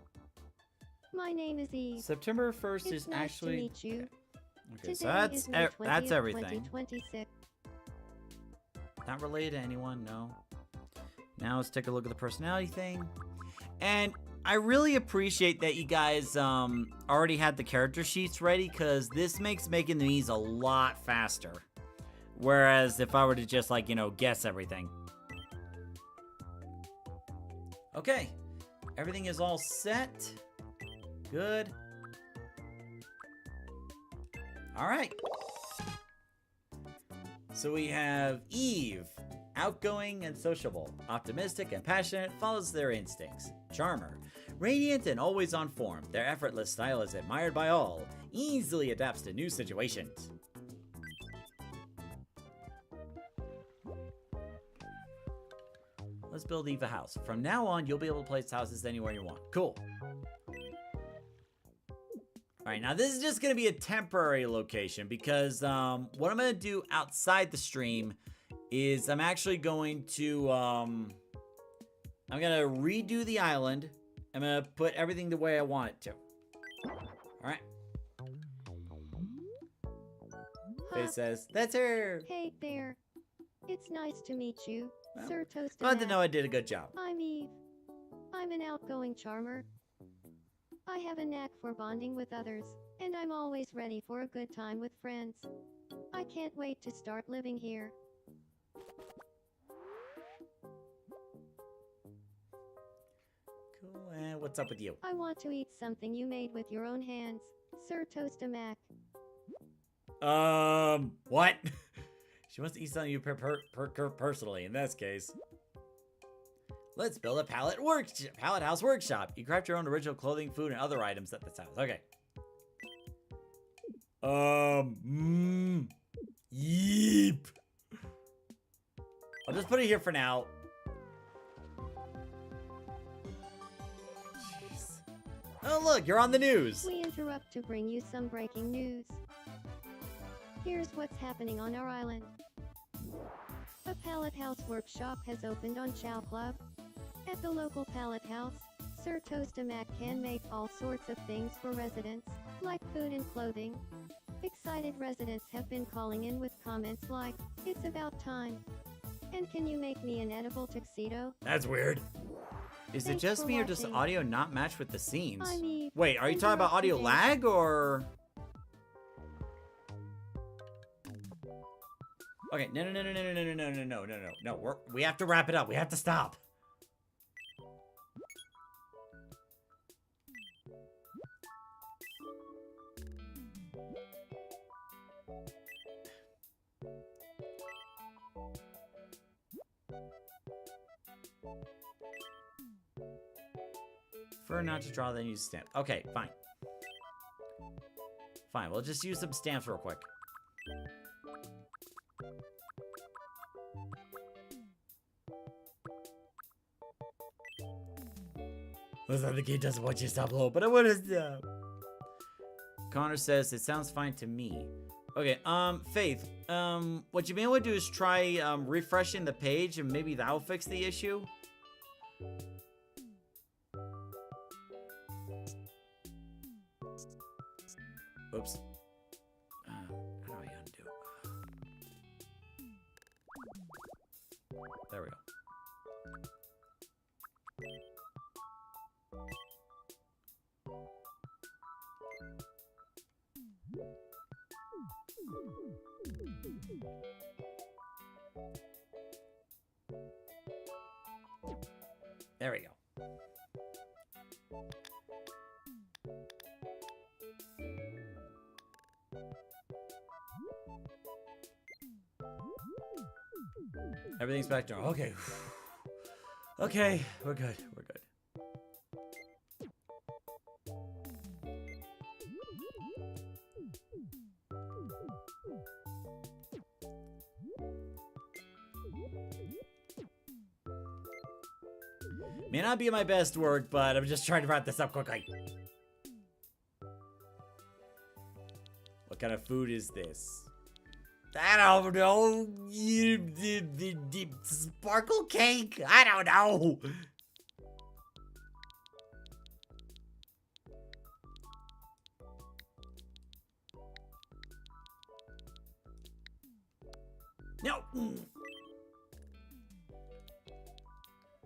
My name is Eve. September 1st It's is nice actually. to meet you. Okay, so Today is May 20th, that's everything. 2026. Not related to anyone, no. Now let's take a look at the personality thing. And I really appreciate that you guys already had the character sheets ready, because this makes making these a lot faster. Whereas if I were to just, like, guess everything. Okay. Everything is all set. Good. All right. So we have Eve. Outgoing and sociable. Optimistic and passionate, follows their instincts. Charmer. Radiant and always on form. Their effortless style is admired by all. Easily adapts to new situations. Let's build Eve a house. From now on, you'll be able to place houses anywhere you want. Cool. Alright, now this is just going to be a temporary location because what I'm going to do outside the stream is I'm actually going to, I'm going to redo the island. I'm going to put everything the way I want it to. Alright. Faye says, that's her! Hey there. It's nice to meet you, Well, Sir Toast. Glad to know I did a good job. I'm Eve. I'm an outgoing charmer. I have a knack for bonding with others, and I'm always ready for a good time with friends. I can't wait to start living here. Cool, and what's up with you? I want to eat something you made with your own hands, Sir Toastamac. What? She wants to eat something you personally, in this case. Let's build a pallet house workshop. You craft your own original clothing, food, and other items at this house. Okay. Yeep. I'll just put it here for now. Jeez. Oh, look, you're on the news. We interrupt to bring you some breaking news. Here's what's happening on our island. A pallet house workshop has opened on Chow Club. At the local pallet house, Sir Toastamac can make all sorts of things for residents, like food and clothing. Excited residents have been calling in with comments like, "It's about time," and "Can you make me an edible tuxedo?" That's weird. Is it Thanks just for me or does watching. audio not match with the scenes? I'm Eve. Wait, are you talking about audio Interrupting lag or? Okay, no. We have to wrap it up. We have to stop. Prefer not to draw, then use stamp. Okay, fine. Fine, we'll just use some stamps real quick. Looks like the game doesn't want you to stop low, but I want to stop. Connor says, it sounds fine to me. Okay, Faith, what you may want to do is try, refreshing the page, and maybe that'll fix the issue. Oops. How do I undo? There we go. There we go. Everything's back to normal. Okay. Okay, we're good. We're good. May not be my best work, but I'm just trying to wrap this up quickly. What kind of food is this? I don't know. Sparkle cake? I don't know. No.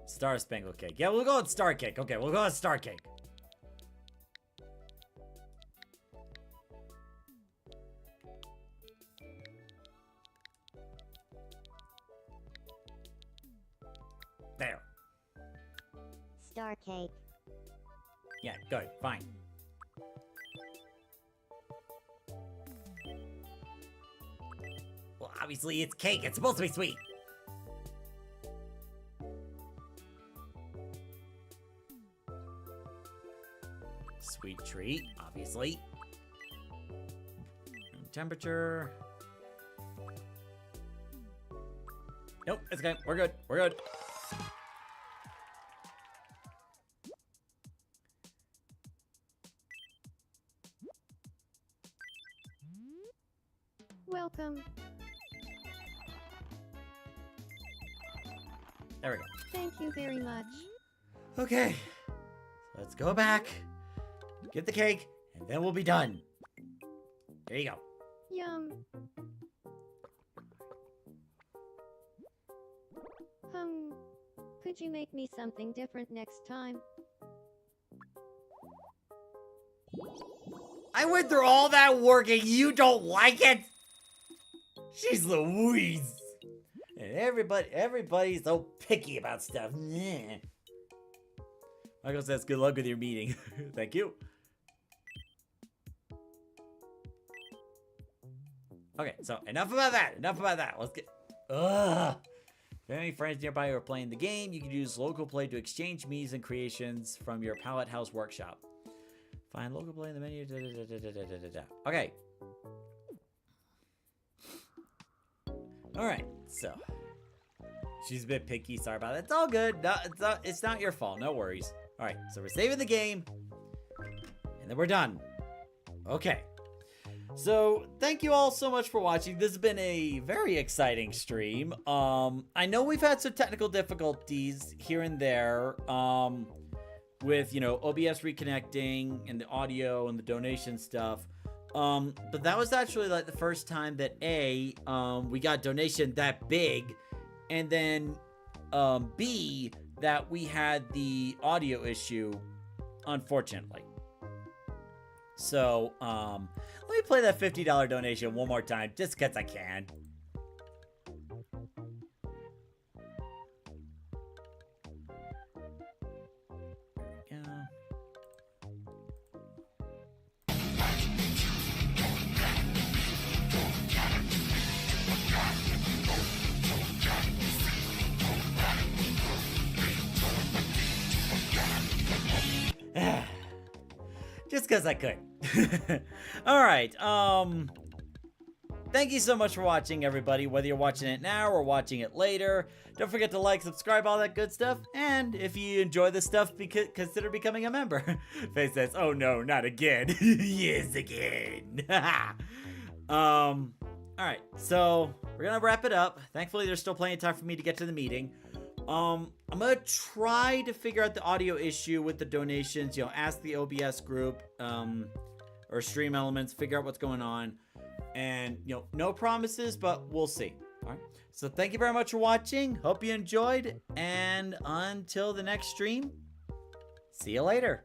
Star Spangled Cake. Yeah, we'll go with Star Cake. Okay, we'll go with Star Cake. There. Star cake. Yeah, good. Fine. Well, obviously it's cake. It's supposed to be sweet. Sweet treat, obviously. Temperature. Nope, it's okay. We're good. We're good. Welcome. There we go. Thank you very much. Okay. Let's go back. Get the cake, and then we'll be done. There you go. Yum. Could you make me something different next time? I went through all that work and you don't like it? She's Louise. And everybody's so picky about stuff. Michael says, good luck with your meeting. Thank you. Okay, so enough about that. Enough about that. Let's get... Ugh. If you have any friends nearby who are playing the game, you can use local play to exchange me's and creations from your Palette House workshop. Find local play in the menu. Okay. Alright, so. She's a bit picky. Sorry about that. It's all good. No, it's not your fault. No worries. Alright, so we're saving the game. And then we're done. Okay. So, thank you all so much for watching. This has been a very exciting stream. I know we've had some technical difficulties here and there, with, you know, OBS reconnecting and the audio and the donation stuff. But that was actually like the first time that we got donation that big, and then, B, that we had the audio issue, unfortunately. So, let me play that $50 donation one more time, just because I can. There we go. Just because I could. Alright, thank you so much for watching, everybody, whether you're watching it now or watching it later. Don't forget to like, subscribe, all that good stuff, and if you enjoy this stuff, consider becoming a member. Faye says, oh no, not again. Yes, again. Alright, so we're gonna wrap it up. Thankfully, there's still plenty of time for me to get to the meeting. I'm gonna try to figure out the audio issue with the donations, you know, ask the OBS group, or Stream Elements, figure out what's going on, and, you know, no promises, but we'll see. All right, so thank you very much for watching, hope you enjoyed, and until the next stream, see you later.